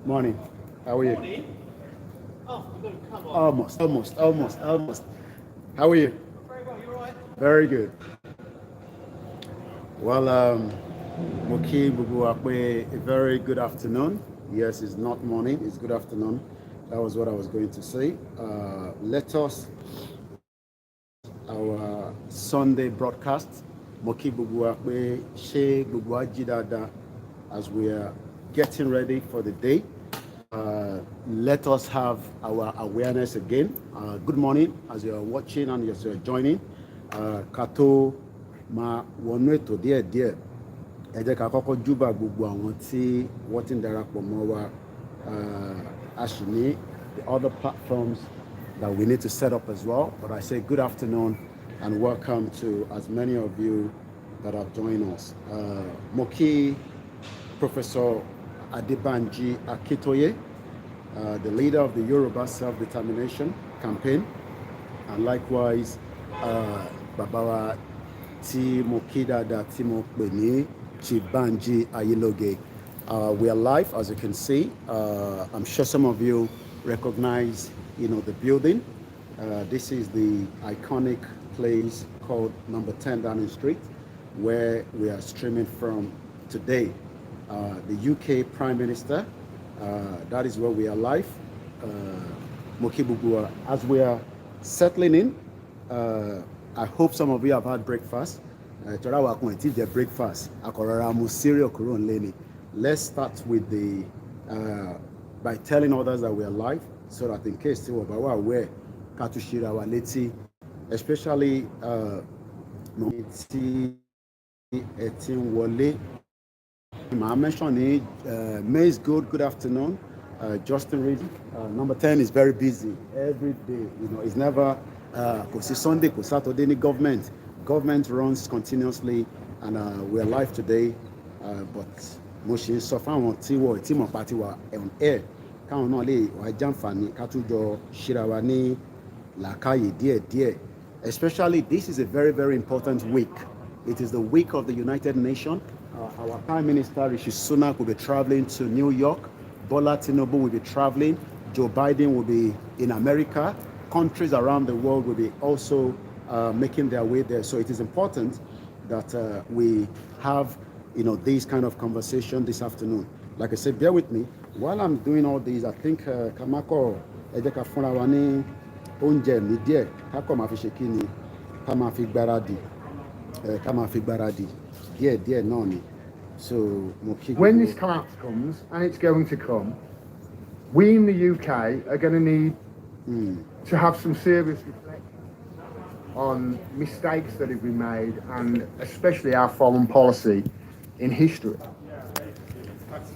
Morning. How are you? Morning. Oh, you've got to come on. Almost. How are you? Very well, you're right. Very good. Well, mo kí gbogbo wa pé a very good afternoon. Yes, it's not morning, it's good afternoon. That was what I was going to say. Let us our Sunday broadcast. Mo kí gbogbo wa pé ṣé gbogbo wa jí dáadáa as we are getting ready for the day. Let us have our awareness again. Good morning as you are watching and as you are joining. Kato ma wọnú ètò díẹ̀díẹ̀. Ẹ jẹ́ ká kọ́kọ́ júbà gbogbo àwọn tí wọ́n ti ń darapọ̀ mọ́ wa. A sì ní the other platforms that we need to set up as well. But I say good afternoon and welcome to as many of you that have joined us. Mo kí Professor Adebanji Akitoye, the leader of the Yoruba Self-Determination Campaign, and likewise Babawa tí mo kí dáadáa tí mo pè ní Chief Banji Ayiloge. We are live, as you can see. I'm sure some of you recognize, the building. This is the iconic place called Number 10 Downing Street, where we are streaming from today. The UK Prime Minister, that is where we are live. Mokibugua, as we are settling in, I hope some of you have had breakfast. Breakfast. Let's start with by telling others that we are live, so that in case they were aware, especially I mentioned May is good afternoon. Justin Reed, number 10 is very busy every day. It's never Sunday, Saturday, any government. Government runs continuously, and we're live today. But Moshe Sofan Timo Patiwa on air. Count only Jamfani Katujo Shirawani Lakayi dear. Especially this is a very, very important week. It is the week of the United Nations. Our Prime Minister Rishi Sunak will be traveling to New York. Bola Tinubu will be traveling. Joe Biden will be in America. Countries around the world will be also making their way there. So it is important that we have, this kind of conversation this afternoon. Like I said, bear with me. While I'm doing all these, I think Kamako Ejeka Funawani Onje Midie, Kako Mafishekini, Kamafi Baradi. Yeah, no. So when this collapse comes, and it's going to come, we in the UK are going to need to have some serious reflection on mistakes that have been made, and especially our foreign policy in history.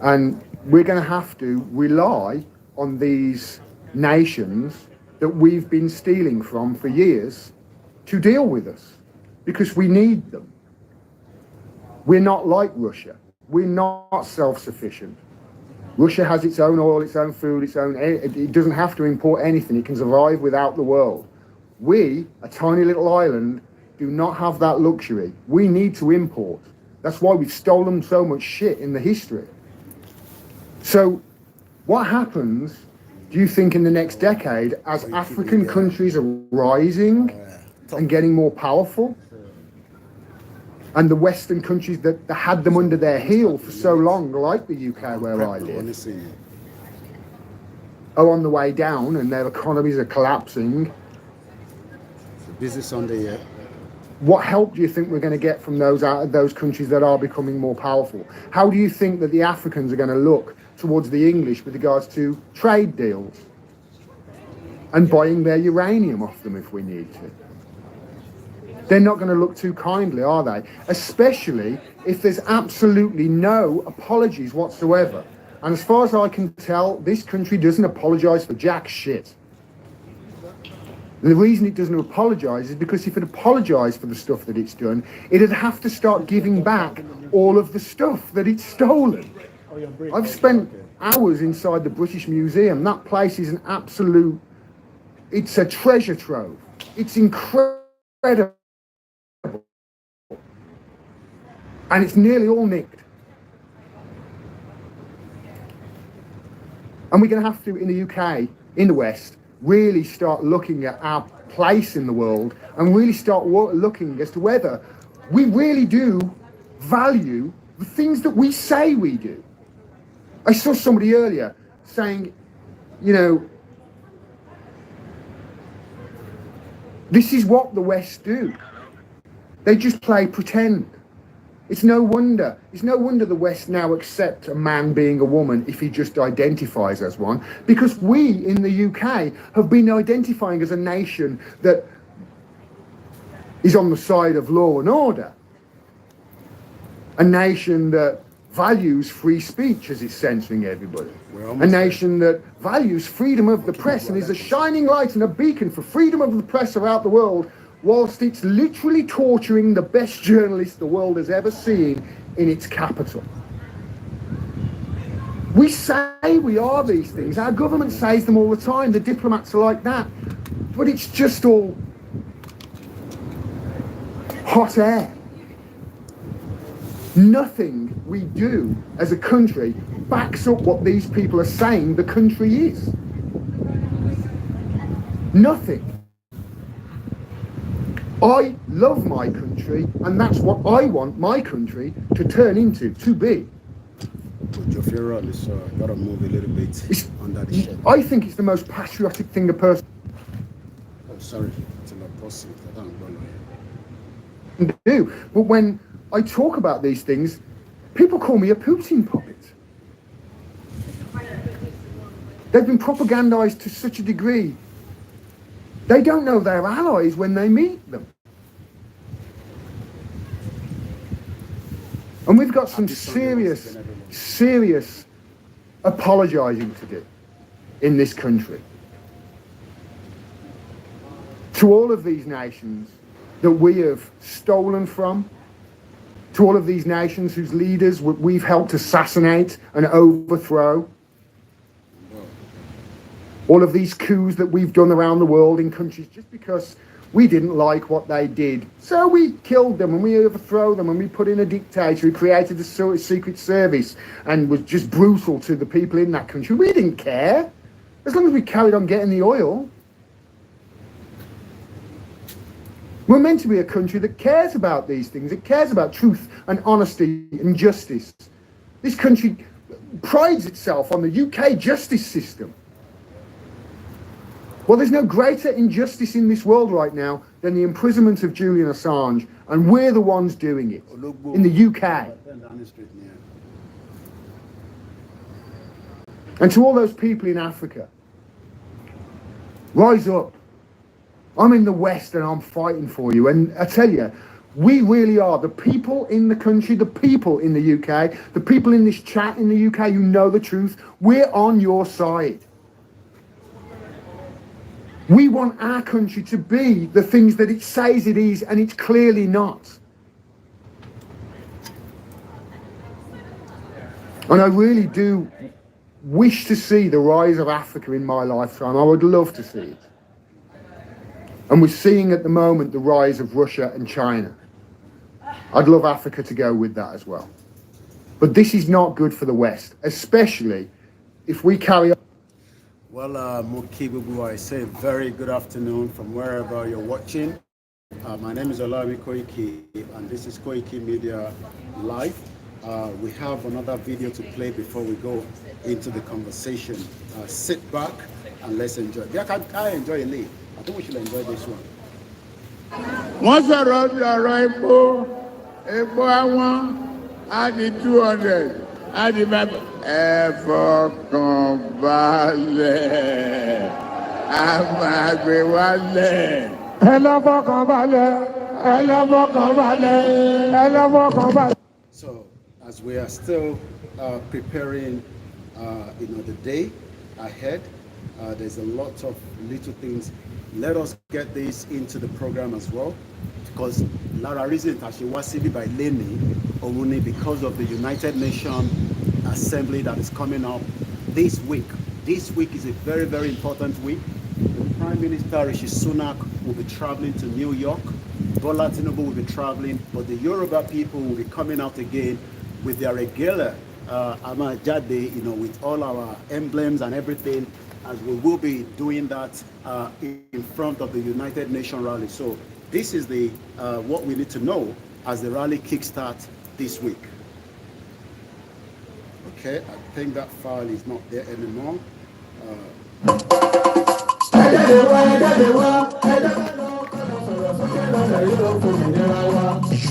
And we're going to have to rely on these nations that we've been stealing from for years to deal with us, because we need them. We're not like Russia. We're not self-sufficient. Russia has its own oil, its own food, it doesn't have to import anything. It can survive without the world. We, a tiny little island, do not have that luxury. We need to import. That's why we've stolen so much shit in the history. So what happens, do you think, in the next decade as African countries are rising and getting more powerful? And the Western countries that had them under their heel for so long, like the UK where I live, are on the way down and their economies are collapsing. It's a busy Sunday, yeah. What help do you think we're going to get from those countries that are becoming more powerful? How do you think that the Africans are going to look towards the English with regards to trade deals and buying their uranium off them if we need to? They're not going to look too kindly, are they? Especially if there's absolutely no apologies whatsoever. And as far as I can tell, this country doesn't apologise for jack shit. And the reason it doesn't apologise is because if it apologised for the stuff that it's done, it'd have to start giving back all of the stuff that it's stolen. I've spent hours inside the British Museum. That place is it's a treasure trove. It's incredible. And it's nearly all nicked. And we're going to have to, in the UK, in the West, really start looking at our place in the world and really start looking as to whether we really do value the things that we say we do. I saw somebody earlier saying, you know, this is what the West do. They just play pretend. It's no wonder the West now accept a man being a woman if he just identifies as one, because we in the UK have been identifying as a nation that is on the side of law and order, a nation that values free speech as it's censoring everybody, a nation that values freedom of the press and is a shining light and a beacon for freedom of the press throughout the world, whilst it's literally torturing the best journalists the world has ever seen in its capital. We say we are these things. Our government says them all the time. The diplomats are like that. But it's just all hot air. Nothing we do as a country backs up what these people are saying the country is. Nothing. I love my country, and that's what I want my country to turn into, to be. If you're on this, gotta move a little bit under the shed. I think it's the most patriotic thing a person Oh, sorry, it's not possible. I don't know. can do. But when I talk about these things, people call me a Putin puppet. They've been propagandized to such a degree. They don't know their allies when they meet them. And we've got some serious apologising to do in this country. To all of these nations that we have stolen from, to all of these nations whose leaders we've helped assassinate and overthrow, all of these coups that we've done around the world in countries just because we didn't like what they did. So we killed them and we overthrew them and we put in a dictator who created a secret service and was just brutal to the people in that country. We didn't care, as long as we carried on getting the oil. We're meant to be a country that cares about these things. It cares about truth and honesty and justice. This country prides itself on the UK justice system. Well, there's no greater injustice in this world right now than the imprisonment of Julian Assange, and we're the ones doing it in the UK. And to all those people in Africa, rise up. I'm in the West and I'm fighting for you. And I tell you, we really are the people in the country, the people in the UK, the people in this chat in the UK who know the truth. We're on your side. We want our country to be the things that it says it is, and it's clearly not. And I really do wish to see the rise of Africa in my lifetime. I would love to see it. And we're seeing at the moment the rise of Russia and China. I'd love Africa to go with that as well. But this is not good for the West, especially if we carry on. Well, Mokibubu, I say very good afternoon from wherever you're watching. My name is Olami Koiki, and this is Koikimedia Live. We have another video to play before we go into the conversation. Sit back and let's enjoy. I enjoy it. I think we should enjoy this one. Once I run the epo àwọn á di 200, á di bàbá. Ẹ fọkàn balẹ̀, a máa gbé wálẹ̀. Ẹ lọ fọkàn balẹ̀, ẹ lọ fọkàn balẹ̀, ẹ lọ fọkàn balẹ̀. So, as we are still preparing, the day ahead, there's a lot of little things. Let us get this into the program as well, because Lara reason that she was cited by Lenny Omuni because of the United Nations Assembly that is coming up this week. This week is a very, very important week. The Prime Minister Rishi Sunak will be traveling to New York. Bola Tinubu will be traveling, but the Yoruba people will be coming out again with their regular Amajade, with all our emblems and everything, as we will be doing that in front of the United Nations rally. So this is the what we need to know as the rally kickstarts this week. Okay, I think that file is not there anymore.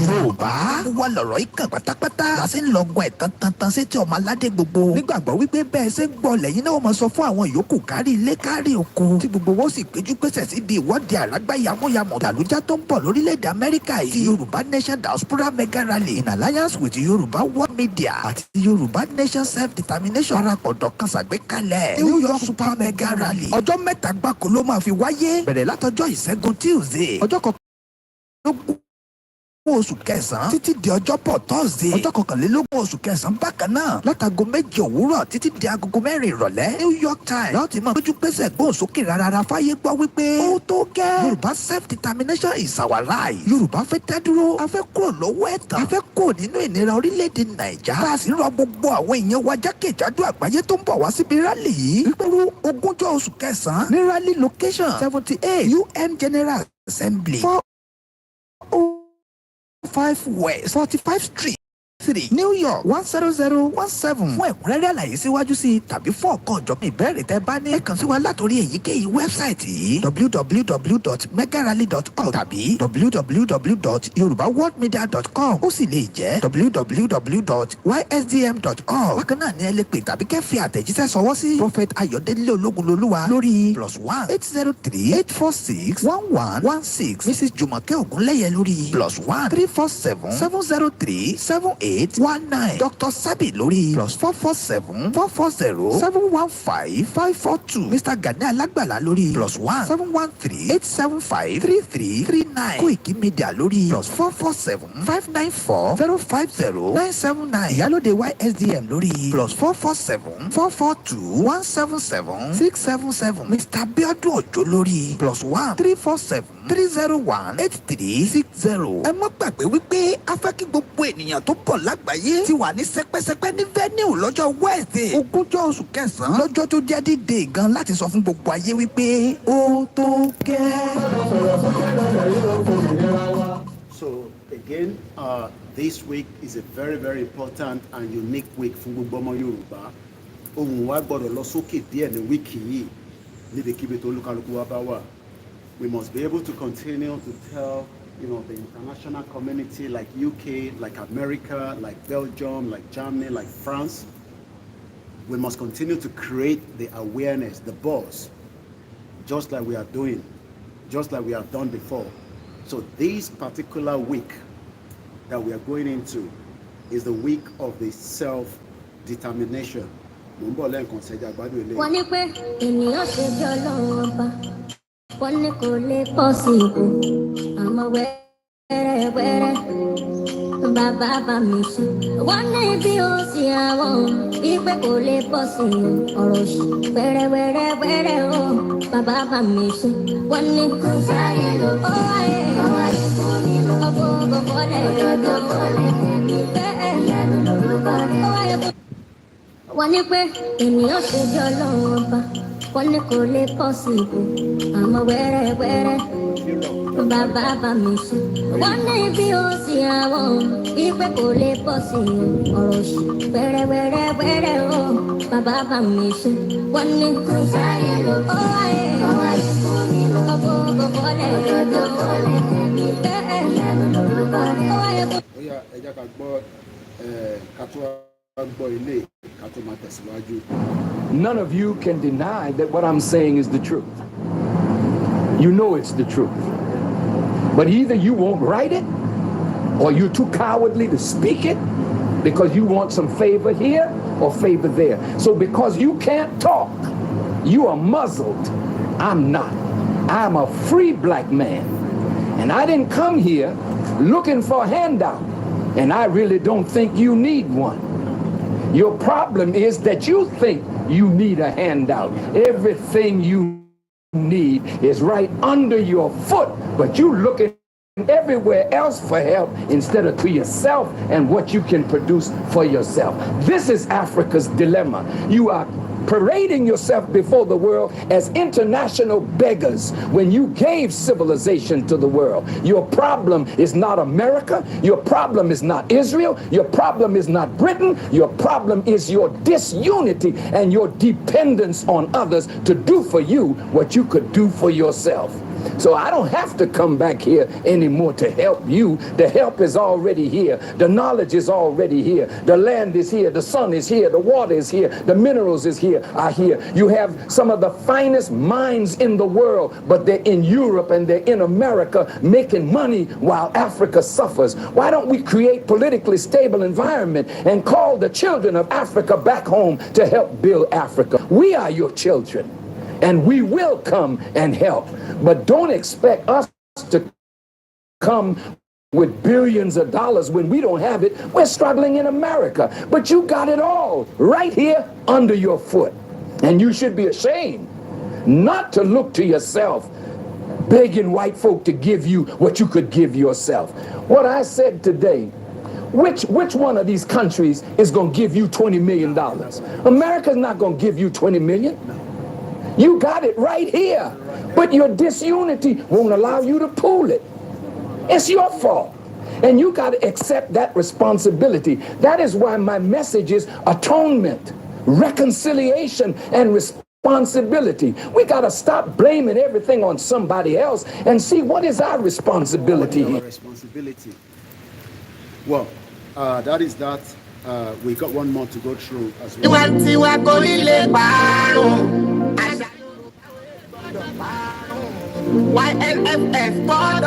Yorùbá wà lọ̀rọ̀ ikàn pátápátá la ṣe ń lọ́gbọ́n ẹ̀ tantan sétí ọmọ aládé gbogbo nígbàgbọ́ wípé bẹ́ẹ̀ ṣe ń gbọ́ lẹ́yìn náà wọ́n sọ fún àwọn yòókù kárí ilé kárí oko tí gbogbo wọn sì péjú pésẹ̀ síbi ìwọ́de àrágbá yamuyamu tàlújá tó ń bọ̀ lórílẹ̀‐èdè Amẹ́ríkà yìí ti Yorùbá Nation Diaspora Mega Rally in alliance with Yoruba World Media àti Yorùbá Nation Self-Determination parapọ̀ dọ̀kan ṣàgbékalẹ̀ New York Super Mega Rally ọjọ́ mẹ́ta gbáko ló máa fi wáyé bẹ̀rẹ̀ látọjọ́ Ìṣẹ́gun Tuesday ọjọ́ kọkànlélógún oṣù kẹsàn-án títí di ọjọ́bọ̀ Thursday ọjọ́ kọkànlélógún oṣù kẹsàn-án bákan náà látago 7 òwúrọ̀ títí di agogo 4 ìrọ̀lẹ́ New York Times láti máa gbójú pésẹ̀ gbóhùn sókè rárá fáyé gbọ́ wípé ó tó gẹ́ Yorùbá self-determination is our right Yorùbá fẹ́ tẹ́ dúró a fẹ́ kúrò lọ́wọ́ ẹ̀tàn a fẹ́ kúrò nínú ìnira orílẹ̀-èdè Nàìjà bá a sì rọ gbogbo àwọn èèyàn wa jákèjádò àgbáyé tó ń bọ̀ wá síbi rálì yìí wípé 20 oṣù kẹsàn-án ní rally location 78 UN General Assembly 5 West 45 Street 3 New York 10017 fún ẹ̀kúnrẹ́rẹ́ àlàyé síwájú sí i tàbí fún ọ̀kan ọ̀jọ̀gbọ́n ìbéèrè tẹ́ bá ní ẹ kàn sí wa látòrí èyíkéyìí wẹ́bsáìtì yìí www.megarally.org tàbí www.yorubaworldmedia.com ó sì lè jẹ́ www.ysdm.org bákan náà ni ẹ lè pè tàbí kẹ́ fi àtẹ̀jíṣẹ́ sọwọ́ sí Prophet Ayọ̀délé Ológunlolúwa lórí +1 803 846 1116 Mrs. Jùmọ̀kẹ́ Ògúnlẹ́yẹ lórí +1 347 703 7819 Dr. Sabi lórí +447 440 715 542 Mr. Gani Alágbàlá lórí +1 713 875 3339 Koikimedia lórí +447 594 050 979 Ìyálóde YSDM lórí +447 442 177 677 Mr. Bíọ́dún Òjó lórí +1 347 301 8360. ẹ má gbàgbé wípé a fẹ́ kí gbogbo ènìyàn tó bọ̀ lágbàáyé ti wà ní sẹpẹ́sẹpẹ́ ní venue lọ́jọ́ Wednesday 20 oṣù kẹsàn-án lọ́jọ́ tó jẹ́ dídé gan láti sọ fún gbogbo ayé wípé ó tó gẹ́. So again, this week is a very, very important and unique week fún gbogbo ọmọ Yorùbá. Ohùn wa gbọ́dọ̀ lọ sókè díẹ̀ ní wíìkì yìí níbikíbi tó olúkálùkù wa bá wà. We must be able to continue to tell, the international community like UK, like America, like Belgium, like Germany, like France. We must continue to create the awareness, the buzz, just like we are doing, just like we have done before. So this particular week that we are going into is the week of the self-determination. Wọ́n ní pé ènìyàn ṣe bí Ọlọ́run ọba. Wọ́n ní kò lè pọ̀ sí ipò àmọ́ wẹ́rẹ́wẹ́rẹ́ bàbá bá mi ṣe. Wọ́n ní bí ó sì àwọn ìpè kò lè pọ̀ sí ọ̀rọ̀ ṣì wẹ́rẹ́wẹ́rẹ́ o bàbá bá mi ṣe. Wọ́n ní kò sáyé ló ó wáyé ọgbọ́n gbogbo lẹ́yìn bẹ́ẹ̀ ó wáyé. Wọ́n ní pé ènìyàn ṣe bí Ọlọ́run ọba. Wọ́n ní kò lè pọ̀ sí ipò àmọ́ wẹ́rẹ́wẹ́rẹ́ bàbá bá mi ṣe. Wọ́n ní bí ó sì àwọn ìpè kò lè pọ̀ sí ọ̀rọ̀ ṣì wẹ́rẹ́wẹ́rẹ́ o bàbá bá mi ṣe. Wọ́n ní kò sáyé ló ó wáyé ọgbọ́n gbogbo lẹ́yìn bẹ́ẹ̀ ó wáyé. Ó yá ẹ jẹ́ ká gbọ́ ká tó wá gbọ́ ilé ká tó máa tẹ̀síwájú. None of you can deny that what I'm saying is the truth. You know it's the truth. But either you won't write it, or you're too cowardly to speak it, because you want some favor here or favor there. So because you can't talk, you are muzzled. I'm not. I'm a free black man. And I didn't come here looking for a handout. And I really don't think you need one. Your problem is that you think you need a handout. Everything you need is right under your foot, but you looking everywhere else for help instead of to yourself and what you can produce for yourself. This is Africa's dilemma. You are parading yourself before the world as international beggars when you gave civilization to the world. Your problem is not America. Your problem is not Israel. Your problem is not Britain. Your problem is your disunity and your dependence on others to do for you what you could do for yourself. So I don't have to come back here anymore to help you. The help is already here. The knowledge is already here. The land is here. The sun is here. The water is here. The minerals are here. You have some of the finest minds in the world, but they're in Europe and they're in America making money while Africa suffers. Why don't we create politically stable environment and call the children of Africa back home to help build Africa? We are your children. And we will come and help. But don't expect us to come with billions of dollars when we don't have it. We're struggling in America. But you got it all right here under your foot. And you should be ashamed not to look to yourself, begging white folk to give you what you could give yourself. What I said today, which one of these countries is going to give you $20 million? America's not going to give you $20 million. You got it right here, but your disunity won't allow you to pool it. It's your fault, and you got to accept that responsibility. That is why my message is atonement, reconciliation, and responsibility. We got to stop blaming everything on somebody else and see what is our responsibility here. Well, that is that. We got one more to go through as well. YNFF Board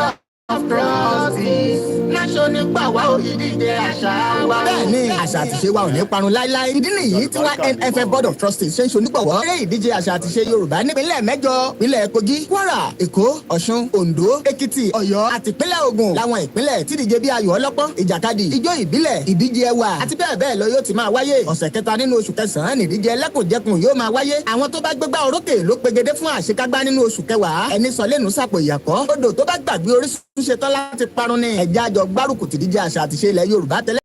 of Trustees national gbàwá òyìnbíje àṣà wa. Bẹ́ẹ̀ni àṣà àtìṣe wa ò ní parun láíláí. Ìdí nìyí tí YNFF Board of Trustees ṣe ń ṣonígbọ̀wọ́ eré ìdíje àṣà àtìṣe Yorùbá nípínlẹ̀ mẹ́jọ ìpínlẹ̀ Kogi, Kwara, Èkó, Ọ̀ṣun, Oǹdó, Èkìtì, Ọ̀yọ́ àti ìpínlẹ̀ Ògùn láwọn ìpínlẹ̀ tídíje bí ayò ọlọ́pọ́n, ìjàkadì, ijó ìbílẹ̀, ìdíje ẹwà àti bẹ́ẹ̀ bẹ́ẹ̀ lọ yóò ti máa wáyé. Ọ̀sẹ̀ kẹta nínú oṣù kẹsàn-án nìdíje ẹlẹ́kùnjẹkùn yóò máa wáyé. Àwọn tó bá gbégbá orókè ló pegedé fún àṣekágbá nínú oṣù kẹwàá. Ẹni sọ lẹ́nu sàpò ìyàkọ́. Odò tó bá gbàgbé orísun ṣetán láti parun ni. Ẹ̀já àjọ gbárùkù tìdíje àṣà àtìṣe ilẹ̀ Yorùbá tẹ́lẹ̀.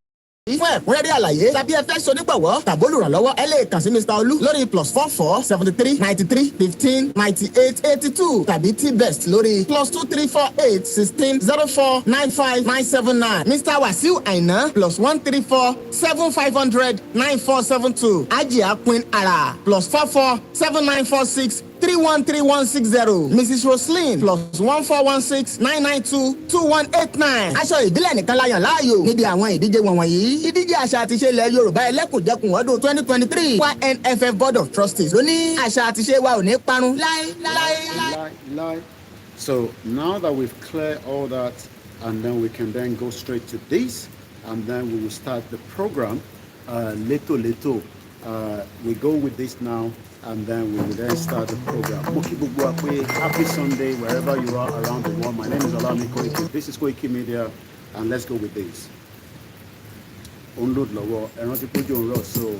Fún ẹ̀kúnrẹ́rẹ́ àlàyé tàbí ẹ fẹ́ ṣonígbọ̀wọ́ tàbí olùrànlọ́wọ́ ẹ lè kàn sí Mr. Olú lórí +44 73 93 15 98 82 tàbí T-Best lórí +2348 16 04 95 979. Mr. Wasiu Aina +134 7500 9472. Ajia Queen Ara +44 7946 313160. Mrs. Roslyn +1416 992 2189. Aṣọ ìbílẹ̀ nìkan la yàn láàyò níbi àwọn ìdíje wọ̀nyí. Ìdíje àṣà àtiṣe ilẹ̀ Yorùbá ẹlẹ́kùnjẹkùn ọdún 2023 YNFF Board of Trustees ló ní àṣà àtiṣe wa ò ní parun láé. So now that we've cleared all that, and then we can then go straight to this, and then we will start the program. Little. We go with this now, and then we will then start the program. Happy Sunday wherever you are around the world. My name is Olami Koiki. This is Koikimedia, and let's go with this. Unload lower, and not to put you on road, so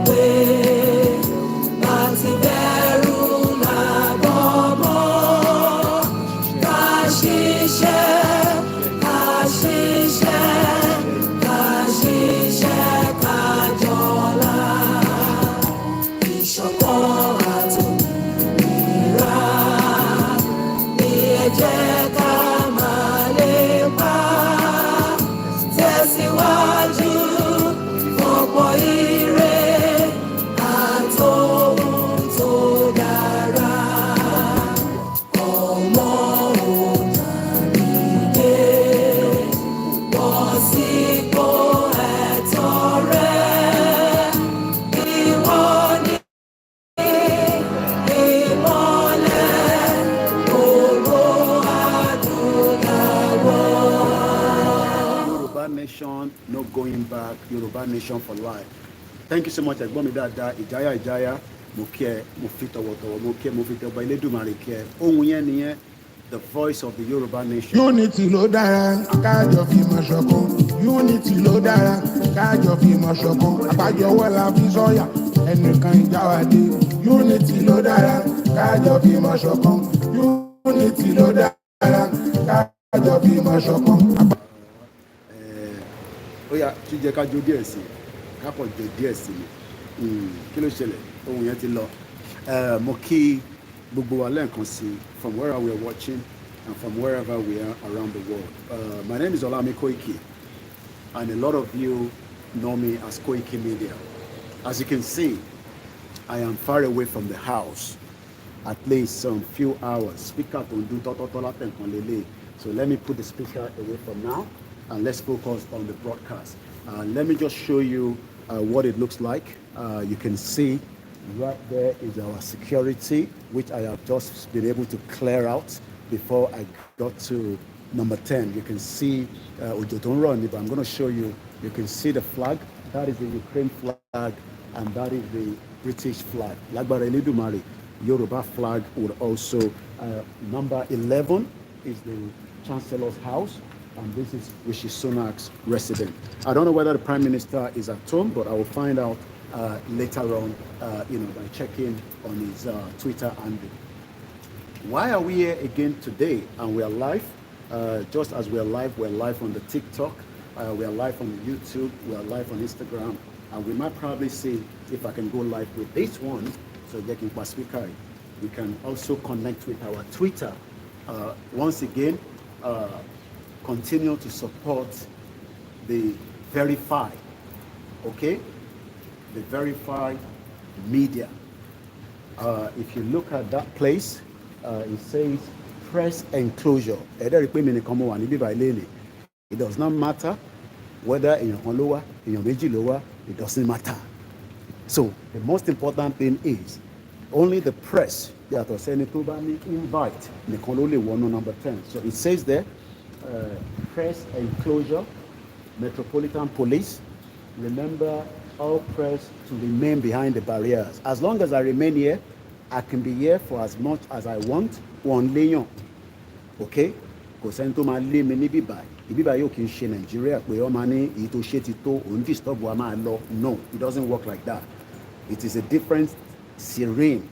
Way Yoruba Nation for life. Thank you so much, ẹ̀gbọ́n mi dáadáa, ìjáyà, mo kí ẹ, mo fi tọ̀wọ̀tọ̀wọ̀, mo kí ẹ, mo fi tọ̀wọ̀ Elédùmarè kí ẹ. Ohun yẹn nìyẹn, the voice of the Yoruba Nation. Unity ló dára kájọ fi mọ̀ ṣọ̀kan. Unity ló dára kájọ fi mọ̀ ṣọ̀kan. Àbájọwọ́ la fi sọ́yà ẹnìkan ìjà wa dé. Unity ló dára kájọ fi mọ̀ ṣọ̀kan. Unity ló dára kájọ fi mọ̀ ṣọ̀kan. Ó yá tún jẹ́ ká jó díẹ̀ sí i, ká pọ̀ jó díẹ̀ sí i. Kí ló ṣẹlẹ̀? Ohun yẹn ti lọ. Mo kí gbogbo wa lẹ́ẹ̀kan sí i from wherever we are watching and from wherever we are around the world. My name is Olami Koiki, and a lot of you know me as Koikimedia. As you can see, I am far away from the house, at least some few hours. Speaker don't do so let me put the speaker away from now, and let's focus on the broadcast. Let me just show you what it looks like. You can see right there is our security, which I have just been able to clear out before I got to number 10. You can see Ojo don't run, but I'm going to show you. You can see the flag. That is the Ukraine flag, and that is the British flag. Lagbara Elédùmarè, Yoruba flag would also. Number 11 is the Chancellor's house, and this is Rishi Sunak's residence. I don't know whether the Prime Minister is at home, but I will find out later on, by checking on his Twitter handle. Why are we here again today? And we are live. Just as we're live on the TikTok, we are live on YouTube, we are live on Instagram, and we might probably see if I can go live with this one, so they can pass speaker. We can also connect with our Twitter. Once again, continue to support the verified, okay? The verified media. If you look at that place, it says press enclosure. It does not matter whether in your lower, in your major lower, it doesn't matter. So the most important thing is only the press that was sending to invite number 10. So it says there, press enclosure, Metropolitan Police. Remember all press to remain behind the barriers. As long as I remain here, I can be here for as much as I want. One leon, okay? Because I to my limit ni bibai. Ibibai yo kin she Nigeria. We all money ito she tito disturb wa ma law. No, it doesn't work like that. It is a different serene.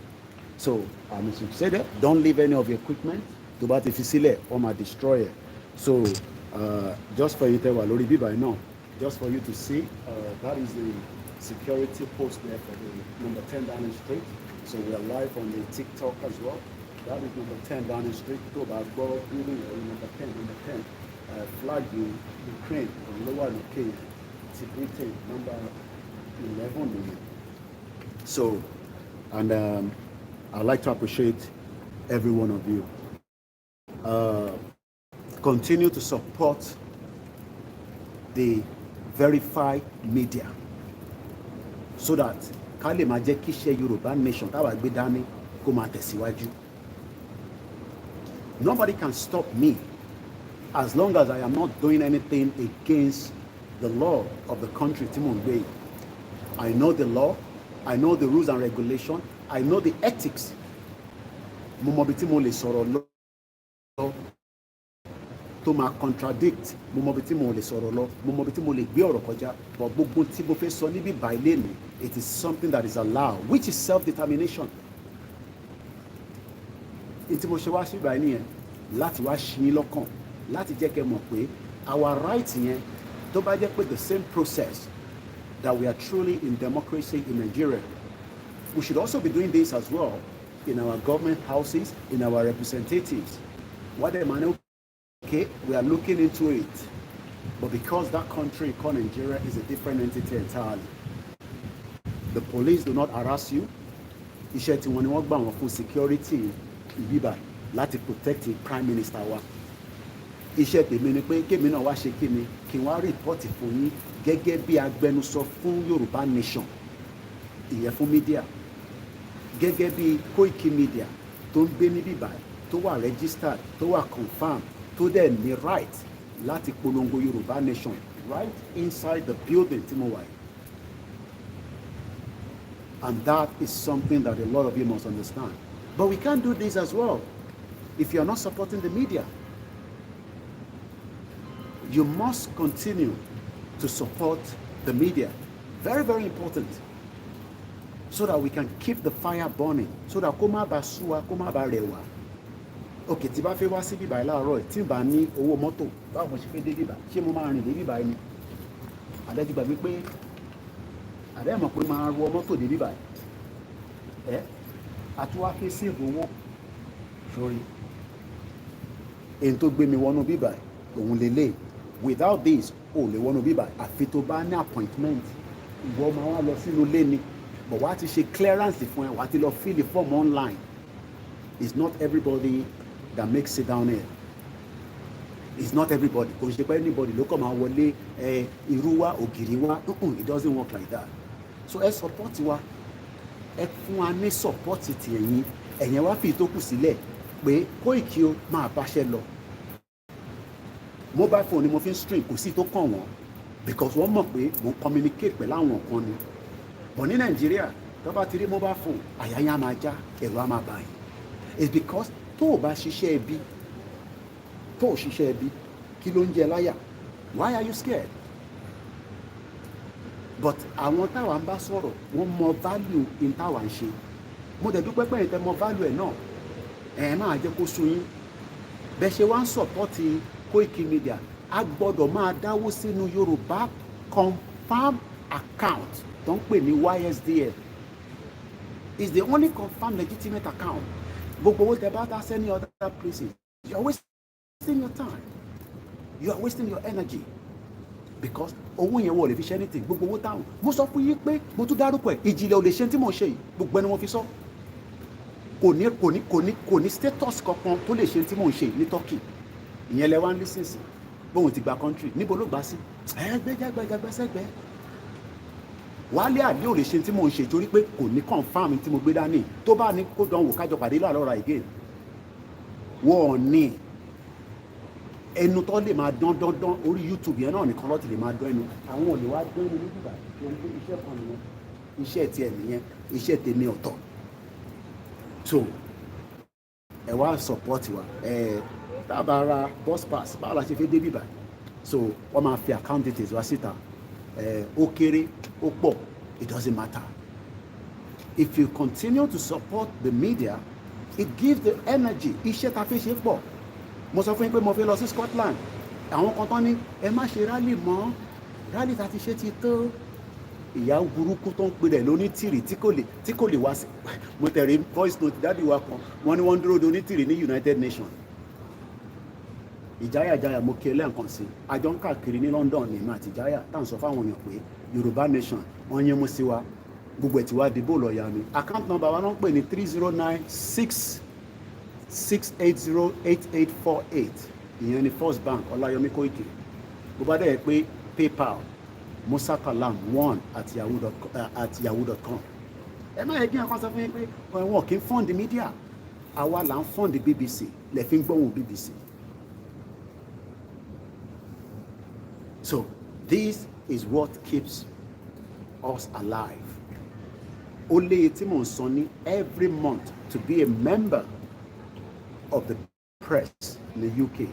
So as you said, don't leave any of your equipment to bat ifisile or my destroyer. So just for you to already bibai no. Just for you to see, that is the security post there for the number 10 Downing Street. So we are live on the TikTok as well. That is number 10 Downing Street. Go back, go even number 10. Flag Ukraine, from lower UK, to Britain, number 11. So, and I'd like to appreciate every one of you. Continue to support the verified media so that ká lè máa jẹ́ kí iṣẹ́ Yorùbá Nation táwa gbé dání kó máa tẹ̀síwájú. Nobody can stop me as long as I am not doing anything against the law of the country tí mò ń gbé. I know the law, I know the rules and regulations, I know the ethics. Mo mọ bí tí mo lè sọ̀rọ̀ lọ tó máa contradict, mo mọ bí tí mo lè sọ̀rọ̀ lọ, mo mọ bí tí mo lè gbé ọ̀rọ̀ kọjá, but gbogbo tí mo fẹ́ sọ níbí báyìí lẹ́nu, it is something that is allowed, which is self-determination. Ìtí mo ṣe wá sí ìgbà yẹn láti wá ṣí yín lọ́kàn, láti jẹ́ kẹ́ mọ̀ pé our rights yẹn tó bá jẹ́ pé the same process that we are truly in democracy in Nigeria, we should also be doing this as well in our government houses, in our representatives. What they man, okay, we are looking into it, but because that country called Nigeria is a different entity entirely, the police do not harass you. Iṣẹ́ tí wọ́n ní wọ́n gbà wọ́n fún security ìbíbà láti protect the prime minister wa. Iṣẹ́ tèmi ni pé kémi náà wá ṣe kíni kí n wá rìpọ́tì fún yín gẹ́gẹ́ bí agbẹnusọ fún Yorùbá Nation, ìyẹn fún media, gẹ́gẹ́ bí Koikimedia tó ń gbé níbí báyìí, tó wà registered, tó wà confirmed, tó dẹ̀ ní right láti polongo Yorùbá Nation right inside the building, Timowai. And that is something that a lot of you must understand. But we can't do this as well if you're not supporting the media. You must continue to support the media. Very, very important. So that we can keep the fire burning. So that koma ba suwa, koma ba rewa. Okay, tí bá fẹ́ wá sí bíbá láàárọ̀ tí n bá ní owó mọ́tò, báwo mo ṣe fẹ́ dé bíbá? Ṣé mo máa rìn dé bíbá ni? Àdé ti gbà mí pé àdé mọ̀ pé máa wọ mọ́tò dé bíbá. Àtúwá fẹ́ save owó. Sorry. Èyí tó gbé mi wọnú bíbá òun lélẹ̀. Without this, o lè wọnú bíbá àfi tó bá ní appointment. Ìwọ máa wá lọ sínú ilé ni. But wá ti ṣe clearance fún ẹ, wá ti lọ fill the form online. It's not everybody that makes it down here. It's not everybody. Kò ṣe pé anybody ló kọ́ máa wọlé irú wa ògiri wa. It doesn't work like that. So ẹ support wa, ẹ fún wa ní support ti ẹ̀yin. Ẹ̀yin wá fi ìtókù sílẹ̀ pé Koiki o máa báṣẹ́ lọ. Mobile phone ni mo fi ń stream, kò sí tó kàn wọ́n because wọ́n mọ̀ pé mo communicate pẹ̀lú àwọn kan ni. But ní Nàìjíríà tó bá ti rí mobile phone àyà yẹn á máa já, ẹ̀rọ á máa bà yín. It's because tó o bá ṣiṣẹ́ ẹbí, tó o ṣiṣẹ́ ẹbí, kí ló ń jẹ láyà? Why are you scared? But àwọn táwa ń bá sọ̀rọ̀ wọ́n mọ value in táwa ń ṣe. Mo dẹ̀ dúpẹ́ pé ìtẹ́ mọ value ẹ̀ náà ẹ̀ máa jẹ́ kó sú yín. Bẹ́ẹ̀ ṣe wá ń support Koikimedia, a gbọ́dọ̀ máa dáwó sínú Yorùbá confirm account tó ń pè ní YSDL. It's the only confirmed legitimate account. Gbogbo owó tẹ bá dá sẹ́ni other places, you are wasting your time. You are wasting your energy. Because owó yẹn wọ̀ lè fi ṣe anything. Gbogbo owó táwọn. Mo sọ fún yín pé mo tún dárúkọ ẹ̀ ìjìnlẹ̀ ò lè ṣe tí mo ṣe yìí. Gbogbo ẹni wọn fi sọ. Kò ní status kankan tó lè ṣe tí mo ń ṣe ní Turkey. Ìyẹn lẹ wá ń lísìnsì. Bóun ti gba country. Níbo ló gbà sí? Gbẹ́gbẹ́sẹ́gbẹ́. Wálé àlè ò lè ṣe tí mò ń ṣe torí pé kò ní confam tí mo gbé dání. Tó bá ní kó dánwò kájọ pàdé láàárọ̀ ra again. Wọ́n ní ẹnu tó lè máa dán orí YouTube yẹn náà nìkan lọ́ti lè máa dán ẹnu. Àwọn ò lè wá dán ẹnu nígbà tó ń gbé iṣẹ́ kan nìyẹn. Iṣẹ́ tiẹ̀ nìyẹn, iṣẹ́ tèmi ọ̀tọ̀. So ẹ wá support wa. Tábà ra bus pass báwo la ṣe fẹ́ dé bíbá. So wọ́n máa fi account details wá síta. Ó kéré ó pọ̀, it doesn't matter. If you continue to support the media, it gives the energy. Iṣẹ́ ta fi ṣe pọ̀. Mo sọ fún yín pé mo fẹ́ lọ sí Scotland. Àwọn kan tán ní ẹ má ṣe rally mọ́, rally ta ti ṣe ti tó. Ìyá burúkú tó ń pè rẹ̀ lónítìrì tí kò lè wá sí. Mo tẹ̀rí voice note dábì wa kan, wọ́n ní wọ́n dúró de onítìrì ní United Nations. Ìjáyà mo kí ẹlẹ́ǹkan sí. Àjọ ń káàkiri ní London ní ìmọ̀ àti ìjáyà tá à ń sọ fáwọn èèyàn pé Yorùbá Nation wọ́n yín mú sí wa. Gbogbo ẹ̀ tí wá dìbò lọ́ọ̀yà mi. Account number wa náà ń pè ní 309-680-8848. Ìyẹn ni First Bank Ọláyọmí Koiki. Bó bá dẹ̀ pé PayPal musakalam1@yahoo.com. Ẹ má yẹ kí nǹkan sọ fún yín pé wọn kì í fund media. Àwa là ń fund BBC lẹ fi ń gbóhùn BBC. So this is what keeps us alive. Only tí mò ń sọ ní every month to be a member of the press in the UK.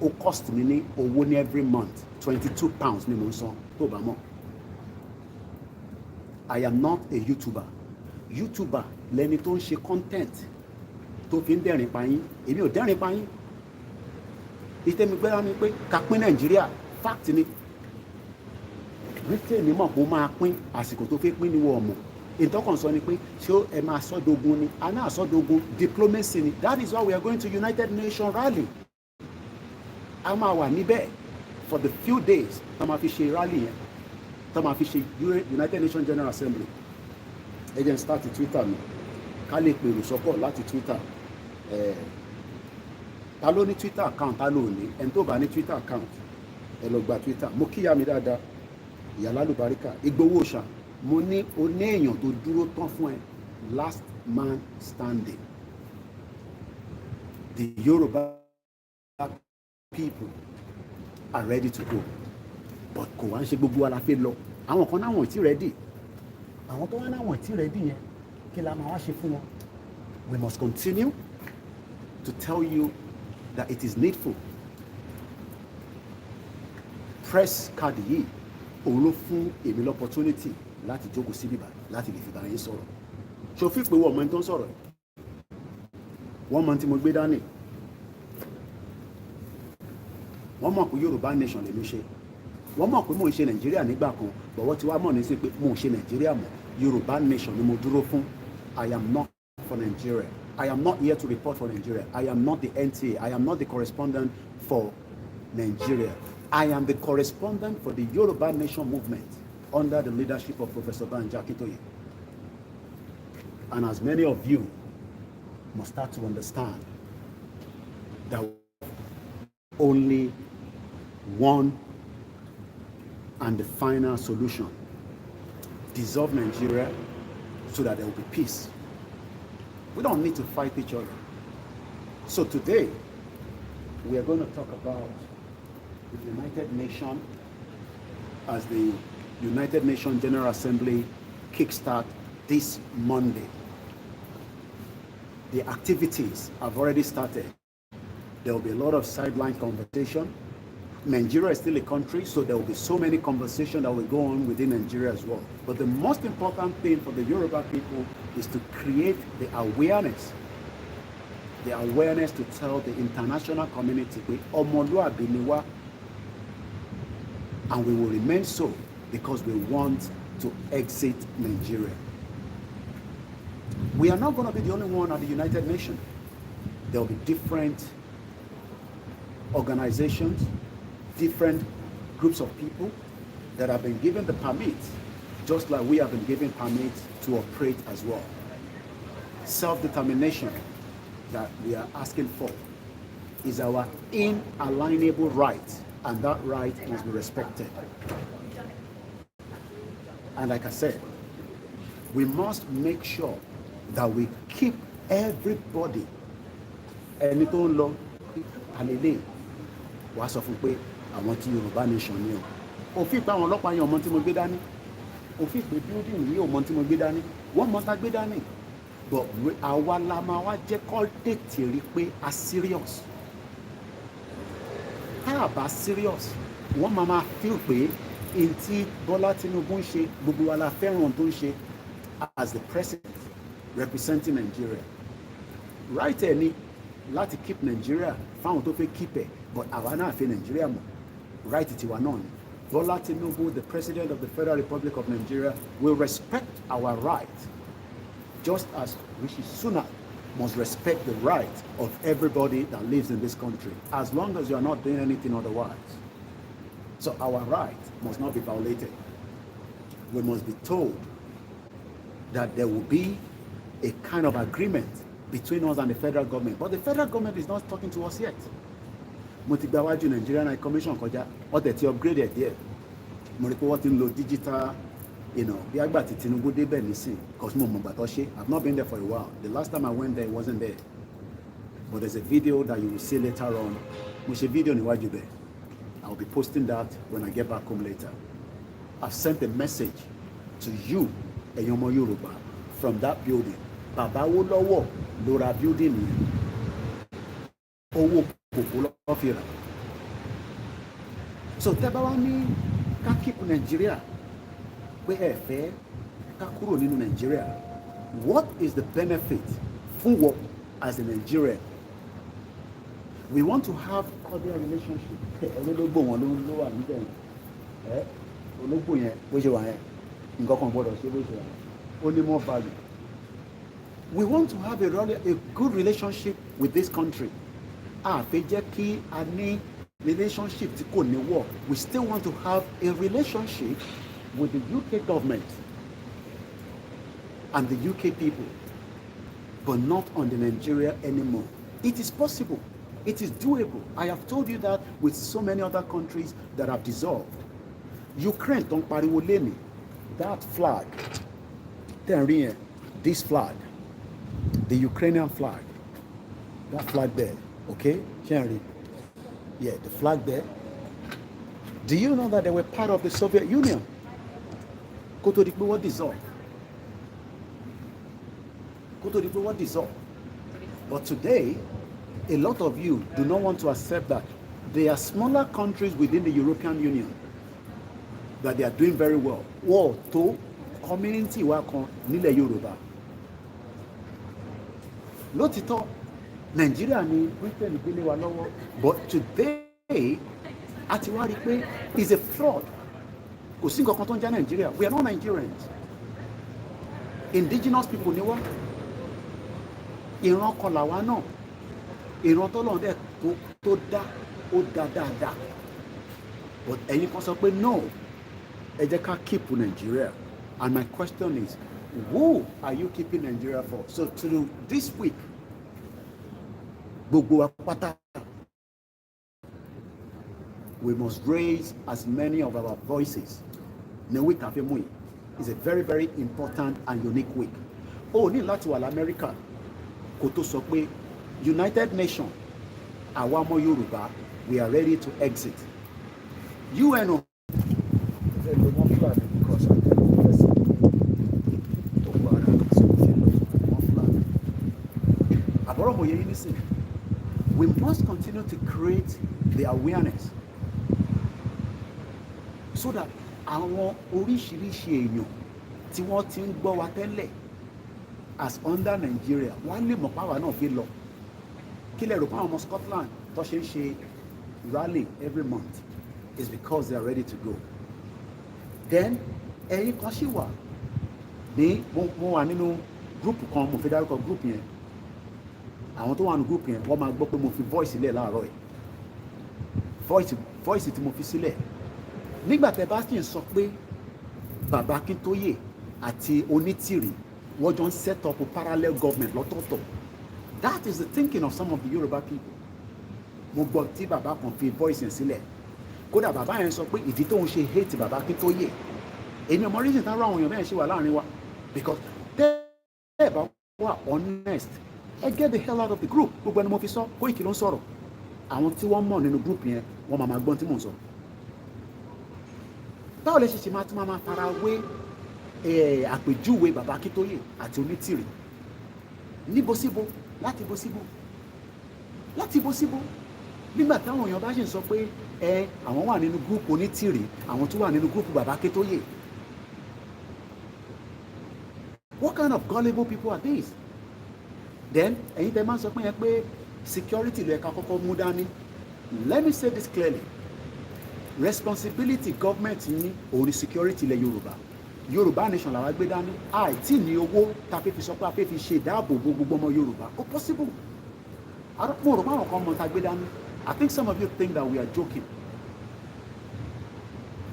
Ó cost mi ní owó ní every month £22 ni mò ń san tó bá mọ̀. I am not a YouTuber. YouTuber lẹni tó ń ṣe content tó fi ń dẹ̀rìn pa yín. Èmi ò dẹ̀rìn pa yín. Ìtẹ́mi gbẹ́ra mi pé ká pín Nàìjíríà fact ni. Britain mọ̀ pé ó máa pín àsìkò tó fẹ́ pín ní wọ́n mọ̀. Ìtọ́kàn sọ ni pé ṣé ẹ máa sọ́dogun ni? A náà sọ́dogun diplomacy ni. That is why we are going to United Nations rally. A máa wà níbẹ̀ for the few days tá máa fi ṣe rally yẹn. Tá máa fi ṣe United Nations General Assembly. Ẹ jẹ́ n start Twitter mi. Ká lè pèrò sọ́kọ̀ láti Twitter. Ta ló ní Twitter account? Ta ló ní? Ẹni tó bá ní Twitter account ẹ lọ gba Twitter. Mo kíyà mi dáadáa. Ìyá lálùbáríkà. Ìgbowó ṣá. Mo ní oní èèyàn tó dúró tán fún ẹ. Last man standing. The Yoruba people are ready to go. but kò wá ń ṣe gbogbo wa la fẹ́ lọ àwọn kan náà wọ́n ti ready àwọn tó wá náà wọ́n ti ready yẹn kí la máa wá ṣe fún wọn. We must continue to tell you that it is needful. Press card yìí òun ló fún èmi l'opportunity láti jókòó sí bíbá láti lè fi bá yín sọ̀rọ̀ ṣòfin pé wọ́n mọ ẹni tó ń sọ̀rọ̀ wọ́n mọ tí mo gbé dání wọ́n mọ̀ pé Yorùbá nation lèmi ṣe wọ́n mọ̀ pé mò ń ṣe Nàìjíríà nígbà kan bọ̀wọ́ tí wàá mọ̀ ní sí pé mò ń ṣe Nàìjíríà mọ́ Yorùbá nation ni mo dúró fún. I am not for Nigeria. I am not here to report for Nigeria. I am not the NTA. I am not the correspondent for Nigeria. I am the correspondent for the Yoruba Nation movement under the leadership of Professor Banji Akintoye. And as many of you must start to understand that only one and the final solution: dissolve Nigeria so that there will be peace. We don't need to fight each other. So today, we are going to talk about the United Nations as the United Nations General Assembly kickstart this Monday. The activities have already started. There will be a lot of sideline conversation. Nigeria is still a country, so there will be so many conversations that will go on within Nigeria as well. But the most important thing for the Yoruba people is to create the awareness to tell the international community, Omoluabi ni wa, and we will remain so because we want to exit Nigeria. We are not going to be the only one at the United Nations. There will be different organizations, different groups of people that have been given the permit, just like we have been given permits to operate as well. Self-determination that we are asking for is our inalienable right, and that right must be respected. And like I said, we must make sure that we keep everybody, ẹni tó ń lọ àlèlè wàá sọ fún pé àwọn tí Yorùbá nation ni o òfin pé àwọn ọlọ́pàá yẹn ọmọ tí mo gbé dání òfin pé building yìí ọmọ tí mo gbé dání wọ́n mọ tá gbé dání but àwa la máa wá jẹ́ kó tètè rí pé a serious tá a bá serious wọ́n máa feel pé n tí Bọ́lá Tinubu ń ṣe gbogbo wa la fẹ́ràn tó ń ṣe as the president representing Nigeria. Right ẹ̀ ni láti keep Nigeria fáwọn tó fẹ́ keep ẹ̀ but àwa náà fẹ́ Nigeria mọ̀ right tiwa náà ni. Bola Tinubu, the president of the Federal Republic of Nigeria, will respect our right just as Rishi Sunak must respect the right of everybody that lives in this country as long as you are not doing anything otherwise. So our right must not be violated. We must be told that there will be a kind of agreement between us and the federal government. But the federal government is not talking to us yet. Mo ti gba wájú Nigerian High Commission kọjá, wọ́n tẹ̀ ti upgrade ẹ̀ díẹ̀. Mo rí pé wọ́n ti ń lo digital, bí àgbà tí Tinubu débẹ̀ nísìn, because mo mọ̀ gbàtọ́ ṣe. I've not been there for a while. The last time I went there, it wasn't there. But there's a video that you will see later on. Mo ṣe video níwájú bẹ̀. I'll be posting that when I get back home later. I've sent a message to you, ẹ̀yin ọmọ Yorùbá, from that building. Bàbá wo lọ́wọ́ ló ra building yẹn. Owó kòkó lọ́ fi rà. So tẹ́ bá wá ní ká keep Nigeria pé ẹ fẹ́ ká kúrò nínú Nigeria. What is the benefit fún wọ as a Nigerian? We want to have cordial relationship. Ológbò wọn ló wà níbẹ̀ yẹn. Ológbò yẹn bó ṣe wà yẹn nǹkan kan gbọ́dọ̀ ṣe bó ṣe wà yẹn. Ó ní more value. We want to have a good relationship with this country. Fẹ́ jẹ́ kí a ní relationship tí kò ní wọ̀. We still want to have a relationship with the UK government and the UK people, but not on the Nigeria anymore. It is possible. It is doable. I have told you that with so many other countries that have dissolved. Ukraine tó ń pariwo lẹ́nu, that flag, this flag, the Ukrainian flag, that flag there, okay? Yeah, the flag there. Do you know that they were part of the Soviet Union? Kó tó di pé wọ́n dissolve. Kó tó di pé wọ́n dissolve. But today, a lot of you do not want to accept that there are smaller countries within the European Union that they are doing very well. Wọ́n tó community wa kan nílẹ̀ Yorùbá. Lótìtọ́, Nàìjíríà ni Britain gbélé wa lọ́wọ́. But today, a ti wá rí pé is a fraud. Kò sí nǹkan kan tó ń jẹ́ Nàìjíríà. We are not Nigerians. Indigenous people ni wá. Ìran kan làwa náà. Ìran tọ́lọ́run dẹ̀ tó dá ó dá dáadáa. But ẹ̀yin kan sọ pé no, ẹ jẹ́ ká keep Nigeria. And my question is, who are you keeping Nigeria for? So to this week, gbogbo wa pátá, we must raise as many of our voices. Ní week àfi mú yìí is a very very important and unique week. Ó ní láti wà l'Amẹ́ríkà kó tó sọ pé United Nations, àwa ọmọ Yorùbá, we are ready to exit. UN we must continue to create the awareness so that àwọn oríṣiríṣi èèyàn tí wọ́n ti ń gbọ́ wa tẹ́lẹ̀ as under Nigeria wọ́n lè mọ̀ páwa náà fi lọ kí lè rò pé àwọn ọmọ Scotland tó ṣe ń ṣe rally every month is because they are ready to go. Then ẹ̀yin kan ṣì wà ní mo wà nínú group kan, mo fi dárúkọ group yẹn, àwọn tó wà ní group yẹn wọ́n máa gbọ́ pé mo fi voice sílẹ̀ láàárọ̀ yìí, voice tí mo fi sílẹ̀ nígbà tẹ́ bá sì ń sọ pé bàbá Akíntóyè àti Onítìrì wọ́n jọ ń set up a parallel government lọ́tọ̀ọ̀tọ̀. That is the thinking of some of the Yoruba people. Mo gbọ́ tí bàbá kan fi voice yẹn sílẹ̀, kódà bàbá yẹn sọ pé ìdí tóun ṣe hate bàbá Akíntóyè, èmi ọmọ reason táwọn àwọn èèyàn bẹ́ẹ̀ ṣe wà láàrin wa, because tẹ́ ẹ bá wà honest, get the hell out of the group. Gbogbo ẹni mo fi sọ, Koiki ló ń sọ̀rọ̀, àwọn tí wọ́n mọ̀ nínú group yẹn wọ́n máa gbọ́n tí mò ń sọ. Báwo lẹ ṣe ṣe máa fara wé àpèjúwe bàbá Akíntóyè àti Onítìrì níbo síbo, láti bo síbo, láti bo síbo, nígbà táwọn èèyàn bá ṣe ń sọ pé àwọn wà nínú gúrùpù Onítìrì, àwọn tó wà nínú gúrùpù bàbá Akíntóyè. What kind of gullible people are these? Then ẹ̀yin tẹ́ máa ń sọ pé yẹn pé security ló yẹ ká kọ́kọ́ mú dání. Let me say this clearly. Responsibility government ní òun ni security ilẹ̀ Yorùbá. Yorùbá nation làwa gbé dání. Àìtí ní owó tá a fẹ́ fi sọ pé a fẹ́ fi ṣe ìdáàbòbò gbogbo ọmọ Yorùbá. Ó possible. Mo rò pé àwọn kan mọ̀ tá a gbé dání. I think some of you think that we are joking.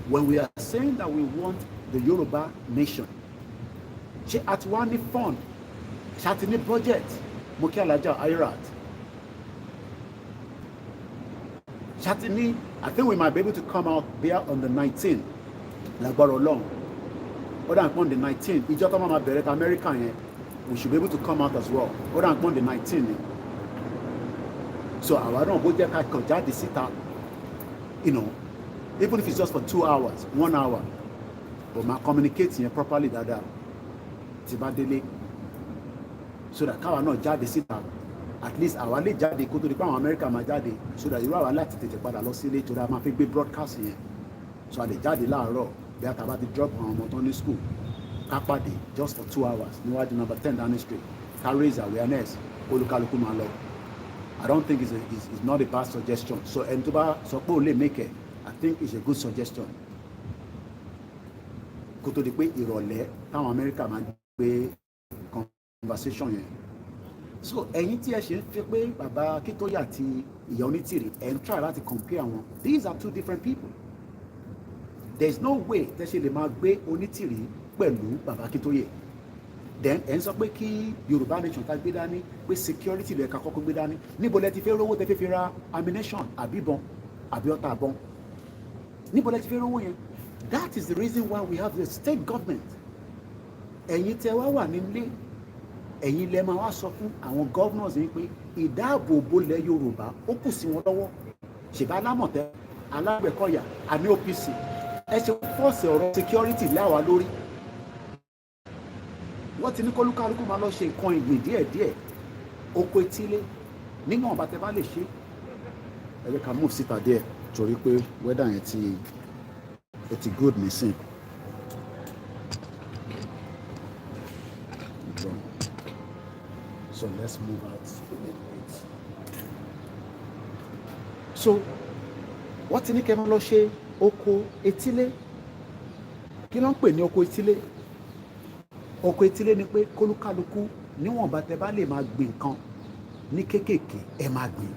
When we are saying that we want the Yoruba nation, ṣé àti wá ní fund, ṣé àti ní budget, mo kí Alájà Ayrat. Ṣé àti ní, I think we might be able to come out there on the 19th, lágbára Ọlọ́run. Other than on the 19th, ìjọ tó máa bẹ̀rẹ̀ America yẹn, we should be able to come out as well. Other than on the 19th. So àwa náà bó jẹ́ ká kàn jáde síta, you know, even if it's just for 2 hours, 1 hour, but ma communicate yẹn properly dáadáa tí bá délé, so that káwa náà jáde síta, at least àwa lè jáde kó tó di pé àwọn America máa jáde, so that irú àwa láti tètè padà lọ sílé torí a máa fi gbé broadcast yẹn, so a lè jáde láàárọ̀ bí a ta bá ti drop àwọn ọmọ tó ní school ká pàdé just for 2 hours níwájú number 10 Downing Street, ká raise awareness, olúkálukú máa lọ. I don't think it's not a bad suggestion. So ẹni tó bá sọ pé ó lè make it, I think it's a good suggestion. Kó tó di pé ìrọ̀lẹ́ táwọn Amẹ́ríkà máa gbé conversation yẹn. So ẹ̀yin tí ẹ ṣe ń fi pé bàbá Akíntóyè àti ìyá Onítìrì ẹ̀ ń try láti compare wọn. These are two different people. There is no way tẹ́ ṣe lè máa gbé Onítìrì pẹ̀lú bàbá Akíntóyè. Then ẹ̀ ń sọ pé kí Yorùbá nation ká gbé dání pé security lè ká kọ́kọ́ gbé dání. Níbo lẹ ti fẹ́ rówó tẹ́ fẹ́ fi ra ammunition àbí ìbọn àbí ọta àbọn? Níbo lẹ ti fẹ́ rówó yẹn? That is the reason why we have the state government. Ẹ̀yin tẹ́ wá wà nílé, ẹ̀yin lẹ máa wá sọ fún àwọn governors yín pé ìdáàbòbò lẹ Yorùbá ó kù sí wọn lọ́wọ́. Ṣèbá lámọ̀tẹ́ alágbèkọ̀yà àní OPC ẹ ṣe fọ́ọ̀sì ọ̀rọ̀ security láwa lórí. wọ́n ti ní kólúkálukú máa lọ ṣe nǹkan ìgbìn díẹ̀díẹ̀ oko etílé nígbà wọn bá tẹ bá lè ṣe. ẹ jẹ́ ká move síta díẹ̀ torí pé wẹ́dà yẹn ti good nísìn. So let's move out a little bit. So wọ́n ti ní kẹ́ máa lọ ṣe oko etílé. Kí ló ń pè ní oko etílé? Oko etílé ni pé kólúkálukú níwọ̀nba tẹ bá lè máa gbìn nǹkan ní kéékèèké ẹ máa gbìn.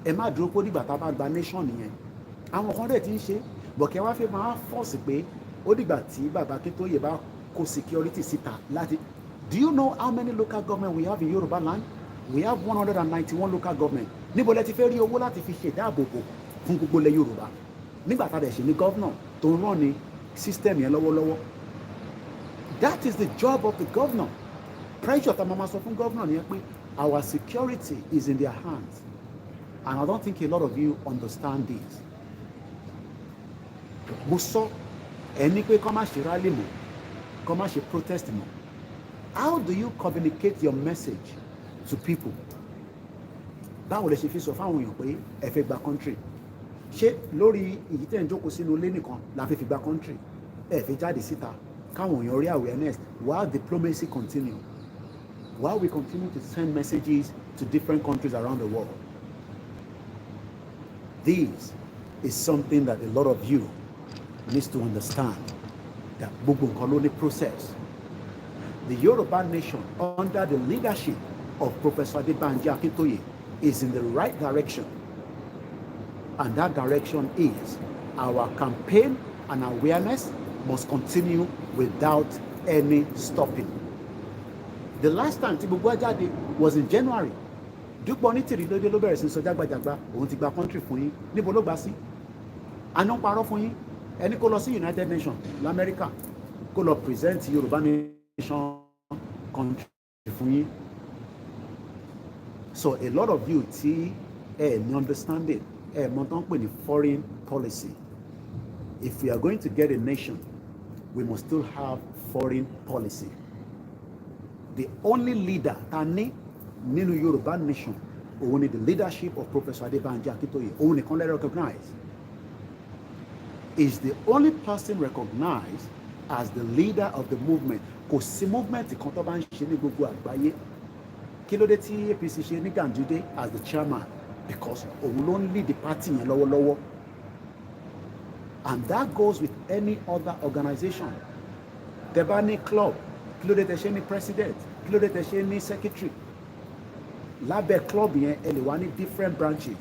Ẹ má dúró pé dìgbà tá a bá gba nation nìyẹn. Àwọn kan dẹ̀ ti ń ṣe bọ̀kẹ́ wá fẹ́ máa fọ́ọ̀sì pé ó dìgbà tí bàbá Akíntóyè bá kó security síta láti. Do you know how many local government we have in Yoruba land? We have 191 local government. Níbo lẹ ti fẹ́ rí owó láti fi ṣe ìdáàbòbò fún gbogbo ilẹ̀ Yorùbá? Nígbà tá a dẹ̀ ṣe ní governor tó ń rán ní system yẹn lọ́wọ́lọ́wọ́. That is the job of the governor. Pressure tá a máa sọ fún governor nìyẹn pé our security is in their hands. And I don't think a lot of you understand this. Mo sọ ẹni pé kọ́ má ṣe rally mọ́, kọ́ má ṣe protest mọ́. How do you communicate your message to people? Báwo lẹ ṣe fi sọ fáwọn èèyàn pé ẹ fẹ́ gba country? Ṣé lórí èyí tẹ̀ ń jókòó sínú ilé nìkan la fi gba country? Ẹ fẹ́ jáde síta káwọn èèyàn rí awareness while diplomacy continue, while we continue to send messages to different countries around the world. This is something that a lot of you needs to understand, that gbogbo nǹkan ló ní process. The Yoruba nation under the leadership of Professor Adebanji Akintoye is in the right direction. And that direction is our campaign and awareness must continue without any stopping. The last time tí gbogbo jáde was in January. Dúpọ̀ ní tìrìlódé ló bẹ̀rẹ̀ sí sọ jágbàjàgbà òun ti gba country fún yín. Níbo ló gbà sí? Àná ń parọ́ fún yín. Ẹni kó lọ sí United Nations l'Amẹ́ríkà kó lọ present Yoruba nation country fún yín. So a lot of you tí ní understanding mọ̀ tán pè ní foreign policy. If we are going to get a nation, we must still have foreign policy. The only leader ta ní nínú Yoruba nation òun ni the leadership of Professor Adebanji Akintoye. Òun nìkan lè recognize. Is the only person recognized as the leader of the movement. Kò sí movement kan tó bá ń ṣe ní gbogbo àgbáyé. Kí ló dé tí APC ṣe ní Ganduje as the chairman? Because òun ló ń lead the party yẹn lọ́wọ́lọ́wọ́. And that goes with any other organization. Tẹ́ bá ní club, kí ló dé tẹ́ ṣe ní president, kí ló dé tẹ́ ṣe ní secretary. Lábẹ́ club yẹn ẹ lè wá ní different branches.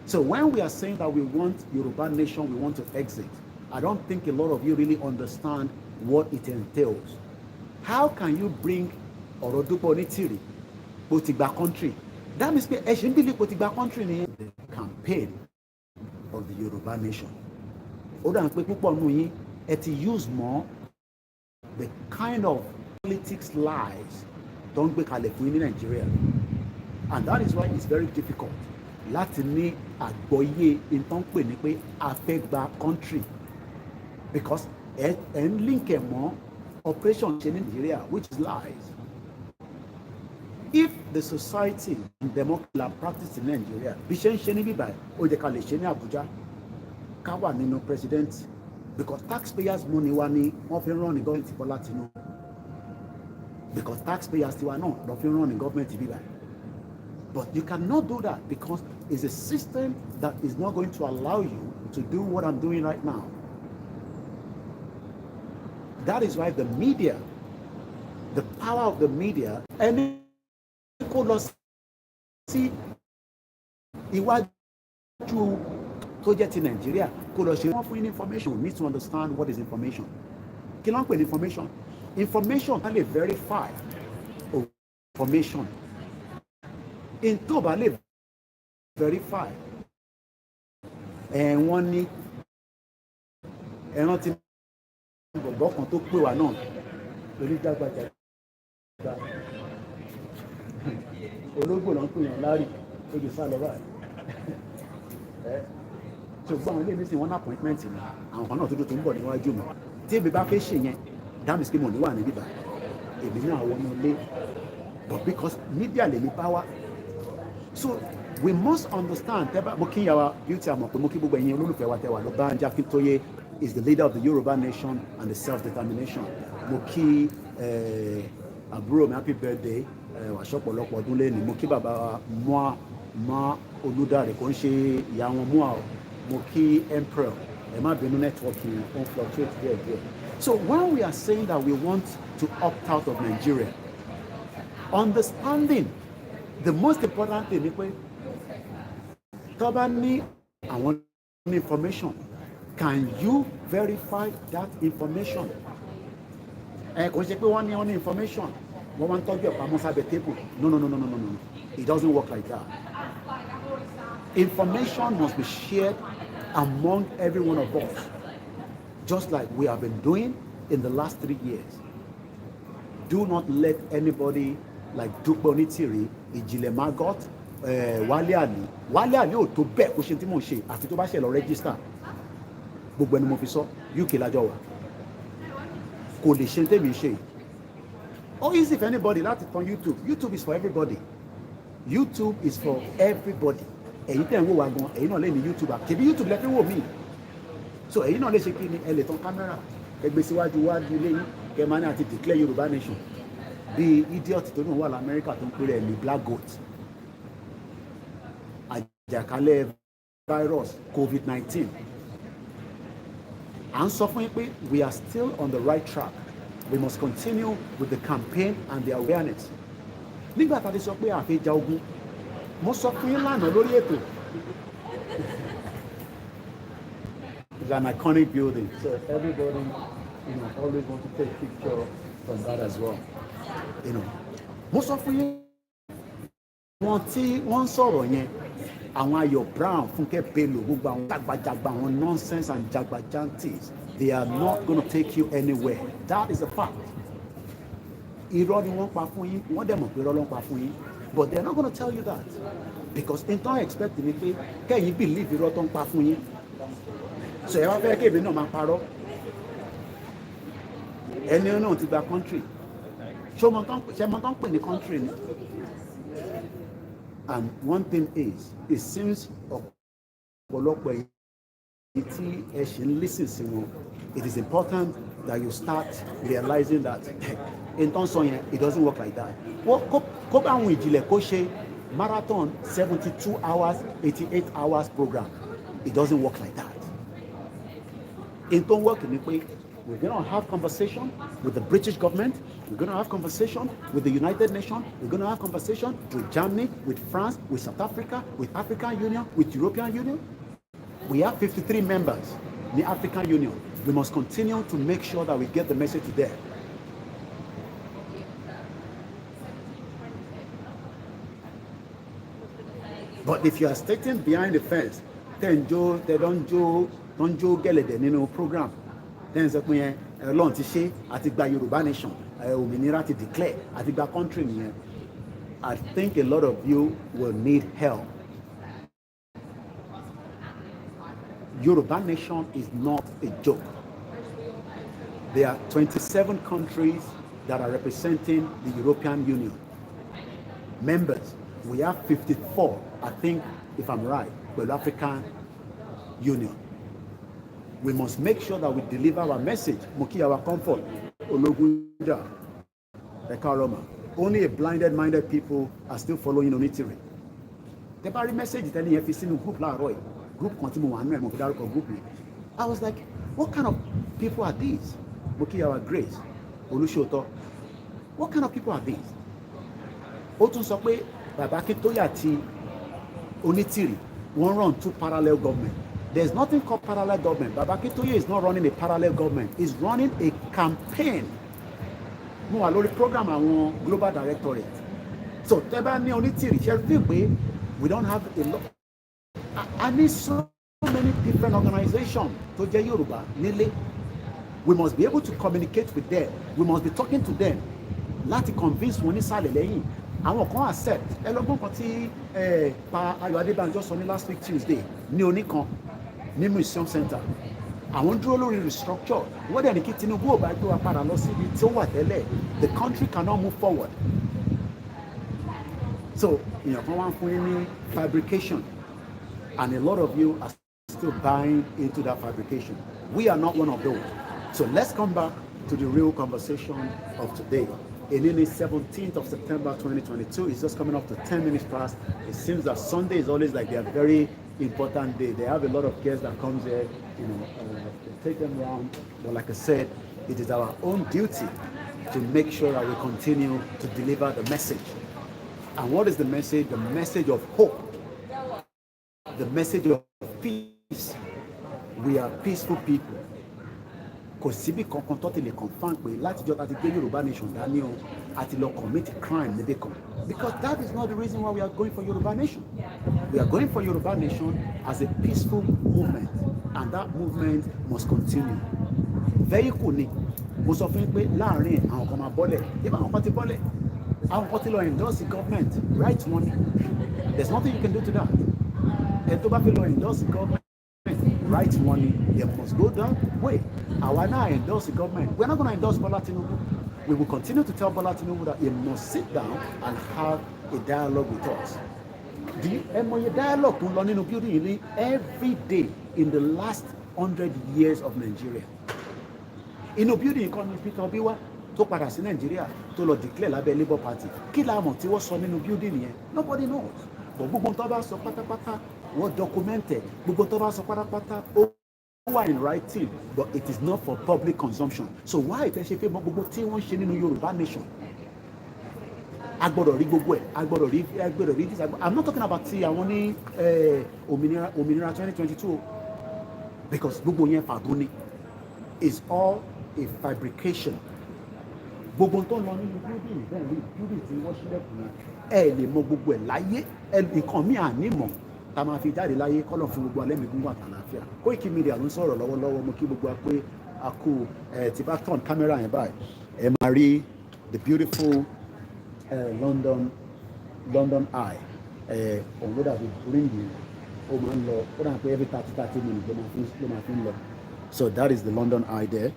So when we are saying that we want Yoruba nation, we want to exit, I don't think a lot of you really understand what it entails. How can you bring Orodupo Nitiri, Potigba country? That means pé ẹ ṣe ń bílí Potigba country ní the campaign of the Yoruba nation. Ó dà pé púpọ̀ nù yín ẹ ti use more the kind of politics lies tó ń gbé kalẹ̀ fún yín ní Nigeria. And that is why it's very difficult láti ní àgbọ́yé ìtàn pè ní pé a fẹ́ gba country, because ẹ ń link ẹ̀ mọ́ operation ṣe ní Nigeria, which is lies. If the society and democracy practice in Nigeria bí ṣe ń ṣe ní bíbá ó jẹ́ ká lè ṣe ní Abuja ká wà nínú president, because taxpayers money wa ni wọ́n fi rán ní gọ́ọ̀mẹ̀ntì Bọ́lá Tinubu, because taxpayers tiwa náà lọ fi rán ní gọ́ọ̀mẹ̀ntì bíbá. But you cannot do that because it's a system that is not going to allow you to do what I'm doing right now. That is why the media, the power of the media, ẹni kó lọ sí iwájú tó jẹ́ ti Nàìjíríà kó lọ ṣe wọ́n fún yín information. You need to understand what is information. Kí ló ń pè ní information? Information can lè verify information. In tó bá lè verify wọ́n ní ẹran tí bọ̀bọ̀ kan tó pè wá náà lórí jágbàjà ológbò ló ń pè yàn lárí ojú sá lọ báyìí. So gbọ́n ilé mi sì wọ́n ní appointment mi àwọn kan náà tó ń bọ̀ níwájú mi tí èmi bá fẹ́ ṣe yẹn dáàmì sí mo ní wà níbí bá èmi náà wọnú ilé but because media lè ní power so we must understand tẹ́bà mo kí yàrá beauty àmọ̀ pé mo kí gbogbo ẹ̀yin olólùfẹ́ wa tẹ́wà lọ Banji Akintoye is the leader of the Yoruba nation and the self-determination mo kí àbúrò mi happy birthday wàṣọpọ̀lọpọ̀ ọdún lẹ́nu mo kí bàbá mọ́ Olúdáre kò ń ṣe ìyá wọn mú àwọn mo kí emperor ẹ má bínú networking on fluctuate there. So when we are saying that we want to opt out of Nigeria, understanding the most important thing ni pé tó bá ní àwọn information, can you verify that information? Kò ṣe pé wọ́n ní information wọ́n wá ń tọ́jú ẹ̀ pamọ́ sábẹ́ table. No. It doesn't work like that. Information must be shared among every one of us, just like we have been doing in the last 3 years. Do not let anybody like Dupe Onitiri, Ijile Margot, Wale Ali ò tó bẹ́ẹ̀ kó ṣe tí mò ń ṣe àfi tó bá ṣe lọ register. Gbogbo ẹni mo fi sọ UK lájọ wà. Kò lè ṣe tèmi ṣe. Oh, easy for anybody láti tan YouTube. YouTube is for everybody. YouTube is for everybody. Ẹ̀yin tẹ́ ń wò wá gan, ẹ̀yin náà lè ní YouTube àkèbí YouTube lẹ fi wò mí. So ẹ̀yin náà lè ṣe kí ni ẹ lè tan kámẹ́rà ẹgbẹ́ síwájú wájú ilé yín kẹ máa ní àti declare Yorùbá nation bí idiot tó náà wà lamẹ́ríkà tó ń pèrè ẹ̀ ní black goat àjàkálẹ̀ virus COVID-19. À ń sọ fún yín pé we are still on the right track. We must continue with the campaign and the awareness. Nígbà tá a ti sọ pé àfẹ́jà ogun mo sọ fún yín lánàá lórí ètò. It's an iconic building, so everybody, always want to take picture from that as well. Mo sọ fún yín wọn tí wọ́n ń sọ̀rọ̀ yẹn àwọn Ayọ̀ Brown Fúnkẹ́ Bello gbogbo àwọn jagbajagba àwọn nonsense and jagbajantis, they are not going to take you anywhere. That is a fact. Irọ́ ni wọ́n pa fún yín wọ́n dẹ̀ mọ̀ pé irọ́ ló ń pa fún yín. But they're not going to tell you that because in turn expect ni pé kẹ́yìn believe irọ́ tó ń pa fún yín. So ẹ wá fẹ́ kébì náà máa parọ́. Ẹni náà ti gba country. Ṣé mo tán pè ní country ni? And one thing is, it seems ọ̀pọ̀lọpọ̀ èyí tí ẹ ṣe ń listen sí wọn, it is important that you start realizing that in turn sọ yẹn it doesn't work like that. Kó bá àwọn ìjìnlẹ̀ kó ṣe marathon 72 hours 88 hours program, it doesn't work like that. In turn work ni pé we're going to have conversation with the British government, we're going to have conversation with the United Nations, we're going to have conversation with Germany, with France, with South Africa, with African Union, with European Union. We have 53 members in the African Union. We must continue to make sure that we get the message to them. But if you are sitting behind the fence, then they don't gẹ̀lẹ̀dẹ̀ nínú program. Then sọ pé Ọlọ́run ti ṣe àti gba Yorùbá nation, òmìnira ti declare àti gba country nìyẹn. I think a lot of you will need help. Yoruba nation is not a joke. There are 27 countries that are representing the European Union. Members, we have 54, I think, if I'm right, with African Union. We must make sure that we deliver our message. Moki our comfort. Ologunja. Ekaroma. Only a minded people are still following Onitiri. The very message telling you if you see no group like Roy, group continue one group. I was like, what kind of people are these? Moki our Grace. Olushoto. What kind of people are these? Otun sọ pé Baba Akintoye àti Onitiri wọ́n run two parallel government. There's nothing called parallel government. Baba Akintoye is not running a parallel government. He's running a campaign. Mo wà lórí program àwọn global directorate. So tẹ́bá ní Onitiri ṣe fi pé we don't have a lot. I need so many different organizations tó jẹ́ Yorùbá nílé. We must be able to communicate with them. We must be talking to them láti convince wọn nísàlẹ̀ lẹ́yìn àwọn kan accept ẹ lọ́gbọ́n kan tí pa Ayọ̀ Adébánjọ sọ ní last week Tuesday ní oníkan ní museum center àwọn dúró lórí restructure wọ́n dẹ̀ ní kí Tinubu ò bá gbé wa padà lọ síbi tí ó wà tẹ́lẹ̀ the country cannot move forward. So èèyàn kan wá ń fún yín ní fabrication and a lot of you are still buying into that fabrication. We are not one of those. So let's come back to the real conversation of today. It is 17th of September 2022. It's just coming up to 10 minutes past. It seems that Sunday is always like their very important day. They have a lot of guests that comes here, you know, they take them around. But like I said, it is our own duty to make sure that we continue to deliver the message. And what is the message? The message of hope. The message of peace. We are peaceful people. Kò síbi kankan tó ti lè confirm pé látijọ́ ta ti gbé Yorùbá nation dání o àti lọ commit crime níbí kan, because that is not the reason why we are going for Yorùbá nation. We are going for Yorùbá nation as a peaceful movement, and that movement must continue. Vehicle ni mo sọ fún yín pé láàrin àwọn kan máa bọ́lẹ̀ ibà àwọn kan ti bọ́lẹ̀ àwọn kan ti lọ endorse the government, right money, there's nothing you can do to that. Ẹ tó bá fi lọ endorse the government, right money, they must go that way. Àwa náà endorse the government. We're not going to endorse Bola Tinubu. We will continue to tell Bola Tinubu that he must sit down and have a dialogue with us. The dialogue tó lọ nínú building yìí every day in the last 100 years of Nigeria. Inú building kan ní Peter Obi wá tó padà sí Nigeria tó lọ declare lábẹ́ Labour Party. Kí la mọ̀ tí wọ́n sọ nínú building yẹn? Nobody knows. But gbogbo tó bá sọ pátápátá wọ́n documented. Gbogbo tó bá sọ pátápátá ó wà in writing, but it is not for public consumption. So why tẹ́ ṣe pé gbogbo tí wọ́n ṣe nínú Yorùbá nation? Agbọ́dọ̀ rí gbogbo ẹ̀, agbọ́dọ̀ rí this. I'm not talking about ti àwọn ní òmìnira 2022, because gbogbo yẹn fàdún ni. It's all a fabrication. Gbogbo tó lọ nínú building bẹ́ẹ̀ ni building tí wọ́n ṣílẹ̀kùn náà ẹ lè mọ gbogbo ẹ̀ láyé nǹkan mi à ní mọ̀ tá a máa fi jáde láyé kọ́lọ̀ fún gbogbo alẹ́ mi gúngbà àtàlàáfíà. Koikimedia ló ń sọ̀rọ̀ lọ́wọ́lọ́wọ́, mo kí gbogbo wa pé a kú tí bá turn camera yẹn báyìí ẹ máa rí the beautiful London Eye òun ló dàbí ríngì ó máa ń lọ ó dà pé every 30 minutes ló máa fi ń lọ. So that is the London Eye there.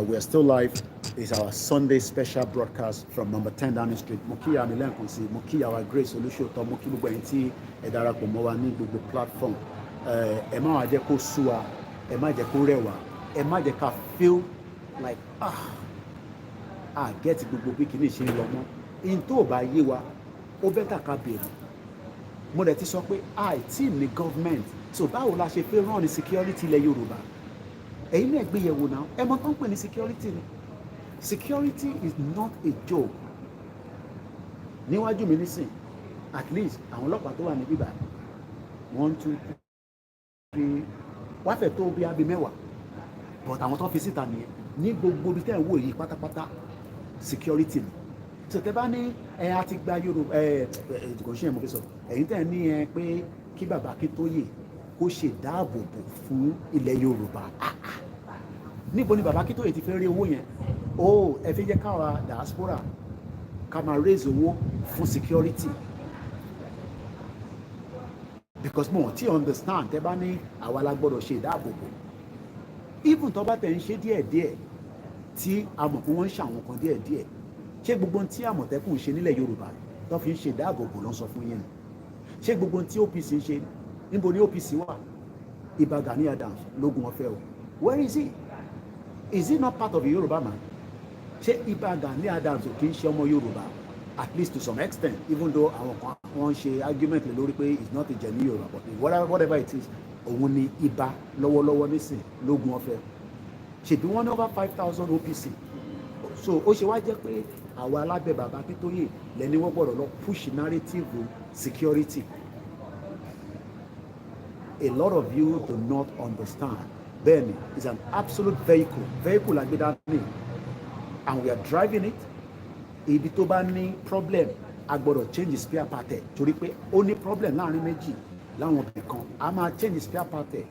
We are still live. It's our Sunday special broadcast from number 10 Downing Street. Mo kí àmì lẹ́ǹkan sí, mo kí our Grace Olúṣòótọ́, mo kí gbogbo ẹ̀yin tí ẹ darapọ̀ mọ́ wa ní gbogbo platform. Ẹ má wá jẹ́ kó sú wa, ẹ má jẹ́ kó rẹ̀ wá, ẹ má jẹ́ ká feel like get gbogbo bí kìíní ṣe ń lọ mọ́. In tó bá yé wa, ó bẹ́tà ká béèrè. Mo dẹ̀ ti sọ pé àìtí ní government, so báwo la ṣe fẹ́ run ní security ilẹ̀ Yorùbá? Ẹ̀yin náà gbé yẹ̀wò náà, ẹ mọ̀ tó ń pè ní security ni. Security is not a joke. Níwájú mi nísìn, at least àwọn ọlọ́pàá tó wà ní bíbá 1, 2, 3 wá fẹ́ tó bí abí mẹ́wàá, but àwọn tó fi síta nìyẹn ní gbogbo ibi tẹ́ ẹ̀ wò yìí pátápátá security ni. So tẹ́ bá ní a ti gba Yorùbá kò ṣe é mo fi sọ ẹ̀yin tẹ́ ẹ̀ ní pé kí bàbá Akíntóyè kó ṣe dáàbòbò fún ilẹ̀ Yorùbá. Níbo ni bàbá Akíntóyè ti fẹ́ rí owó yẹn? Ẹ fi jẹ́ káwa diaspora ká máa raise owó fún security, because mo ti understand tẹ́ bá ní àwa la gbọ́dọ̀ ṣe ìdáàbòbò, even tó bá tẹ̀ ń ṣe díẹ̀díẹ̀ tí a mọ̀ pé wọ́n ń ṣàwọn kan díẹ̀díẹ̀, ṣé gbogbo tí Àmọ̀tẹ́kùn ṣe nílẹ̀ Yorùbá tó fi ń ṣe ìdáàbòbò ló ń sọ fún yín? Ṣé gbogbo tí OPC ń ṣe? Níbo ni OPC wà? Ìbà Gani Adams lógun ọ̀fẹ́ o, where is he? Is he not part of the Yoruba man? Ṣé Ìbà Gani Adams ò kì í ṣe ọmọ Yorùbá? At least to some extent, even though àwọn kan wọ́n ṣe argument lórí pé it's not a genuine Yoruba, but whatever it is, òun ni Ìbà lọ́wọ́lọ́wọ́ nísìn lógun ọ̀fẹ́. Ṣèbí wọ́n ní over 5,000 OPC. So ó ṣe wá jẹ́ pé àwa alábẹ́ bàbá Akíntóyè lẹ́ni wọ́n gbọ́dọ̀ lọ push narrative security. A lot of you do not understand. Bẹ́ẹ̀ni, it's an absolute vehicle agbeda ni, and we are driving it. Ibi tó bá ní problem a gbọ́dọ̀ change spare part ẹ̀, torí pé ó ní problem láàrin méjì láwọn ibì kan a máa change spare part ẹ̀.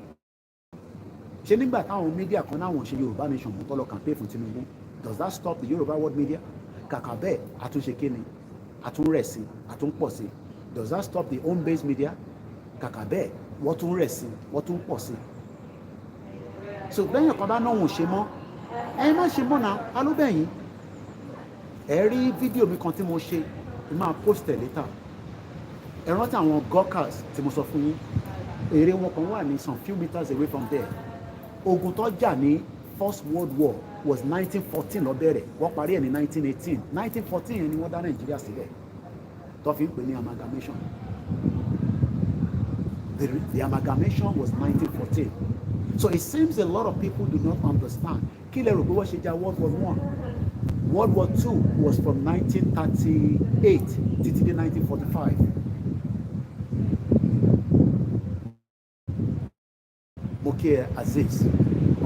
Ṣé nígbà táwọn media kan náà wọ́n ṣe Yorùbá nation mú tọ́lọ campaign fún Tinubu, does that stop the Yoruba world media? Kàkà bẹ́ẹ̀ àtúnṣe kíni àtúnrẹ̀ sí àtúnpọ̀ sí. Does that stop the home-based media? Kàkà bẹ́ẹ̀ wọ́n tún rẹ̀ sí wọ́n tún pọ̀ sí. So bẹ́yìn kan bá náà wọ́n ṣe mọ́ ẹ má ṣe mọ́ náà ta ló bẹ̀yìn. Ẹ rí fídíò mi kan tí mo ṣe ẹ máa post ẹ̀ later. Ẹ rántí àwọn gawkers tí mo sọ fún yín èrè wọn kan wà ní some few meters away from there. Ogun tó jà ní First World War was 1914 ló bẹ̀rẹ̀ wọ́n parí ẹ̀ ní 1918. 1914 yẹn ni wọ́n dá Nàìjíríà sílẹ̀ tó fi ń pè ní amalgamation. The amalgamation was 1914. So it seems a lot of people do not understand. Kí lẹ rò pé wọ́n ṣe jà World War I? World War II was from 1938 títí dé 1945. Mokia Aziz,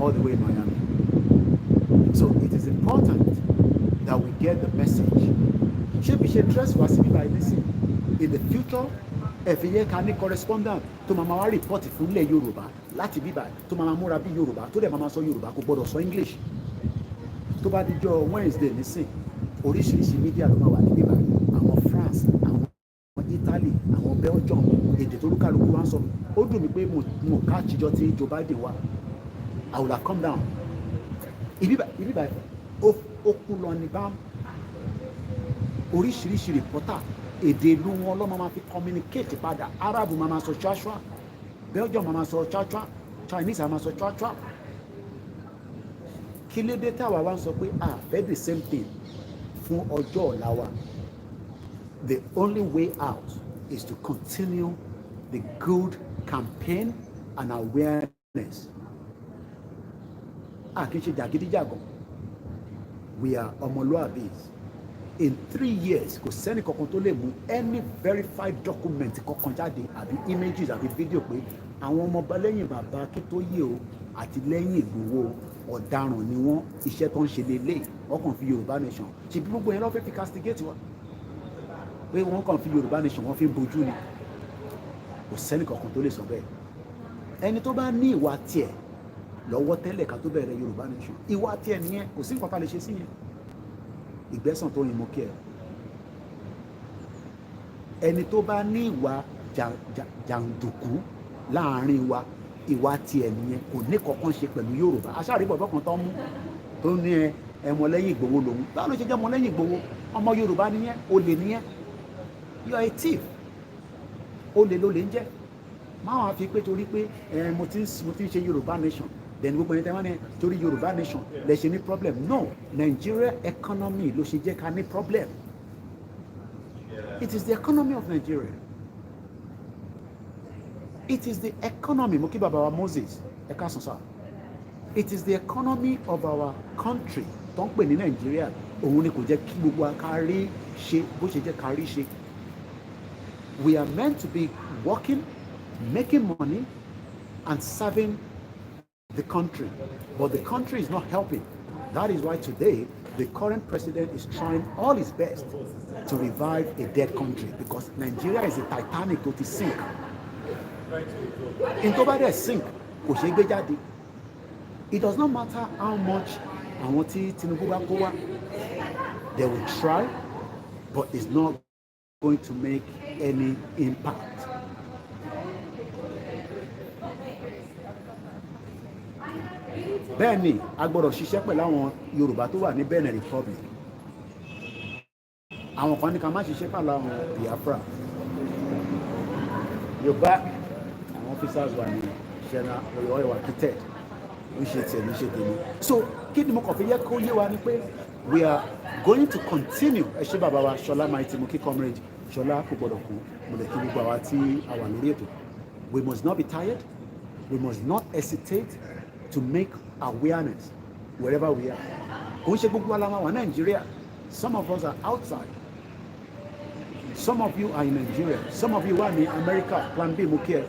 all the way in Miami. So it is important that we get the message. Ṣé bí ṣe dress wá sí bíbá ilé sí? In the future, ẹ̀fìn yẹn ká ní correspondent tó máa wá report fún ilẹ̀ Yorùbá láti bíbá tó máa múra bí Yorùbá tó dẹ̀ máa sọ Yorùbá kò gbọ́dọ̀ sọ English. Tó bá dijọ́ Wednesday nísìn oríṣiríṣi media ló máa wà ní bíbá àwọn France àwọn Italy àwọn Belgium èdè tó lúkàlùkù wá ń sọ. Ó dùn mí pé mo ká àtijọ́ tí Joe Biden wá. I will have come down. Ibi báyìí ó kú lọ ní bá oríṣiríṣi reporter èdè ìlú wọn lọ́mọ máa fi communicate padà. Arab máa sọ chachua, Belgium máa sọ chachua, Chinese máa sọ chachua. Kí ló dé táwa wá ń sọ pé fẹ́ the same thing fún ọjọ́ ọ̀la wa? The only way out is to continue the good campaign and awareness. Kì í ṣe jàgídíjàgan. We are ọmọlúwàbíes. In 3 years kò sẹ́ni kankan tó lè mú any verified document kankan jáde àbí images àbí video pé àwọn ọmọ lẹ́yìn bàbá Akíntóyè o àti lẹ́yìn Ìgbòho ọ̀daràn ni wọ́n iṣẹ́ tó ń ṣe lélẹ̀ wọ́n kàn fi Yorùbá nation ṣe bí gbogbo yẹn lọ́ fẹ́ fi castigate wa pé wọ́n kàn fi Yorùbá nation wọ́n fi bojú ni. Kò sẹ́ni kankan tó lè sọ bẹ́ẹ̀. Ẹni tó bá ní ìwà tiẹ̀ lọ́wọ́ tẹ́lẹ̀ ká tó bẹ̀rẹ̀ Yorùbá nation ìwà tiẹ̀ nìyẹn kò sí nǹkan tá lè ṣe sí yẹn. Ìgbẹ́sàn tó yin mo kí ẹ. Ẹni tó bá ní ìwà jàǹdùkú láàrin wa ìwà tiẹ̀ nìyẹn kò ní kankan ṣe pẹ̀lú Yorùbá. Aṣáàrí bọ̀bọ̀ kan tó mú tó ní ẹmọlẹ́yìn Ìgbòho lòun báwo ló ṣe jẹ́ ọmọlẹ́yìn Ìgbòho? Ọmọ Yorùbá nìyẹn olè nìyẹn. You are a thief. Olè ló lè ń jẹ́. Máa wá fi pé torí pé mo ti ń ṣe Yorùbá nation then gbogbo ẹni tẹ́ wọ́n ní torí Yorùbá nation lè ṣe ní problem. No, Nigeria economy ló ṣe jẹ́ ká ní problem. It is the economy of Nigeria. It is the economy mo kí bàbá wa Moses ẹ ká sùn sáà. It is the economy of our country tó ń pè ní Nigeria òun ni kò jẹ́ kí gbogbo kárí ṣe bó ṣe jẹ́ kárí ṣe. We are meant to be working, making money and serving the country, but the country is not helping. That is why today the current president is trying all his best to revive a dead country because Nigeria is a Titanic tó ti sink. In tó bá dẹ̀ sink kò ṣe gbé jáde. It does not matter how much àwọn tí Tinubu bá kó wá, they will try, but it's not going to make any impact. Bẹ́ẹ̀ ni a gbọ́dọ̀ ṣiṣẹ́ pẹ̀lú àwọn Yorùbá tó wà ní Benin Republic. Àwọn kan ní ká má ṣiṣẹ́ pẹ̀lú àwọn Biafra. Yorùbá àwọn officers wà ní ṣẹ́nà ọ̀yọ́ ìwà kìtẹ́ ń ṣe tẹ̀ ní ṣe tèmi. So kí ni mo kàn fi yẹ kó yé wa ni pé we are going to continue. Ẹ ṣé bàbá wa Ṣọlá Maiti mo kí comrade Ṣọlá kò gbọ́dọ̀ kú mo lè kí gbogbo àwa tí a wà lórí ètò. We must not be tired. We must not hesitate to make awareness wherever we are. Kò ń ṣe gbogbo aláwa wà Nàìjíríà. Some of us are outside. Some of you are in Nigeria. Some of you wà ní America. Plan B mo kí ẹ.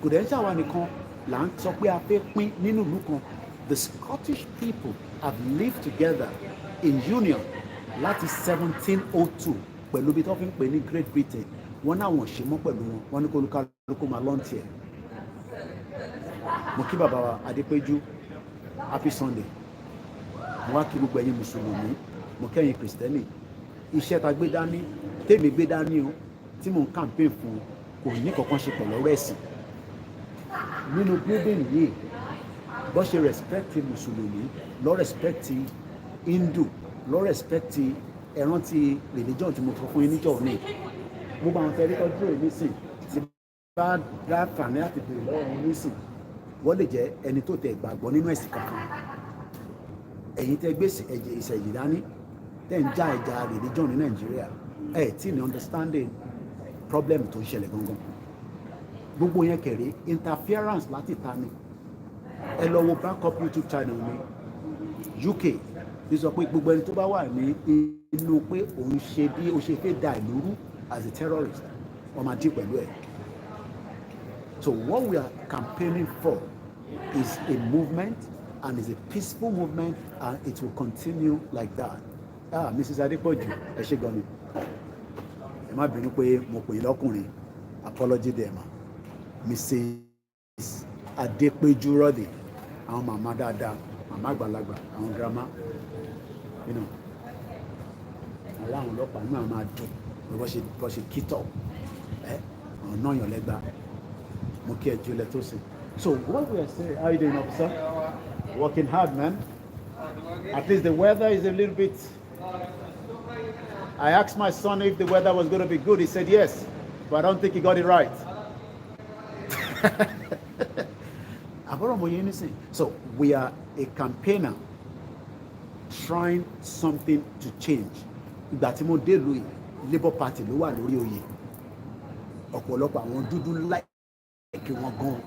Kò dẹ̀ ń ṣàwa nìkan là ń sọ pé a fẹ́ pín nínú ìlú kan. The Scottish people have lived together in union láti 1702 pẹ̀lú bí tó fi ń pè ní Great Britain. Wọ́n náà wọ́n ṣe mọ́ pẹ̀lú wọn. Wọ́n ní kó olúkálùkù máa lọ́ǹtì ẹ̀. Mo kí bàbá wa Adépéjú happy Sunday. Mo wá kí gbogbo ẹ̀yin mùsùlùmí, mo kẹ́yin kìrìsìtẹ́nì iṣẹ́ ta gbé dání tèmi gbé dání o tí mò ń campaign fún kò ní kankan ṣe pẹ̀lú ọ̀rọ̀ ẹ̀sìn nínú building yìí bó ṣe respect mùsùlùmí lọ respect hindu lọ respect ẹran ti religion tí mo sọ fún yín níjọ́ ní gbogbo àwọn tẹ̀lé tọ́jú rẹ̀ nísìn tí bá dá fàní láti bèrè lọ́wọ́ wọn nísìn wọ́n lè jẹ́ ẹni tó tẹ̀ gbàgbọ́ nínú ẹ̀sìn kankan ẹ̀yin tẹ́ gbé ẹ̀jẹ̀ ìṣẹ̀yìn dání tẹ́ ń já ẹja religion ní nàìjíríà ẹ̀ tí ní understanding problem tó ń ṣẹlẹ̀ gangan gbogbo yẹn kẹ̀rẹ́ interference láti ta ni ẹ lọ wo backup YouTube channel mi UK ní sọ pé gbogbo ẹni tó bá wà ní inú pé òun ṣe bí ó ṣe fẹ́ da ìlú rú as a terrorist wọ́n máa dí pẹ̀lú ẹ̀. So what we are campaigning for is a movement and is a peaceful movement and it will continue like that. Mrs. Adepoju ẹ ṣé gan ni ẹ má bínú pé mo pè é lọ́kùnrin apology there ma Mrs. Adepeju Rodi àwọn màmá dáadáa màmá àgbàlagbà àwọn girama aláwọn ọlọ́pàá náà máa dùn bó ṣe kítọ̀ àwọn náà yàn lẹ́gbàá mo kí ẹ jùlẹ̀ tó sìn. So what we are saying, how you doing, officer? Working hard, man. At least the weather is a little bit. I asked my son if the weather was going to be good. He said yes, but I don't think he got it right. So we are a campaigner trying something to change. Ìgbà tí mo dé ìlú yìí, Labour Party ló wà lórí oyè. Ọ̀pọ̀lọpọ̀ àwọn dúdú láìkí wọn gan.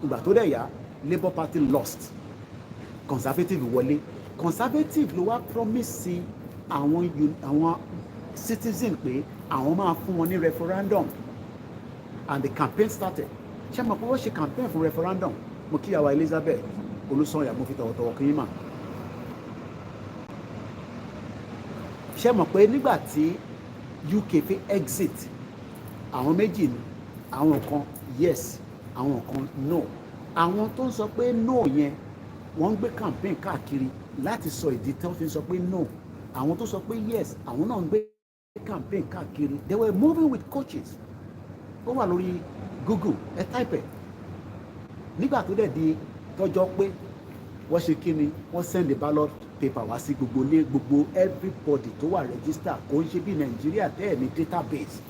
Ìgbà tó dẹ̀ yá, Labour Party lost. Conservative wọlé. Conservative ló wá promise àwọn citizen pé àwọn máa fún wọn ní referendum. And the campaign started. Ṣé mo pé wọ́n ṣe campaign fún referendum? Mo kí àwa Elizabeth Olúsànyà mo fi tọ̀wọ̀tọ̀wọ̀ kí yín mà. Ṣé mo pé nígbà tí UK fi exit àwọn méjì ni àwọn kan yes àwọn kan no àwọn tó ń sọ pé no yẹn wọ́n ń gbé campaign káàkiri láti sọ ìdí tí wọ́n fi sọ pé no àwọn tó sọ pé yes àwọn náà ń gbé campaign káàkiri they were moving with coaches ó wà lórí Google ẹ type ẹ nígbà tó dẹ̀ di tọ́jọ́ pé wọ́n ṣe kí ni wọ́n send the ballot paper wá sí gbogbo ilé gbogbo everybody tó wà register kò ń ṣe bí Nàìjíríà tẹ́ ẹ̀ ní database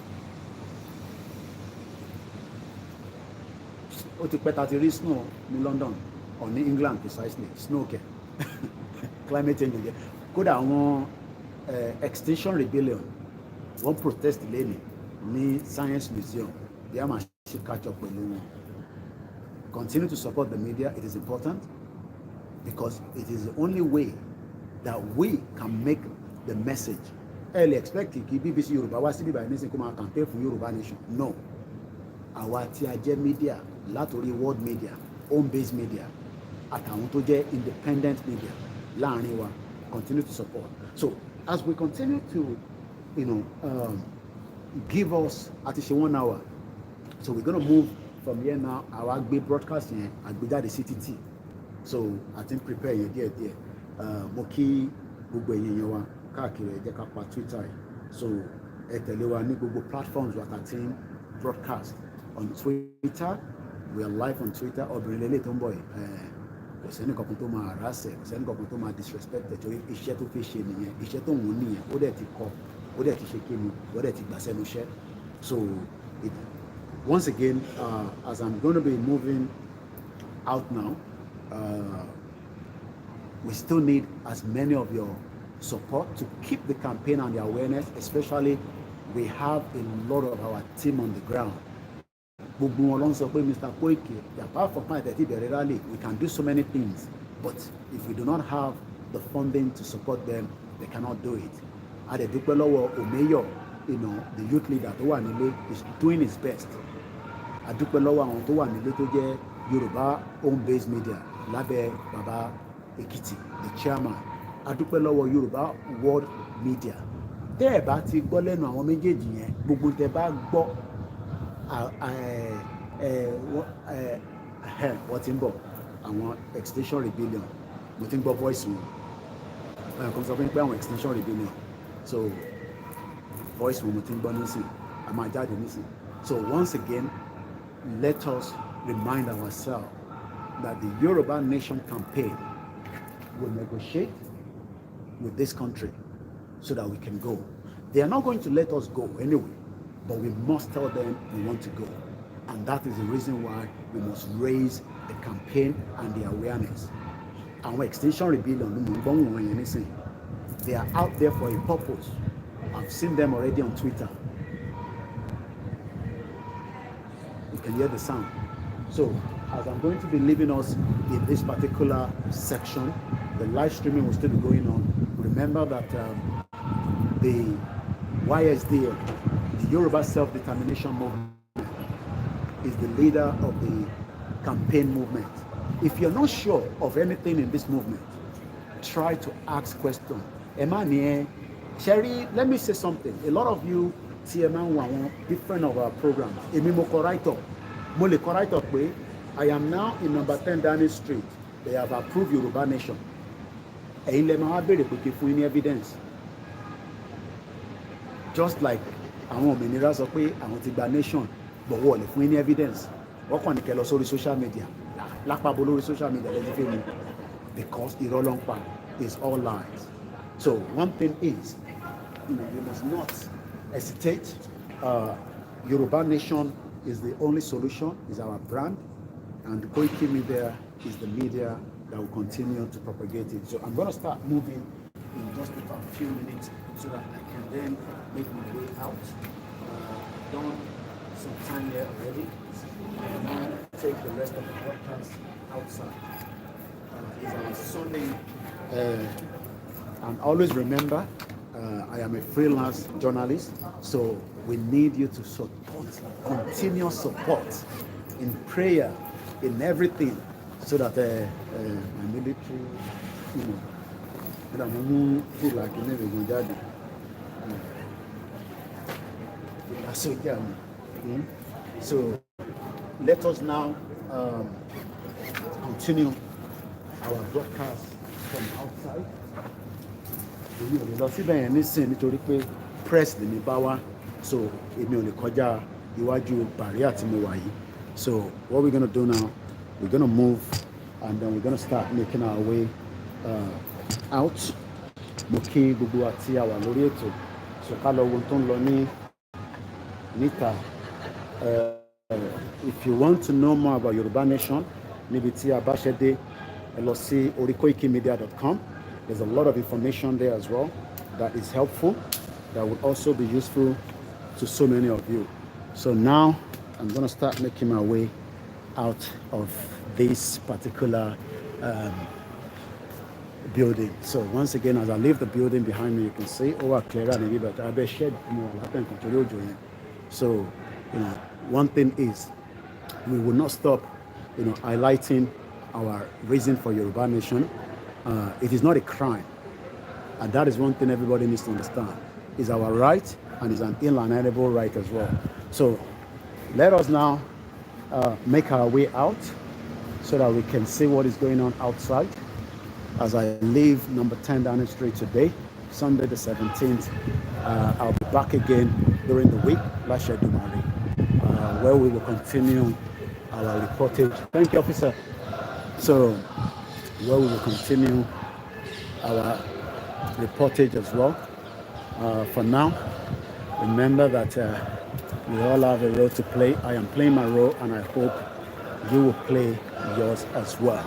ó ti pẹ́ ta ti rí snow ní London or ní England precisely snow kẹ climate change yẹ kódà àwọn Extinction Rebellion wọ́n protest lẹ́nu ní Science Museum bí a máa ṣe catch up pẹ̀lú wọn. Continue to support the media. It is important because it is the only way that we can make the message. Early expect kí BBC Yoruba wá sí bíbá nísìnyí kó máa campaign fún Yoruba nation. No. Àwa tí a jẹ́ media látòrí world media, home-based media, àtàwọn tó jẹ́ independent media láàrin wa continue to support. So as we continue to, give us àti ṣe 1 hour. So we're going to move from here now. Àwa gbé broadcast yẹn àgbéjáde CTT. So I think prepare yẹn díẹ̀. Mo kí gbogbo ẹ̀yin yẹn wa káàkiri ẹ jẹ́ ká pa Twitter yìí. So ẹ tẹ̀lé wa ní gbogbo platforms wa àti broadcast on Twitter. We are live on Twitter. Obìnrin lélẹ̀ tó ń bọ̀ yìí. Kò sẹ́ni kankan tó máa harass ẹ̀, kò sẹ́ni kankan tó máa disrespect ẹ̀ torí iṣẹ́ tó fi ṣe nìyẹn, iṣẹ́ tó wù ú nìyẹn, ó dẹ̀ ti kọ́, ó dẹ̀ ti ṣe kí ni, ó dẹ̀ ti gbà sẹ́nu iṣẹ́. So once again, as I'm going to be moving out now, we still need as many of your support to keep the campaign and the awareness, especially we have a lot of our team on the ground. Gbogbo wọn ló ń sọ pé Mr. Koiki, apart from my rally, we can do so many things, but if we do not have the funding to support them, they cannot do it. Adedúpẹ́ lọ́wọ́ Omeyo, the youth leader tó wà nílé is doing his best. Adúpẹ́ lọ́wọ́ àwọn tó wà nílé tó jẹ́ Yorùbá home-based media lábẹ́ Baba Ekiti, the chairman. Adúpẹ́ lọ́wọ́ Yorùbá world media. Tẹ́ ẹ̀ bá ti gbọ́ lẹ́nu àwọn méjèèjì yẹn, gbogbo tẹ́ bá gbọ́ wọ́n ti ń bọ̀ àwọn Extinction Rebellion mo ti ń gbọ́ voice wọn kò sọ fún mi pé àwọn Extinction Rebellion So voice will be missing. Am I missing? So once again, let us remind ourselves that the Yoruba Nation campaign will negotiate with this country so that we can go. They are not going to let us go anyway, but we must tell them we want to go. And that is the reason why we must raise the campaign and the awareness. Our Extinction Rebellion, they are out there for a purpose. I've seen them already on Twitter. You can hear the sound. So as I'm going to be leaving us in this particular section, the live streaming will still be going on. Remember that the YSDM, the Yoruba Self-Determination Movement, is the leader of the campaign movement. If you're not sure of anything in this movement, try to ask questions. Emmanuel, Sherry, let me say something. A lot of you see different of our programs. I am now in number 10 Downing Street. They have approved Yoruba Nation. Any evidence? Just like àwọn òmìnira sọ pé àwọn ti gba nation but wọ́n lè fún any evidence. Wọ́n kàn ní kẹ́ lọ sórí social media. Lápapọ̀ lórí social media lẹ́yìn fẹ́ mi. Because irọ́ ló ń pa is all lies. So one thing is, you must not hesitate. Yoruba Nation is the only solution, is our brand, and Koikimedia is the media that will continue to propagate it. So I'm going to start moving in just about a few minutes so that I can then make my way out. Done some time here already. And now take the rest of the podcast outside. It's our Sunday. And always remember, I am a freelance journalist, so we need you to support, continuous support in prayer, in everything, so that my military, that I'm feel like you never go daddy. So let us now continue our broadcast from outside. Èmi ò lè lọ síbẹ̀ yẹn nísìn nítorí pé press lè mi bá wá, so èmi ò lè kọjá iwájú barrier tí mo wà yìí. So what we're gonna do now, we're gonna move and then we're gonna start making our way out. Mo kí gbogbo àti àwa lórí ètò, so ká lọ wo ohun tó ń lọ ní níta. If you want to know more about Yoruba Nation, níbi tí a bá ṣe dé, ẹ lọ sí orí koikimedia.com. There's a lot of information there as well that is helpful, that would also be useful to so many of you. So now I'm going to start making my way out of this particular building. So once again, as I leave the building behind me, you can see, so, one thing is, we will not stop, highlighting our reason for Yoruba Nation. It is not a crime, and that is one thing everybody needs to understand. It's our right, and it's an inalienable right as well. So let us now make our way out so that we can see what is going on outside. As I leave number 10 Downing Street today, Sunday the 17th, I'll be back again during the week, where we will continue our reportage. Thank you, officer. So where we will continue our reportage as well. For now, remember that we all have a role to play. I am playing my role, and I hope you will play yours as well.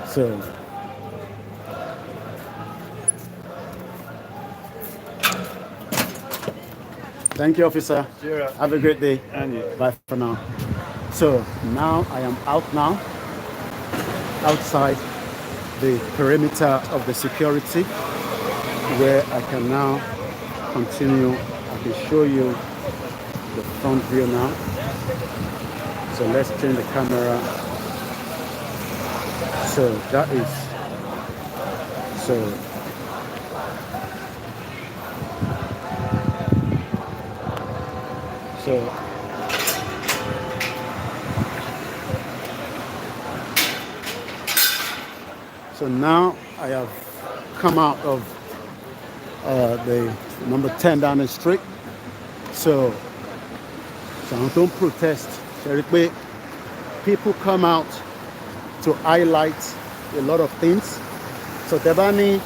So thank you, officer. Sure. Have a great day. And you. Bye for now. So now I am out now, outside the perimeter of the security, where I can now continue. I can show you the front view now. So let's change the camera. So that is so now I have come out of the number 10 Downing Street. So don't protest. People come out to highlight a lot of things. So Tebani,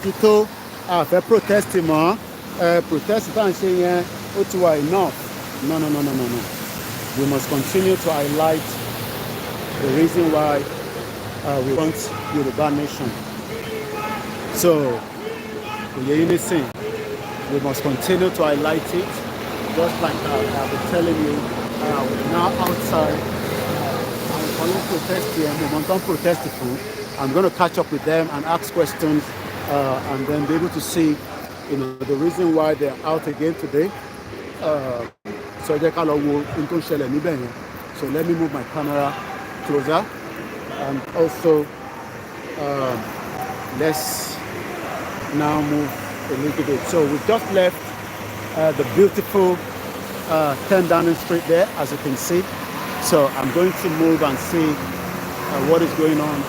Tito, protest more, protest enough. No. We must continue to highlight the reason why we want Yoruba nation. So we must continue to highlight it, just like I've been telling you. We're now outside. I'm going to catch up with them and ask questions, and then be able to see, the reason why they're out again today. So let me move my camera closer, and also let's now move a little bit. So we've just left the beautiful 10 Downing Street there, as you can see. So I'm going to move and see what is going on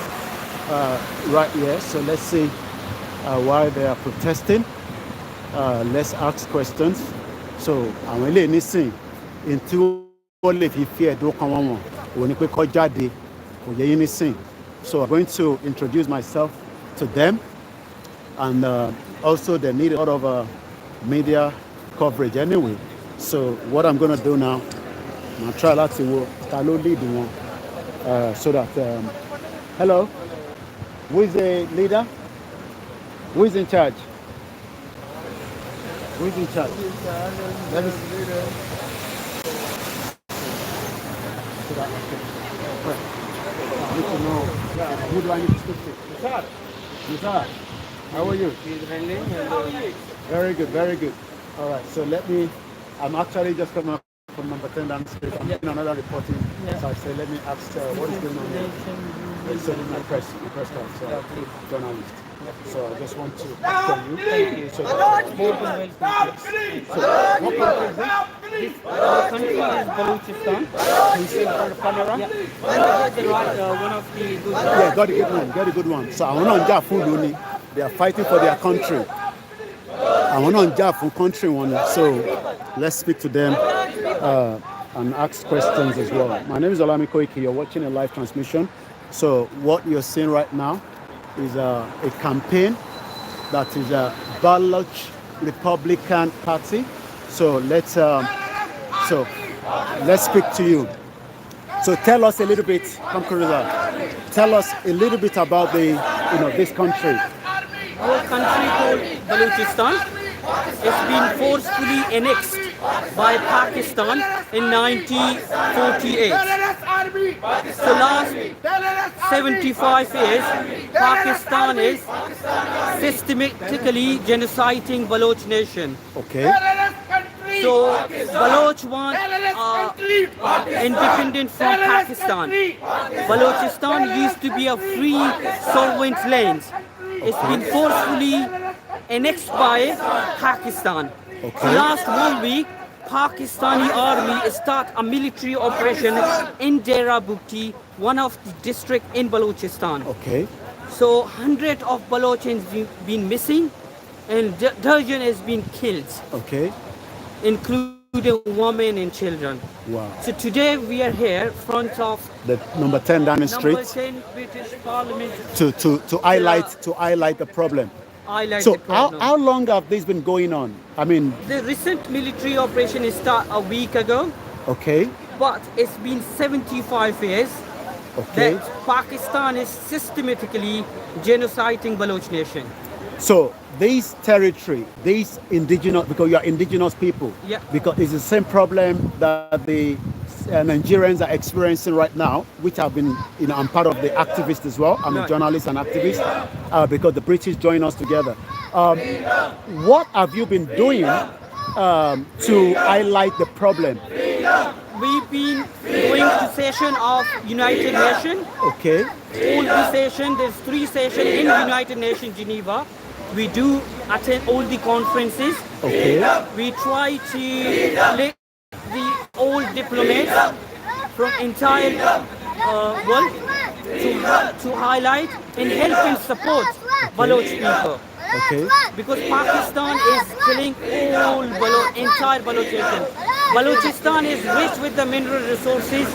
right here. So let's see why they are protesting. Let's ask questions. So I'm really listening into all if you fear don't come on. So I'm going to introduce myself to them, and also they need a lot of media coverage anyway. So what I'm going to do now, I'll try to lead one, so that hello, who is the leader? Who is in charge? Who is in charge? Let me see. I need to know who do I need to speak to? Nizar, how are you? Very good, very good. All right, so I'm actually just coming up from number 10 Downing Street. I'm doing another reporting. So I say, let me ask what is going on here. It's in my press card, so journalist. So I just want to ask you. So Our country is Balochistan. Can you see on the camera? Yeah. And the right, one of the good ones. Yeah, got a good one. So I want to food only. They are fighting for their country. I want to job for country one. So let's speak to them and ask questions as well. My name is Koikimedia. You're watching a live transmission. So what you're seeing right now is a campaign that is a Baloch Republican Party. So let's speak to you. So tell us a little bit, tell us a little bit about this country. Our country called Balochistan has been forcefully annexed by Pakistan in 1948. So last 75 years, Pakistan is systematically genociding Baloch nation. Okay. So Baloch want independence from Pakistan. Balochistan used to be a free sovereign land. It's been forcefully annexed by Pakistan. Okay. Last 1 week, Pakistani army start a military operation in Dera Bukti, one of the districts in Balochistan. Okay. So hundreds of Balochans been missing, and dozens has been killed. Okay. Including women and children. Wow. So today we are here in front of the number 10 Downing Street. Number 10 British Parliament. To highlight the problem. So how long have this been going on? I mean, the recent military operation started a week ago. Okay. But it's been 75 years okay. that Pakistan is systematically genociding Baloch nation. So this territory, these indigenous, because you are indigenous people, yeah. Because it's the same problem that the Nigerians are experiencing right now, which have been, I'm part of the activists as well. I'm a journalist and activist because the British joined us together. What have you been doing to highlight the problem? We've been going to session of United Nations. Okay. All the session, there's 3 sessions in United Nations Geneva. We do attend all the conferences. Okay. We try to let the old diplomats from entire world to highlight and help and support Baloch people. Okay. Because Pakistan is killing entire Balochistan. Balochistan is rich with the mineral resources,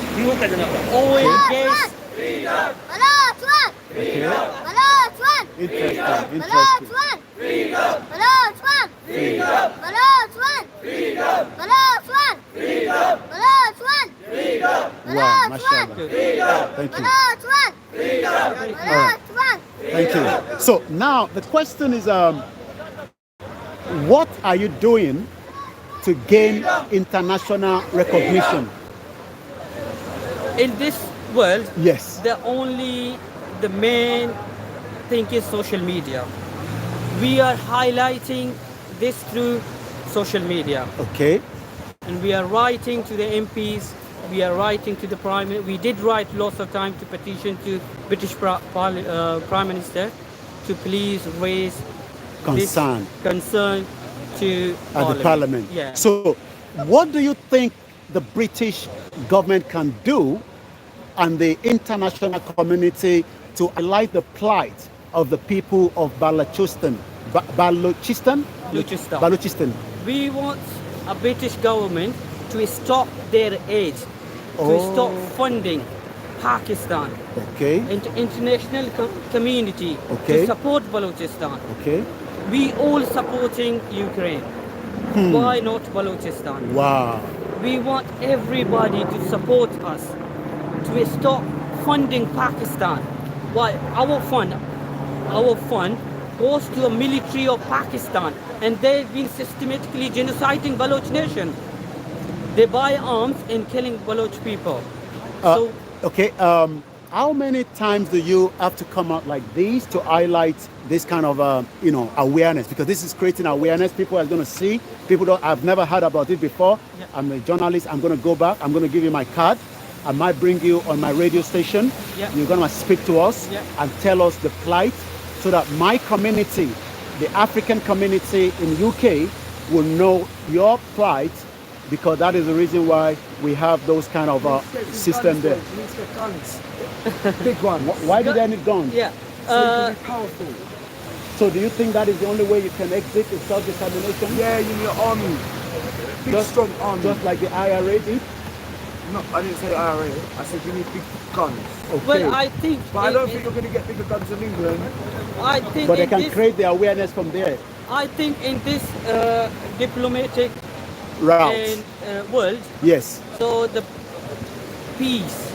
oil, gas. Okay. Interesting. Wow, mashallah. Thank you. All right. Thank you. So now the question is, what are you doing to gain international recognition? In this world, Yes. the main thing is social media. We are highlighting this through social media, Okay. and we are writing to the MPs. We are writing to the Prime Minister. We did write lots of time to petition to British Prime Minister to please raise Concern this concern to at the Parliament. Yeah. So, what do you think the British government can do and the international community to highlight the plight of the people of Balochistan? Balochistan. We want a British government to stop their aid, to stop funding Pakistan, Okay. and international community Okay. to support Balochistan. Okay. We all supporting Ukraine. Why not Balochistan? Wow. We want everybody to support us to stop funding Pakistan. Why? Our fund goes to a military of Pakistan, and they've been systematically genociding Baloch nation. They buy arms and killing Baloch people. So Okay. How many times do you have to come out like this to highlight this kind of awareness? Because this is creating awareness. People are going to see. I've never heard about it before. Yeah. I'm a journalist. I'm going to go back. I'm going to give you my card. I might bring you on my radio station. Yeah. You're going to speak to us Yeah. and tell us the plight, so that my community, the African community in UK, will know your plight, because that is the reason why we have those kind of system there. Big one. Why do they need guns? yeah, Powerful. So do you think that is the only way you can exit is self-determination? Yeah, you need an army. Big, Just- strong army. Just like the IRA did? No, I didn't say IRA. I said you need big guns. Okay. well, I think, But I don't think you're going to get bigger guns in England. I think But they in can this, create the awareness from there. I think in this diplomatic Route. and world, Yes. so the peace.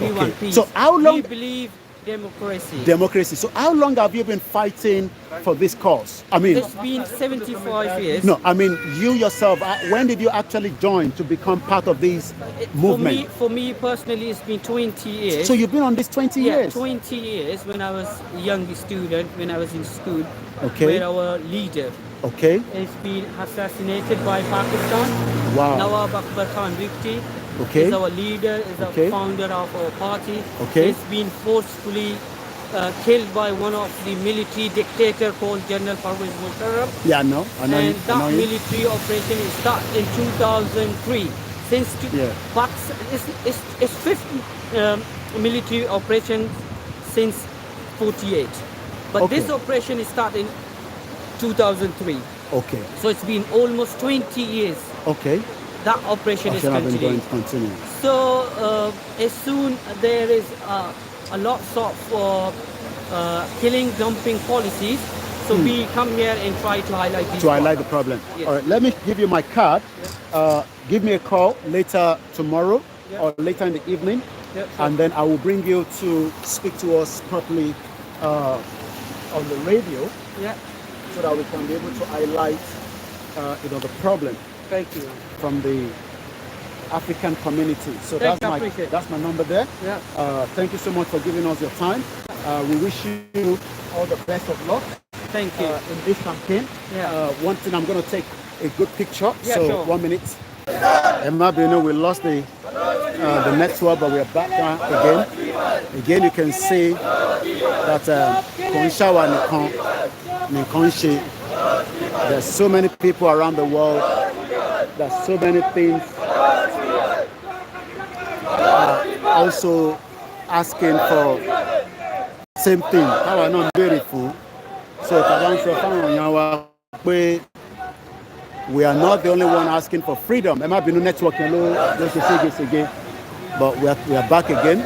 We Okay. want peace. So how long- We believe democracy. Democracy. So how long have you been fighting for this cause? I mean, It's been 75 years. no, I mean, you yourself, when did you actually join to become part of this movement? For me personally, it's been 20 years. So you've been on this 20 Yeah, years? 20 years when I was a young student, when I was in school, Okay. where our leader Okay. has been assassinated by Pakistan. Wow. Nawab Akbar Khan Bikti Okay. is our leader, is Okay. the founder of our party. Okay. He's been forcefully killed by one of the military dictator called General Parvez Musharraf. Yeah, I know. I know. And I that know you. military operation started in 2003. Yeah. But it's fifth military operation since 48. But Okay. this operation is started in 2003. Okay. So it's been almost 20 years. Okay. That operation is Okay, I've been going continuing. to continue. So as soon there is a lot of killing, dumping policies, so we come here and try to highlight these To highlight the problems. problem. Yes. All right, let me give you my card. Give me a call later tomorrow or later in the evening, Yeah, sure. and then I will bring you to speak to us properly on the radio, Yeah, so that we can be able to highlight the problem thank you. from the African community. So Thanks, I appreciate it. that's my number there. Yeah. Thank you so much for giving us your time. We wish you all the best of luck Thank you. in this campaign. Yeah. One thing, I'm going to take a good picture. Yeah, So sure. 1 minute. Emma, we lost the network, but we are back again. Again, you can see that there's so many people around the world. There's so many things also asking for same thing. How are not beautiful. So we are not the only one asking for freedom. But we are back again.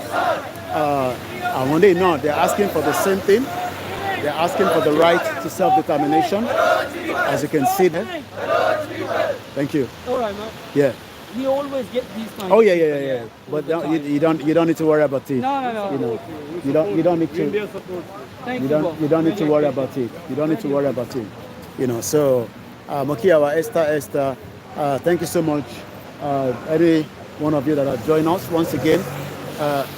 And one day now they're asking for the same thing. They're asking for the right to self-determination, as you can see there. Thank you. All right, man. Yeah. We always get these kinds. Oh yeah. But you don't need to worry about it. No. You know, you don't need to. You don't need to worry about it. You don't need to worry about it. You know. So, Mokiawa, Esther, thank you so much. Any one of you that have joined us once again.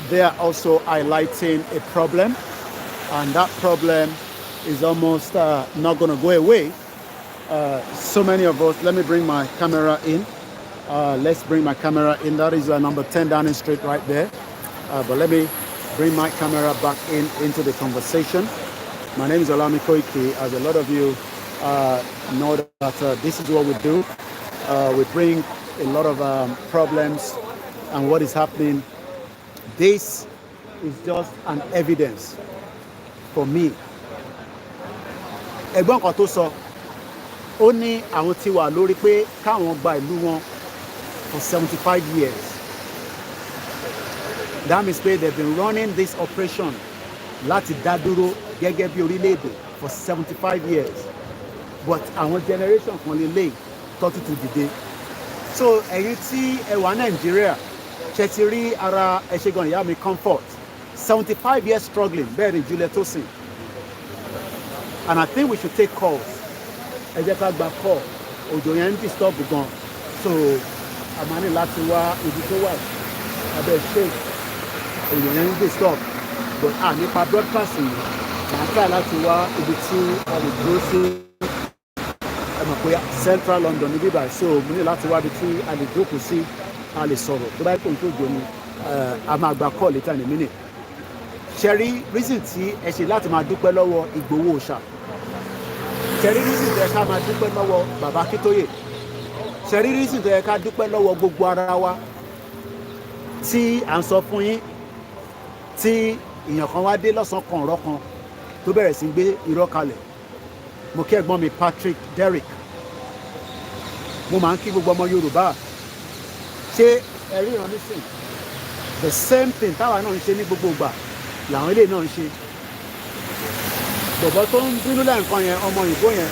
They are also highlighting a problem, and that problem is almost not going to go away. So many of us. Let me bring my camera in. Let's bring my camera in. That is number 10 Downing Street right there. But let me bring my camera back into the conversation. My name is Olami Koiki. As a lot of you know that this is what we do. We bring a lot of problems and what is happening. This is just an evidence for me. Ẹ̀gbọ́n kan tó sọ, ó ní àwọn tí wà lórí pé káwọn gba ìlú wọn for 75 years. That means they've been running this operation láti dá dúró gẹ́gẹ́ bí orílẹ̀-èdè for 75 years. But àwọn generation kan lè lè tọ́tù tó dìde. So ẹ̀yin tí ẹ wà Nàìjíríà ṣe ti rí ara ẹ̀ṣẹ̀gan ìyá mi Comfort 75 years struggling bẹ́ẹ̀ ni Juliet Tosin. And I think we should take calls. Ẹ jẹ́ ká gba call. Òjò yẹn ń disturb gan. So a máa ní láti wá ibi tó wà abẹ́ shade. Òjò yẹn ń disturb. But nípa broadcasting màá try láti wá ibi tí a lè dúró sí ẹ̀mọ̀ pé Central London níbí báyìí. So mo ní láti wá ibi tí a lè jókòó sí a lè sọ̀rọ̀. Tó bá yẹ kó n tó jò ní a máa gba call later in a minute. Ṣẹ̀rí reason tí ẹ ṣe láti máa dúpẹ́ lọ́wọ́ Ìgbòho Òòṣà. Ṣẹ̀rí reason tó yẹ ká máa dúpẹ́ lọ́wọ́ Bàbá Akíntóyè. Ṣẹ̀rí reason tó yẹ ká dúpẹ́ lọ́wọ́ gbogbo ara wa tí à ń sọ fún yín tí èèyàn kan wá dé lọ́sàn-án kan ọ̀rọ̀ kan tó bẹ̀rẹ̀ sí gbé irọ́ kalẹ̀. Mo kí ẹ̀gbọ́n mi Patrick Derrick. Mo máa ń kí gbogbo ọmọ Yorùbá. Ṣé ẹ rí ìran nísìn? The same thing táwa náà ń ṣe ní gbogbo ìgbà làwọn ilé náà ń ṣe. Bọ̀bọ̀ tó ń bínú lẹ́ǹkan yẹn ọmọ òyìnbó yẹn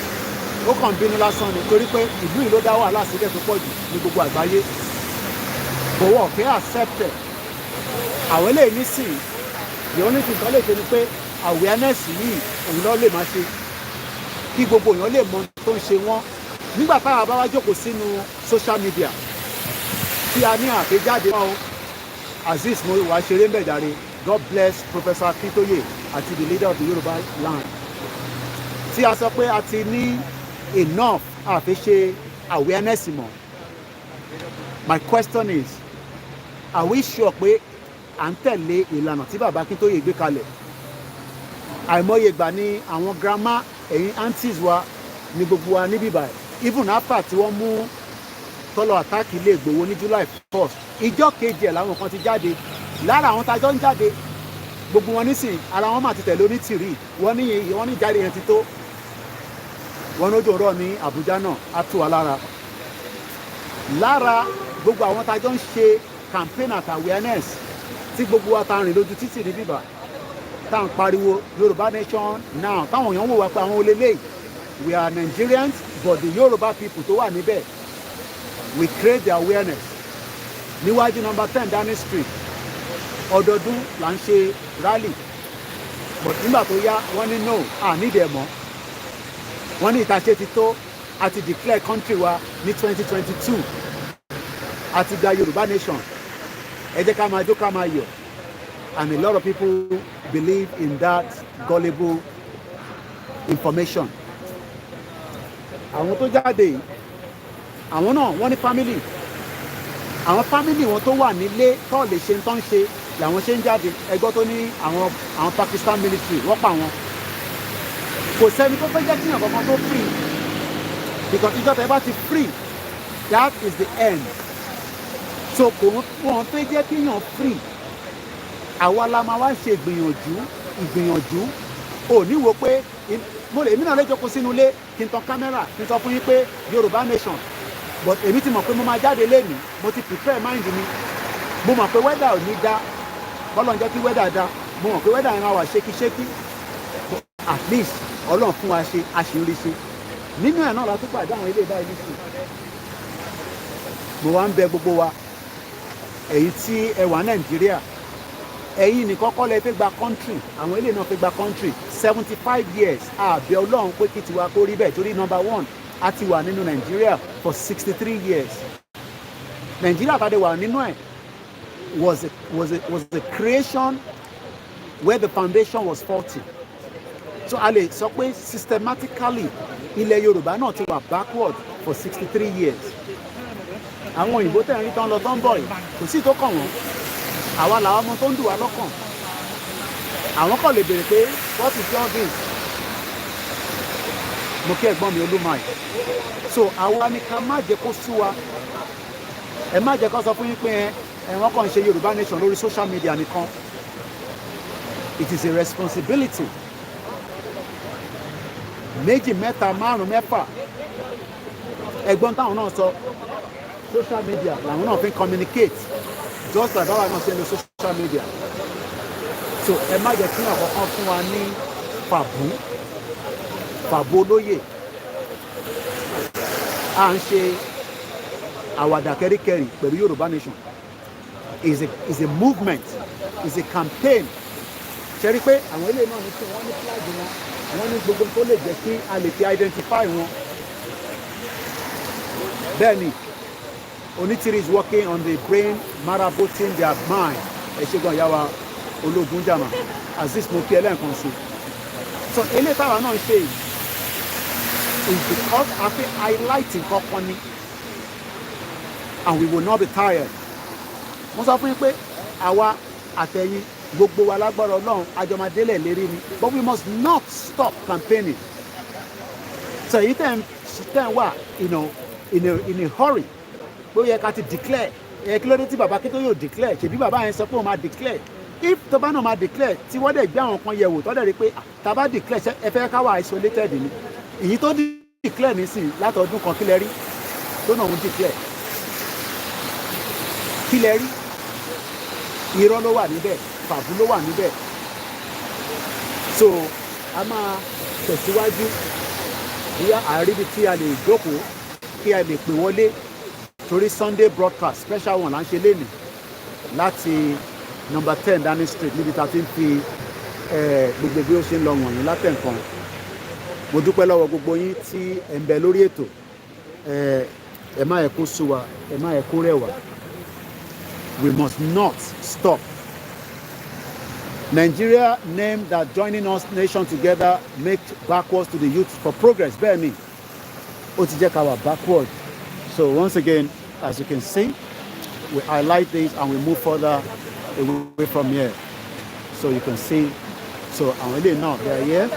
ó kàn bínú lásán ni torí pé ìlú yìí ló dá wàhálà sílẹ̀ tó pọ̀ jù ní gbogbo àgbáyé. Bọ̀wọ̀ kí accept ẹ̀. Àwọn ilé nísìn the only thing tó lè ṣe ni pé awareness yìí òun ló lè máa ṣe kí gbogbo èèyàn lè mọ tó ń ṣe wọ́n. Nígbà táwa bá wá jókòó sínú social media tí a ní àgbéjáde náà Azeez mo wá ṣeré mbẹ̀jáde. God bless Professor Akintoye àti the leader of the Yoruba land. Tí a sọ pé a ti ní enough àfi ṣe awareness mọ̀. My question is, are we sure pé à ń tẹ̀lé ìlànà tí Bàbá Akintoye gbé kalẹ̀? Àìmọye ìgbà ni àwọn grandma ẹ̀yin aunties wa ní gbogbo wa níbí báyìí. Even after tí wọ́n mú tọ́lọ̀ àtàkì ilé Ìgbòho ní July 1st. Ìjọ́ kejì ẹ̀ làwọn kan ti jáde. Lára àwọn tajọ́ ń jáde gbogbo wọn nísìn ara wọn máa ti tẹ̀lé onítìrí wọ́n ní jáde yẹn ti tó wọ́n lójú ọ̀rọ̀ ní Àbújá náà á tù wá lára gbogbo àwọn tajọ́ ń ṣe campaign at awareness tí gbogbo wa ta rìn lójú títì ní bíbà tá à ń pariwo Yorùbá nation now táwọn èèyàn wò wá pé àwọn olélẹ́yìí we are Nigerians but the Yoruba people tó wà níbẹ̀ we create the awareness níwájú number 10 Downing Street ọdọọdún là ń ṣe rally but nígbà tó yá wọ́n ní no nídìí ẹ̀ mọ́ wọ́n ní ìtàṣe ti tó àti declare country wa ní 2022 àti gba Yorùbá nation ẹ jẹ́ ká máa jó ká máa yọ̀ and a lot of people believe in that gullible information. Àwọn tó jáde yìí àwọn náà wọ́n ní family àwọn family wọn tó wà nílé tó lè ṣe tó ń ṣe làwọn ṣe ń jáde ẹgbọ́ tó ní àwọn Pakistan military wọ́n pa wọn kò sẹ́ni tó fẹ́ jẹ́ kíyàn kankan tó free because ìjọba ẹ bá ti free that is the end so kò wọ́n fẹ́ jẹ́ kíyàn free àwa la máa wá ṣe ìgbìyànjú ò ní wo pé èmi náà lè jókòó sínú ilé kí n tan kámẹ́rà kí n sọ fún yín pé Yorùbá nation but èmi ti mọ̀ pé mo máa jáde lénìí mo ti prepare mind mi mo mọ̀ pé weather ò ní dá bọ́lọ̀ ń jẹ́ kí weather dá mo mọ̀ pé weather yẹn máa wà ṣékíṣékí at least Ọlọ́run fún wa ṣe àṣírí ṣe nínú ẹ̀ náà la tún pàdé àwọn ilé ìbáyìí nìsín mo wá ń bẹ gbogbo wa èyí tí ẹ wà Nàìjíríà ẹ̀yin nìkan kọ́ lẹ fẹ́ gba country àwọn ilé náà fẹ́ gba country 75 years àbẹ̀ Ọlọ́run pé kí tiwa kó rí bẹ́ẹ̀ torí number one a ti wà nínú Nàìjíríà for 63 years Nàìjíríà tàdé wà nínú ẹ̀ was a creation where the foundation was faulty so a lè sọ pé systematically ilẹ̀ Yorùbá náà ti wà backward for 63 years àwọn òyìnbó tẹ̀ ń rí tán lọ tán bọ̀ yìí kò sí tó kàn wọ́n àwa làwọn ọmọ tó ń dùn wá lọ́kàn àwọn kàn lè béèrè pé what is all this mo kí ẹ̀gbọ́n mi Olúmáì so àwa ni ká má jẹ́ kó sú wa ẹ má jẹ́ kó sọ fún yín pé wọ́n kàn ń ṣe Yorùbá nation lórí social media nìkan it is a responsibility méjì mẹ́ta márùn mẹ́fà ẹ̀gbọ́n táwọn náà sọ social media làwọn náà fi communicate just like báwa náà ṣe ń lo social media so ẹ má jẹ́ kí àkọ́kọ́ fún wa ní fàbú olóyè à ń ṣe àwàdà kẹ́ríkẹ́rí pẹ̀lú Yorùbá nation is a movement is a campaign ṣe rí pé àwọn ilé náà ní kí wọ́n ní flag wọn wọ́n ní gbogbo tó lè jẹ́ kí a lè fi identify wọn bẹ́ẹ̀ ni Onitiri is working on the brain marabouting their mind ẹ ṣe gan yàwá ológun jàmà Azeez mo kí ẹlẹ́ǹkan sí so eléyìí táwa náà ṣe is because a fi highlight nǹkan kan ni and we will not be tired mo sọ fún yín pé àwa àtẹ̀yìn gbogbo wa lágbára Ọlọ́run àjọmọdélẹ̀ lérí ni but we must not stop campaigning so èyí tẹ̀ ń wà in a hurry pé ó yẹ ká ti declare kí ló dé tí bàbá Akíntóyè yóò declare ṣèbí bàbá yẹn sọ pé òun máa declare if tó bá náà máa declare tí wọ́n dẹ̀ gbé àwọn kan yẹ̀wò tó dẹ̀ rí pé tá a bá declare ẹ fẹ́ ká wà isolated ni èyí tó declare nísìnyí látọdún kan kí lẹ rí tó náà ń declare kí lẹ rí irọ́ ló wà níbẹ̀ fàbú ló wà níbẹ̀ so a máa tẹ̀síwájú bí àríbi tí a lè jókòó kí a lè pè wọlé torí Sunday broadcast special one là ń ṣe lénìí láti number 10 Downing Street níbi tá a ti ń fi gbogbo bí ó ṣe ń lọ wọ̀nyí látẹ̀ǹkan mo dúpẹ́ lọ́wọ́ gbogbo yín tí ẹ̀ ń bẹ lórí ètò ẹ má yẹ kó sú wa ẹ má yẹ kó rẹ̀ wá we must not stop. Nigeria named that joining us nation together make backwards to the youth for progress bẹ́ẹ̀ ni ó ti jẹ́ ká wà backward. So once again, as you can see, we highlight this and we move further away from here. So you can see, so àwọn ilé náà they are here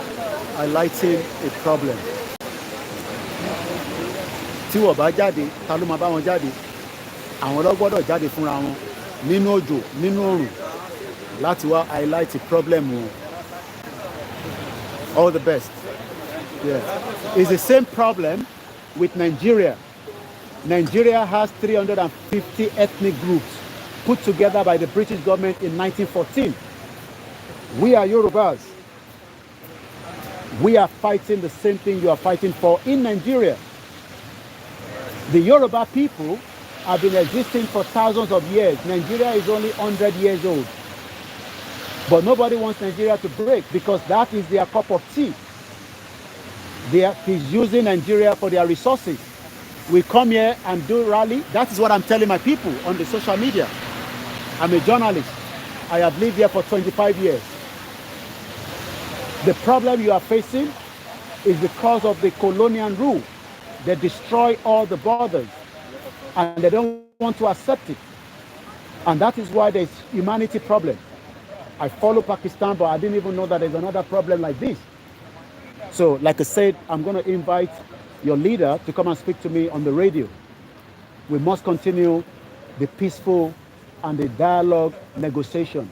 highlighting a problem. Tí wọ́n bá jáde, ta ló máa bá wọn jáde? Àwọn ló gbọ́dọ̀ jáde fúnra wọn nínú òjò, nínú òrùn láti wá highlight a problem wọn. All the best. Yeah. It's the same problem with Nigeria. Nigeria has 350 ethnic groups put together by the British government in 1914. We are Yorubas. We are fighting the same thing you are fighting for in Nigeria. The Yoruba people have been existing for thousands of years. Nigeria is only 100 years old. But nobody wants Nigeria to break because that is their cup of tea. They are using Nigeria for their resources. We come here and do rally. That is what I'm telling my people on the social media. I'm a journalist. I have lived here for 25 years. The problem you are facing is because of the colonial rule. They destroy all the borders and they don't want to accept it. And that is why there's humanity problem. I follow Pakistan, but I didn't even know that there's another problem like this. So, like I said, I'm going to invite your leader to come and speak to me on the radio. We must continue the peaceful and the dialogue negotiation.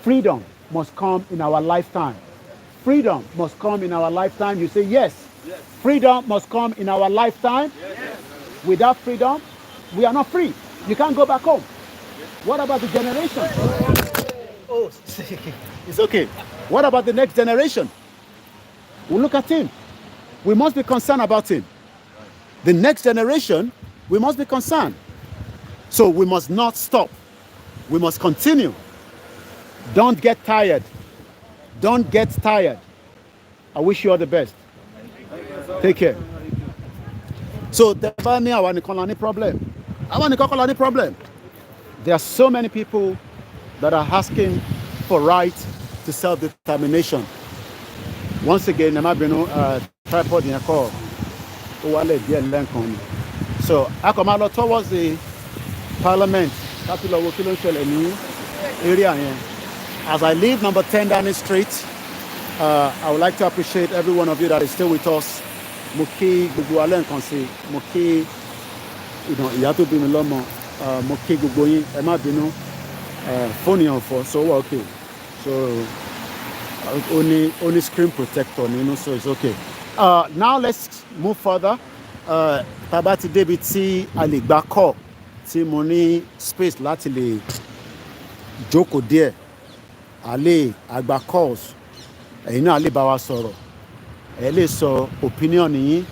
Freedom must come in our lifetime. freedom must come in our lifetime? You say yes. Freedom must come in our lifetime. Without freedom, we are not free. You can't go back home. What about the generation? Oh, it's okay. What about the next generation? We look at him. We must be concerned about him. The next generation, we must be concerned. So we must not stop. We must continue. Don't get tired. Don't get tired. I wish you all the best. Take care. So the problem. Problem. There are so many people that are asking for right to self-determination. Once again, tripod in a call. So I come out towards the parliament, area here. As I leave number 10 Downing Street, I would like to appreciate every one of you that is still with us. Moki Gugualen Konsi, Moki, Yato Bimilomo, Moki Gugoyin, Emma Bino, phone on for so okay. So only screen protector, so it's okay. Now let's move further. Tabati Debiti Aligbako, Timoni space lately, Joko dear, Ali Agbakos, Ali Bawa Soro. Ẹ lè sọ opinion yín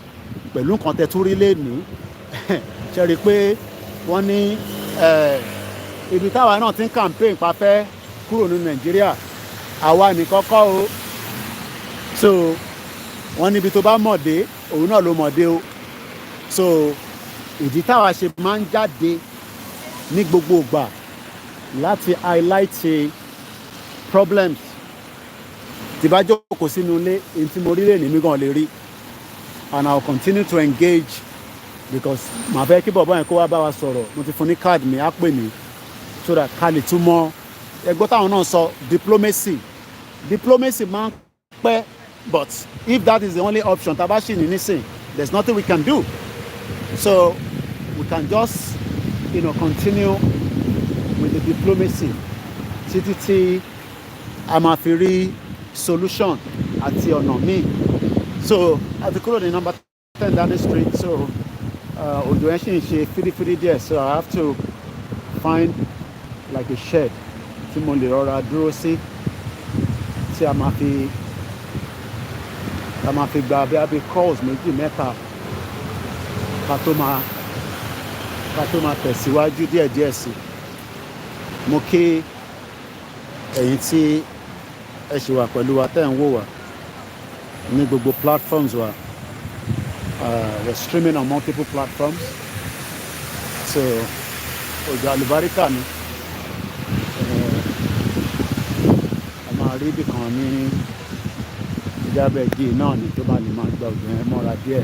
pẹ̀lú nǹkan tẹ́ tún rí lẹ́ni ṣe rí pé wọ́n ní ibi táwa náà ti ń campaign pa fẹ́ kúrò ní Nàìjíríà àwa nìkan kọ́ o so wọ́n níbi tó bá mọ̀dé òun náà ló mọ̀dé o so ìdí táwa ṣe máa ń jáde ní gbogbo ìgbà láti highlight problems tí bá jókòó sínú ilé èyí tí mo rí lè ní mí gan lè rí and I will continue to engage because màá fẹ́ kí bọ̀bọ́ yẹn kó wá bá wa sọ̀rọ̀ mo ti fún ní card mi á pè mí so that ká lè tún mọ ẹgbọ́n táwọn náà sọ diplomacy máa ń pẹ́ but if that is the only option tá a bá ṣì ní nísìn there is nothing we can do so we can just continue with the diplomacy títí tí a máa fi rí solution àti ọ̀nà míì so àti kúrò ní number 10 Downing Street so òjò ẹ̀ ṣì ń ṣe fírífírí díẹ̀ so I have to find like a shed tí mo lè rọra dúró sí tí a máa fi gba bí calls méjì mẹ́ta ká tó máa tẹ̀síwájú díẹ̀díẹ̀ sí mo kí ẹ̀yin tí ẹ ṣì wà pẹ̀lú wa tẹ́ ń wò wá ní gbogbo platforms wa we're streaming on multiple platforms so òjò àlùbáríkà ni a máa rí ibì kan ní ìjábẹ̀gì náà ni tó bá lè máa gba òjò yẹn mọ́ra díẹ̀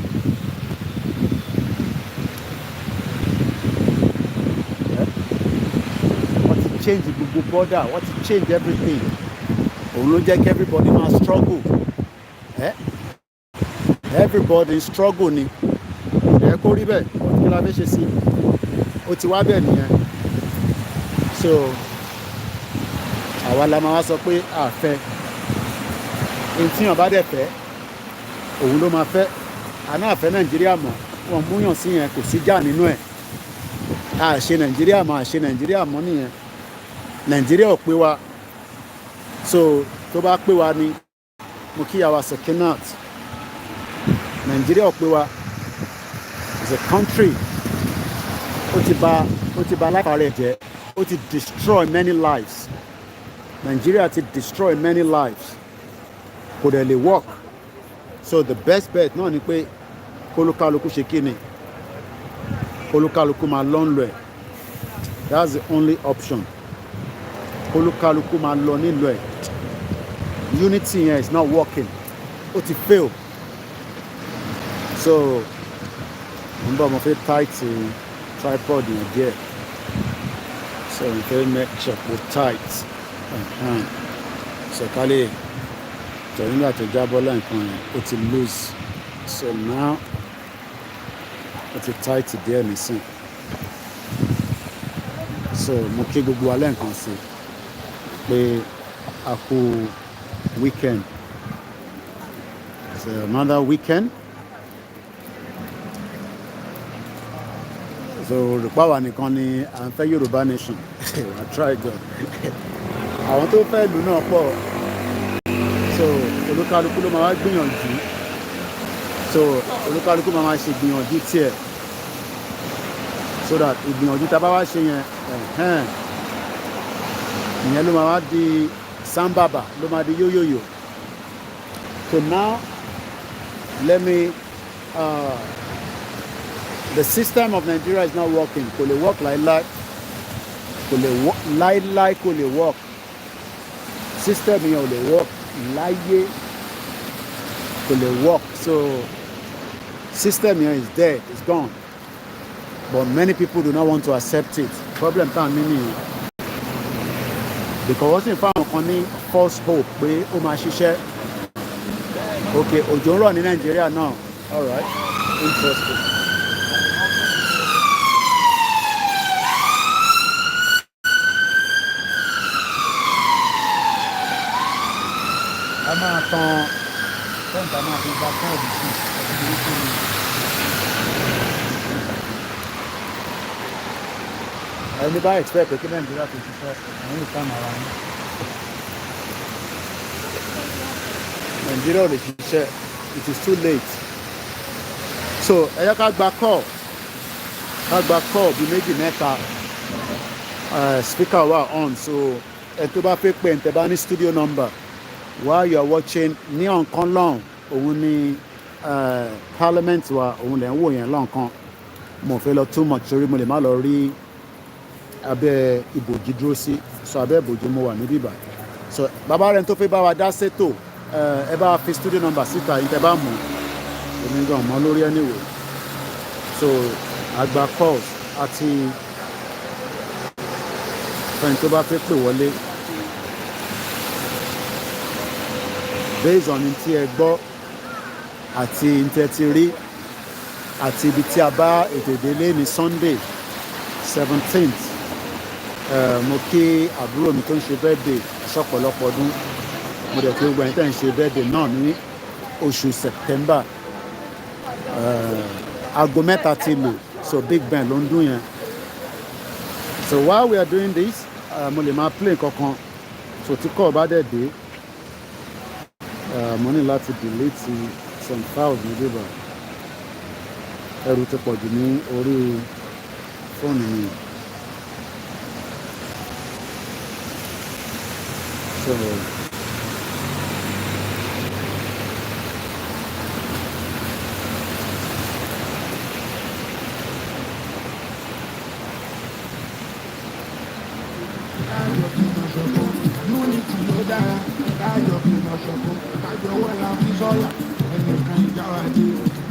wọ́n ti change gbogbo border wọ́n ti change everything òun ló jẹ́ kí everybody máa struggle everybody struggle ni ẹ kó rí bẹ́ẹ̀ kí la fẹ́ ṣe sí ó ti wá bẹ́ẹ̀ nìyẹn so àwa la máa wá sọ pé àfẹ́ èyí tí yàn bá dẹ̀ fẹ́ òun ló máa fẹ́ àná àfẹ́ Nàìjíríà mọ̀ wọ́n múyàn sí yẹn kò sí jà nínú ẹ̀ àṣe Nàìjíríà mọ̀ nìyẹn Nàìjíríà ò pé wa so tó bá pé wa ni mo kí àwa Sekinat Nàìjíríà ò pé wa is a country ó ti bà life rẹ̀ jẹ́ ó ti destroy many lives Nigeria ti destroy many lives kò dẹ̀ lè work so the best bet náà ni pé kólúkálukú ṣe kí ni kólúkálukú máa lọ nílò ẹ̀ that's the only option kólúkálukú máa lọ nílò ẹ̀ unity yẹn is not working ó ti fail so mo ń bọ̀ mo fẹ́ tight tripod yẹn díẹ̀ so mo fẹ́ make sure kó tight so ká lè tọ̀ nígbà tó jábọ́ lẹ́ǹkan yẹn ó ti loose so now ó ti tight díẹ̀ nísìn so mo kí gbogbo wa lẹ́ǹkan sí pé a kú weekend another weekend. So Rupawa nìkan ni à ń fẹ́ Yorùbá nation. I try God. Àwọn tó fẹ́ ìlú náà pọ̀. So olúkálukú ló máa wá gbìyànjú. So olúkálukú máa ṣe gbìyànjú tiẹ̀. So that ìgbìyànjú tá a bá wá ṣe yẹn ìyẹn ló máa wá di sambaba, ló máa di yóyóyó. So now let me the system of Nigeria is not working. Kò lè work láíláí. Kò lè láíláí kò lè work. System yẹn ò lè work láyé. Kò lè work. So system yẹn is dead. It's gone. But many people do not want to accept it. Problem tá a ní nìyẹn. Because wọ́n sì ń fáwọn kan ní false hope pé ó máa ṣiṣẹ́. Okay, òjò ń rọ̀ ní Nàìjíríà náà. All right, interesting. A máa tan fẹ́ǹtà máa fi gba kọ́ọ̀dù sí ẹni bá expect pé kí Nàìjíríà tó ṣiṣẹ́ ẹ̀yìn ìtàn ara wọn. Nàìjíríà ò lè ṣiṣẹ́, it is too late. So ẹ yẹ ká gba call bíi méjì mẹ́ta speaker wà on, so ẹ tó bá fẹ́ pè ǹtẹ̀ bá ní studio number while you are watching ní ọ̀nkan lọ́hùn òun ní parliament wa òun lẹ̀ ń wò yẹn lọ́nkan. Mo fẹ́ lọ too much torí mo lè má lọ rí abẹ́ ìbòjì dúró sí, so abẹ́ ìbòjì mo wà níbí báyìí. So bàbá rẹ̀ tó fẹ́ bá wa dá sétò ẹ bá fi studio number síta yìí tẹ́ bá mọ̀ èmi gan mọ́ lórí anyway. So àgbà calls àti fẹ́ni tó bá fẹ́ pè wọlé based on tí ẹ gbọ́ àti ntẹ́ ti rí àti ibi tí a bá ètò ìdílé ní Sunday 17th. Mo kí àbúrò mi tó ń ṣe birthday ṣọ̀pọ̀lọpọ̀ ọdún. Mo dẹ̀ kí gbogbo ẹni tẹ́ ń ṣe birthday náà ní oṣù September. Aago mẹ́ta ti lù, so Big Ben ló ń dún yẹn. So while we are doing this, mo lè máa play kankan. So tí kò bá dẹ̀ dé, mo ní láti delete some files ní bíbá. Ẹrù ti pọ̀ jù ní orí fóònù mi. So unity ló dára káyọ̀ fi mọ̀ ṣọ̀kan kájọ wọ́n la fi sọ́yà ẹnìkan ìjà wa dé.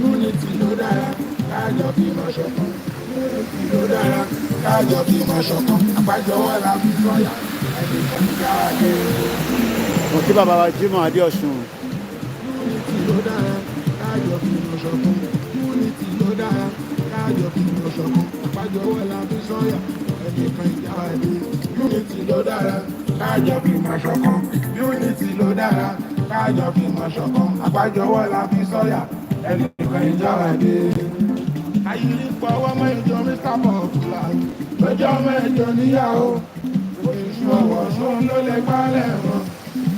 Unity ló dára káyọ̀ fi mọ̀ ṣọ̀kan. Unity ló dára káyọ̀ fi mọ̀ ṣọ̀kan àgbájọ wọ́n la fi sọ́yà ẹnìkan ìjà wa dé. mo kí bàbá wa Jimoh Adéọ̀ṣun. Unity ló dára káyọ̀ fi mọ̀ ṣọ̀kan. Unity ló dára káyọ̀ fi mọ̀ ṣọ̀kan àgbájọ wọ́n la fi sọ́yà ẹnìkan ìjà wa dé. Unity ló dára kájọ fi mọ̀ ṣọ̀kan. Unity ló dára kájọ fi mọ̀ ṣọ̀kan àgbájọwọ́ la fi sọ́yà ẹnìkan ìjà wà dé. Ayírí fọwọ́ mọ́ ìjọ Mr. Popular lójú ọmọ ìjọ níyàwó oṣù ọwọ́ sún ló lè gbálẹ̀ wọn.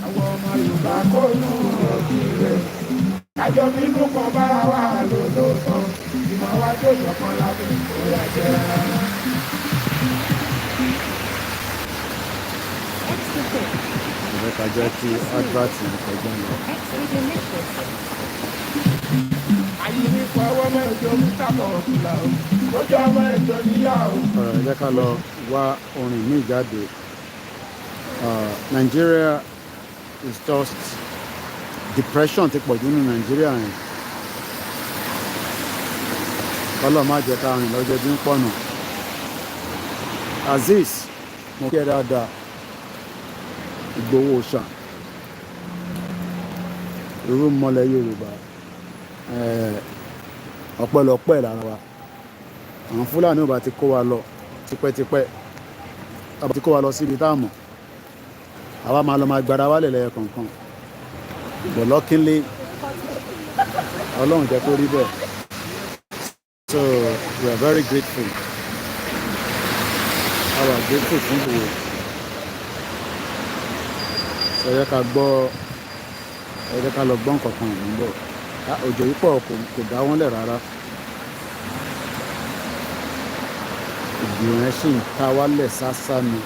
Àwọn ọmọ Yorùbá kó nù ọ̀gbìn rẹ̀ kájọ bínú kan bára wà lóòótọ́ ìmọ̀ wa tó ṣọ̀kan lábẹ́ ìkórè jẹ́. Ká jẹ́ kí advert yìí kọjá lọ. Ayírí fọwọ́ mọ́ ìjọ Mr. Popular lójú ọmọ ìjọ níyàwó. Ẹ jẹ́ ká lọ wá orin míì jáde. Nigeria is just depression ti pọ̀jù ní Nigeria yẹn. Kọ́lọ̀ má jẹ́ ká rìn lọ́jọ́ bí ń pọ̀nà. Azeez mo kí ẹ dáadáa. Ìgbòho ṣà irú mọ́lẹ̀ Yorùbá ọ̀pọ̀lọpọ̀ lára wa. Àwọn Fúlàní ò bá ti kó wa lọ tipẹ́tipẹ́, àbá ti kó wa lọ síbi tá a mọ̀, àwa máa lọ máa gbára wálẹ̀ lẹ́yọ kọ̀ọ̀kan. But luckily Ọlọ́run jẹ́ kó rí bẹ́ẹ̀. So we are very grateful. I was grateful fún gbogbo. So ẹ jẹ́ ká lọ gbọ́ nǹkan kan níbọ̀. Òjò yìí pọ̀ kò dá wọ́n lẹ̀ rárá. Ìgbìyànjú sì ń ta wálẹ̀ sásá ni.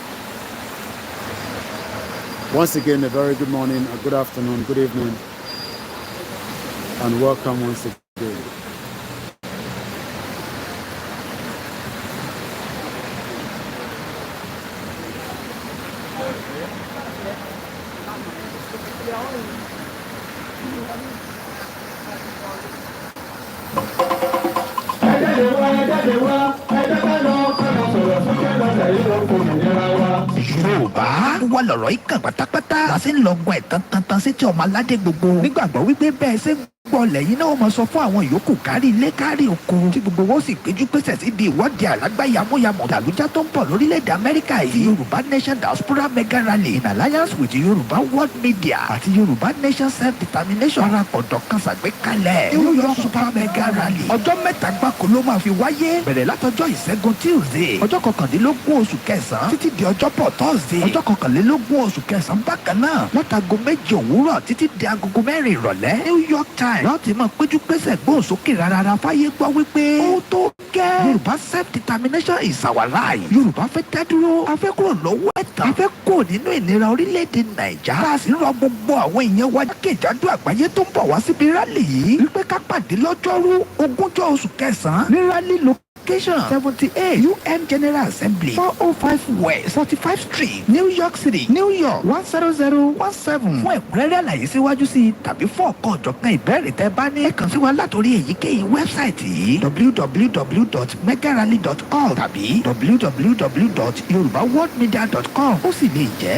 Once again, a very good morning, a good afternoon, good evening, and welcome once again. Yorùbá wà lọ̀rọ̀ ìkàn pátápátá la ṣe ń lọ́gbọ̀n ẹ̀tàn tantan sétí ọmọ aládé gbogbo nígbàgbọ́ wípé bẹ́ẹ̀ ṣe gbọ́ lẹ́yìn náà mọ̀ sọ fún àwọn yòókù kárí ilé kárí oko tí gbogbo wọn sì péjú pésẹ̀ síbi ìwọ́de àlágbáyàmúyàmọ̀ tàlújá tó ń bọ̀ lórílẹ̀‐èdè Amẹ́ríkà yìí Yorùbá Nation Diaspora Mega Rally in alliance with Yorùbá World Media àti Yorùbá Nation Self-Determination parapọ̀dọ̀ kan ṣàgbékalẹ̀ New York Super Mega Rally ọjọ́ mẹ́ta gbáko ló máa fi wáyé bẹ̀rẹ̀ látọjọ́ ìṣẹ́gun Tuesday ọjọ́ kọkàndínlógún oṣù kẹsàn-án títí di ọjọ́bọ̀ Thursday ọjọ́ kọkànlélógún oṣù kẹsàn-án bákan náà látago méje òwúrọ̀ títí di agogo mẹ́rin ìrọ̀lẹ́ New York Times láti máa péjú pésẹ̀ gbóhùnsókè rárá fáyé gbọ́ wípé ó tó gẹ́ Yorùbá Self-Determination is our right Yorùbá fẹ́ dádúró a fẹ́ kúrò lọ́wọ́ ẹ̀tàn a fẹ́ kó nínú ìnira orílẹ̀-èdè Nàìjà a sì ń rọ gbogbo àwọn èèyàn wa jákèjádò àgbáyé tó ń bọ̀ wá síbi rálì yìí wípé ká pàdé lọ́jọ́rú ogúnjọ́ oṣù kẹsàn-án ní rálì location 78 UN General Assembly 405 West 45 Street New York City New York 10017 fún ẹ̀kúnrẹ́rẹ́ àlàyé síwájú sí i tàbí fún ọ̀kan ọ̀jọ̀kan ìbéèrè tẹ́ bá ní ẹ kàn sí wa látòrí èyíkéyìí wẹ́bsáìtì yìí www.megarally.org tàbí www.yorubaworldmedia.com ó sì lè jẹ́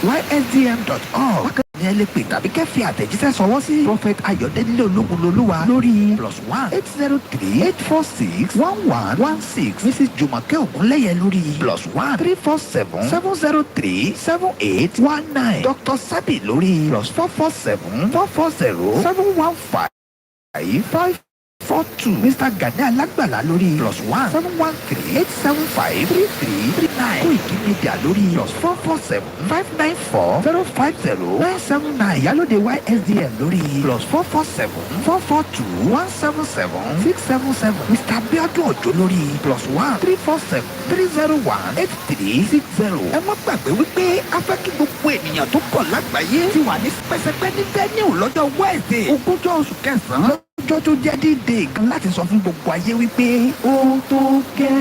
www.ysdm.org ní ẹ lè pè tàbí kẹ́ fi àtẹ̀jíṣẹ́ sọwọ́ sí Prophet Ayọ̀délé Ológunlolúwa lórí +1-803-846-1116 Mrs. Jùmọ̀kẹ́ Ògúnlẹ́yẹ lórí +1-347-703-7819 Dr. Sabi lórí +447-440-715-542 Mr. Gani Alágbàlá lórí +1-3-875-3339 Koikimedia lórí +447-594-050-979 Ìyálóde YSDM lórí +447-442-177-677 Mr. Abiodun Òjó lórí +1-347-301-8360. Ẹ má gbàgbé wípé a fẹ́ kí gbogbo ènìyàn tó pọ̀ lágbàáyé ti wà ní pẹ́sẹ́pẹ́ ní venue lọ́jọ́ Wednesday ogúnjọ́ oṣù kẹsàn-án lọ́jọ́ tó jẹ́ dídé kan láti sọ fún gbogbo ayé wípé ó tó gẹ́.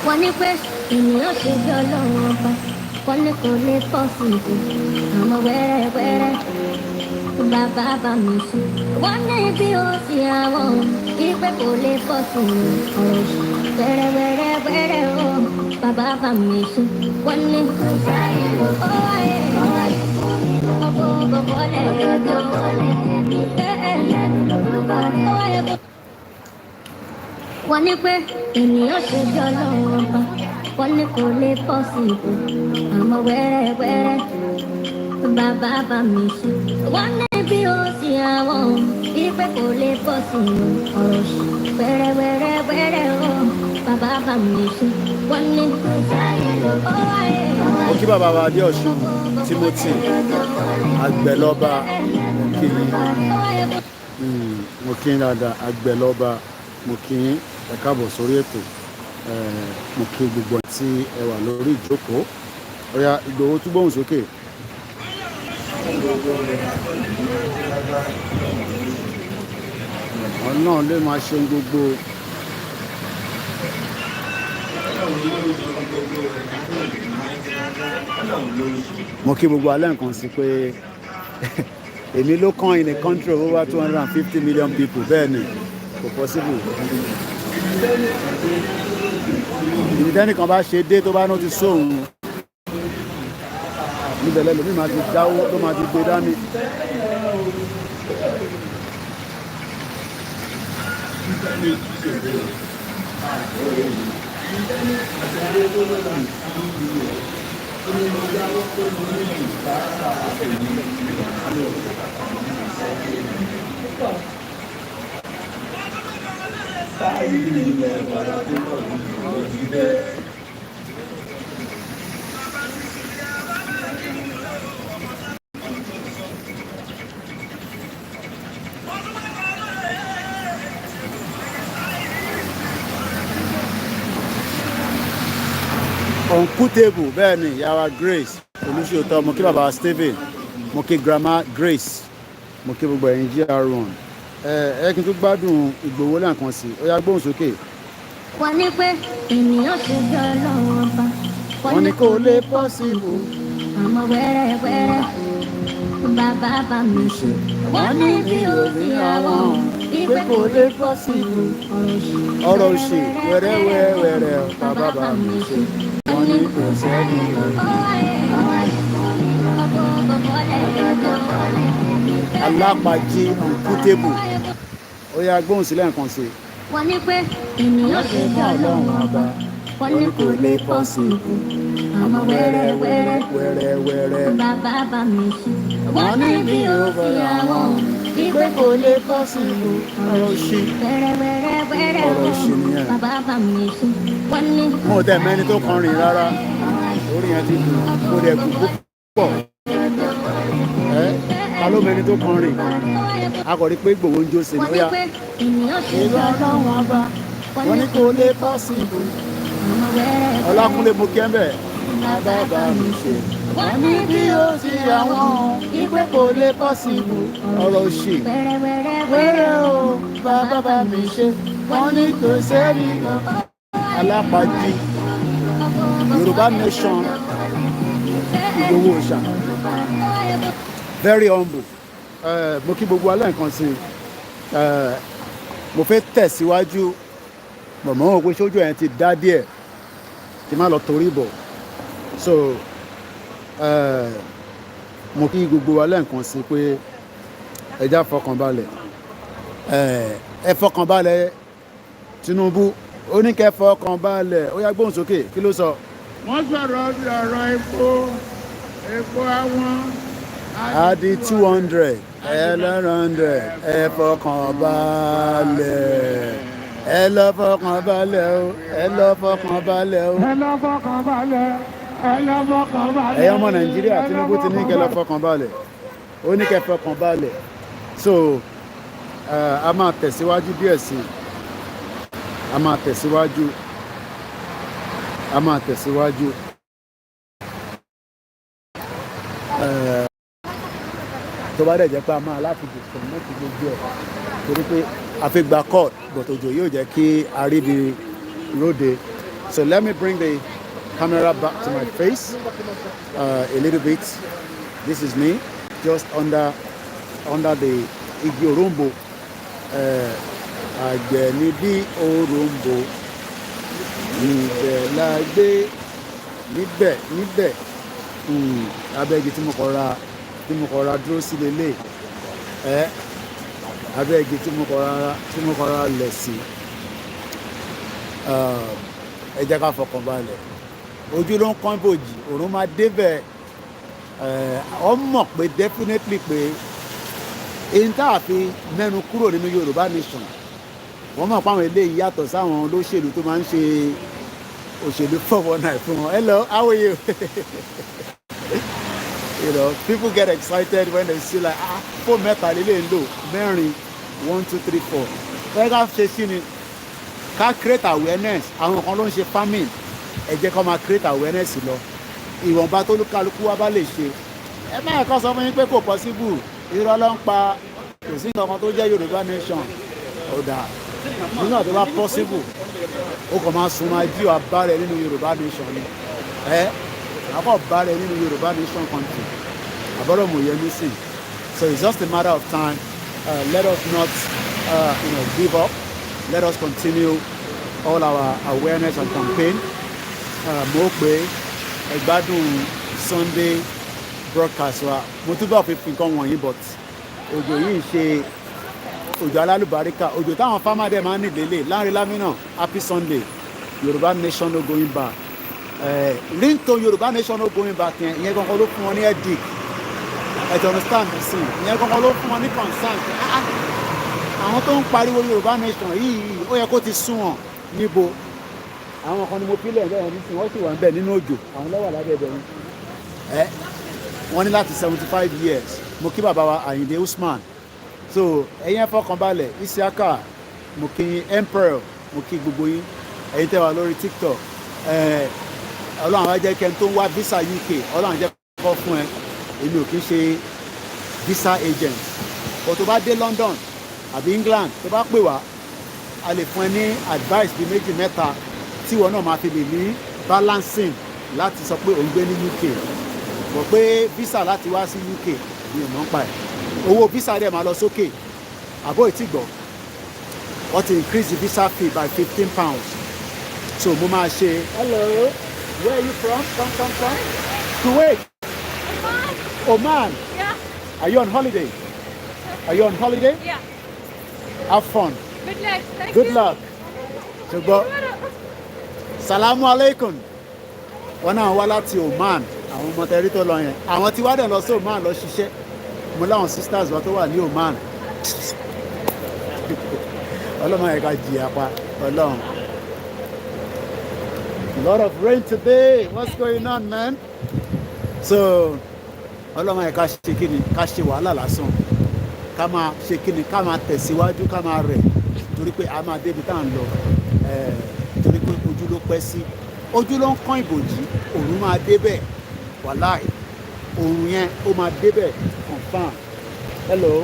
wọ́n ní pé ènìyàn ṣe bí Ọlọ́run ọba wọ́n ní kò lè pọ̀ sí ìbò àmọ́ wẹ́rẹ́wẹ́rẹ́ bàbá bá mi sùn wọ́n ní bí ó sì àwọn ìpè kò lè pọ̀ sí ọ̀rọ̀ wẹ́rẹ́wẹ́rẹ́ o bàbá bá mi sùn wọ́n ní kò sáyé ó wáyé wọ́n ní pé ènìyàn ṣe bí Ọlọ́run ọba wọ́n ní kò lè pọ̀ sí ìbò àmọ́ wẹ́rẹ́wẹ́rẹ́ bàbá bá mi sùn wọ́n ní bí ó sì àwọn ìpè kò lè pọ̀ sí ọ̀rọ̀ wẹ́rẹ́wẹ́rẹ́ o bàbá bá mi sùn wọ́n ní kò sáyé ó wáyé. Mo kí bàbá wa Adéọ̀ṣun Timothy Àgbẹ̀lọ́ba mo kí yín dáadáa Àgbẹ̀lọ́ba mo kí yín ẹ káàbọ̀ sórí ètò mo kí gbogbo tí ẹ wà lórí ìjókòó ọ̀yá Ìgbòho túbọ̀hùn sókè. Ọlọ́run lè máa ṣe gbogbo. Mo kí gbogbo alẹ́ nǹkan sí pé èmi ló kàn in a country of over 250 million people bẹ́ẹ̀ ni kò possible. Ìdí tẹ́nìkan bá ṣe dé tó bá ní ó ti sóhun níbẹ̀ lẹ́lòmí máa ti dáwó tó máa ti gbé dání. Uncountable bẹ́ẹ̀ ni yàrá Grace olùṣètò mo kí bàbá Stephen mo kí grandma Grace mo kí gbogbo ẹ̀yin GR1 ẹ kí n tún gbádùn Ìgbòho lẹ́ẹ̀kan sí ó yá gbóhùn sókè. wọ́n ní pé ènìyàn ṣe bí Ọlọ́run ọba. wọ́n ní kó lè pọ́sibú. àmọ́ wẹ́rẹ́wẹ́rẹ́ bàbá bá mi ṣe. wọ́n ní bí òfin àwọn ìpè kò lè pọ́sibú. ọ̀rọ̀ òṣì wẹ́rẹ́wẹ́rẹ́ bàbá bá mi ṣe. wọ́n ní kò sẹ́ni alápàjì uncountable ó yá gbóhùn sílẹ̀ nǹkan sí. wọ́n ní pé ènìyàn ṣe bí Ọlọ́run ọba. wọ́n ní kò lè pọ́sibú. àmọ́ wẹ́rẹ́wẹ́rẹ́ bàbá bá mi ṣe. wọ́n ní bí òfin àwọn ìpè kò lè pọ́sibú. ọ̀rọ̀ òṣì wẹ́rẹ́wẹ́rẹ́ ọ̀rọ̀ òṣì nìyẹn. bàbá bá mi ṣe. wọ́n ní. mo ò tẹ̀ mẹ́ni tó kọrin rárá orí yẹn ti dùn kó dẹ̀ kú púpọ̀ ta ló mẹ́ni tó kọrin a kò rí pé Ìgbòho ń jó sí ni ó yá. ìlú Ọlọ́run ọba. wọ́n ní kó lè pọ́sibú. Ọlákúnlé mo kẹ́ ń bẹ̀. bàbá mi ṣe. wọ́n ní bí ó ti àwọn ìpè kò lè pọ́sibú. ọ̀rọ̀ òṣì wẹ́rẹ́ o bàbá bá mi ṣe. wọ́n ní kò sẹ́ni alápàjì Yorùbá nation Ìgbòho ṣá very humble mo kí gbogbo alẹ́ nǹkan sí mo fẹ́ tẹ̀síwájú mọ̀mọ́ wọn pé sójú ẹ̀ ti dá díẹ̀ kí n má lọ torí bọ̀ so mo kí gbogbo alẹ́ nǹkan sí pé ẹja fọkànbalẹ̀ ẹ fọkànbalẹ̀ Tinubu ó ní kẹ́ fọkànbalẹ̀ ó yá gbóhùn sókè kí ló sọ. wọ́n sọ̀rọ̀ bí ọ̀rọ̀ epo àwọn. Adi 200 100 ẹ fọkànbalẹ̀ ẹ lọ fọkànbalẹ̀ o ẹ lọ fọkànbalẹ̀ o. ẹ lọ fọkànbalẹ̀ ẹ lọ fọkànbalẹ̀. ẹ̀yin ọmọ Nàìjíríà Tinubu ti ní kẹ́ lọ fọkànbalẹ̀ ó ní kẹ́ fọkànbalẹ̀ so a máa tẹ̀síwájú díẹ̀ sí a máa tẹ̀síwájú tó bá dẹ̀ jẹ́ pé a máa láti disconnect gbogbo ẹ̀ torí pé a fi gba court but òjò yóò jẹ́ kí a rí ibi ròde so let me bring the camera back to my face a little bit this is me just under the igi òróǹbó àgbẹ̀ ní bí òróǹbó níbẹ̀ la gbé níbẹ̀ abẹ́gi tí mo kọ́ ra dúró sí lélẹ̀ abẹ́gi tí mo kọ́ ra lẹ̀ sí ẹ jẹ́ ká fọkàn balẹ̀ ojú ló ń kán bòjì òun máa débẹ̀ ọ mọ̀ pé definitely pé èyí tá a fi mẹ́nu kúrò nínú Yorùbá nation wọ́n mọ̀ pé àwọn eléyìí yàtọ̀ sáwọn olóṣèlú tó máa ń ṣe òṣèlú 419 fún wọn. Hello, how are you? You know, people get excited when they see like fóònù mẹ́ta lélẹ̀ ń lò mẹ́rin 1 2 3 4 fẹ́ ká ṣe sí ni ká create awareness àwọn kan ló ń ṣe farming ẹ jẹ́ ká máa create awareness lọ ìwọ̀nba tó kálukú wa bá lè ṣe ẹ má ẹ̀kọ́ sọ fún yín pé kò possible irọ́ ló ń pa kò sí nǹkan tó jẹ́ Yorùbá nation ọ̀dà nígbà tó bá possible ó kàn máa sun máa jí wa bá rẹ nínú Yorùbá nation ni àbọ̀ bá rẹ nínú Yorùbá nation country àbọ̀rọ̀ mò yẹ mí sìn so it's just a matter of time let us not give up let us continue all our awareness and campaign mo pé ẹgbádùn Sunday broadcast wa mo túbọ̀ fi nǹkan wọ̀nyí but òjò yìí ṣe òjò alálùbáríkà òjò táwọn fámádé máa ń nìlélẹ̀ láàrin lámìnà happy Sunday Yorùbá nation no going back ringtone Yorùbá nation no going back yẹn ìyẹn gangan ló fún wọn ní headache ẹ ti understand me sí ìyẹn gangan ló fún wọn ní concern àwọn tó ń pariwo Yorùbá nation yìí ó yẹ kó ti sún wọn níbo àwọn kan ni mo fi lẹ̀ bẹ́ẹ̀ ní sí wọ́n sì wà ń bẹ̀ nínú òjò àwọn lọ́wọ́ lábẹ́ ẹ̀bẹ̀ yẹn wọ́n ní láti 75 years mo kí bàbá wa Àyìndé Usman so ẹ̀yin ẹ fọkànbalẹ̀ Isiaka mo kí Emperor mo kí gbogbo yín ẹ̀yin tẹ́ wà lórí TikTok Ọlọ́run á jẹ́ kẹ́ni tó ń wá visa UK Ọlọ́run jẹ́ kọ́ fún ẹ èmi ò kí ń ṣe visa agent but tó bá dé London àbí England tó bá pè wá a lè fún ẹ ní advice bíi méjì mẹ́ta tí wọn náà máa fi lè ní balancing láti sọ pé òun gbé ní UK bọ̀ pé visa láti wá sí UK ni ò mọ̀ ń pa ẹ̀ owó visa dẹ̀ máa lọ sókè àbó ìtì gbọ́ wọ́n ti increase the visa fee by £15 so mo máa ṣe hello where are you from Kuwait Oman Yeah. are you on holiday Yeah. have fun Good luck. Thank good you. luck ṣùgbọ́n salamu alaikum wọn náà wá láti Oman àwọn ọmọ tẹrí tó lọ yẹn àwọn tí wá dẹ̀ lọ sí Oman lọ ṣiṣẹ́ mo láwọn sisters wa tó wà ní Oman ọlọ́mọ ẹ̀ka jìyà pa ọlọ́run a lot of rain today what's going on man so ọlọ́mọ ẹ̀ka ṣe kíni ká ṣe wàhálà lásán ká máa ṣe kíni ká máa tẹ̀síwájú ká máa rẹ̀ torí pé a máa débi tá à ń lọ torí pé ojú ló pẹ́ sí ojú ló ń kán ìbòjì òun máa débẹ̀ wàláì òun yẹn ó máa débẹ̀ confam hello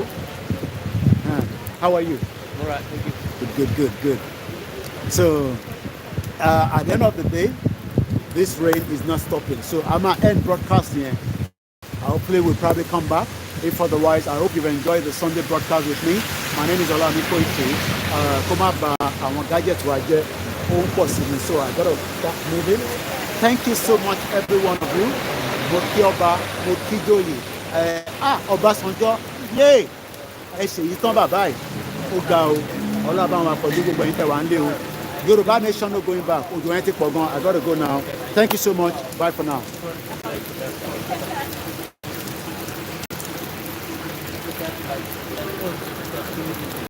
how are you All right, thank you. good so at the end of the day this rain is not stopping so I'm gonna end broadcasting here. Hopefully we'll probably come back. If otherwise, I hope you've enjoyed the Sunday broadcast with me. My name is Olami Koikimedia. Come up, our gadgets were just all possible, so I gotta start moving. Thank you so much, every one of you. Moki Oba, Moki Joyi. Obasanjo, yay! Ẹ ṣe yìí tán bàbá yìí. Ó ga o. Ọlọ́ba àwọn akọ̀jú gbogbo ẹ̀yin tẹ̀ wá ń lé o. Yorùbá nation no going back. Òjò yẹn ti pọ̀ gan. I gotta go now. Thank you so much. Bye for now.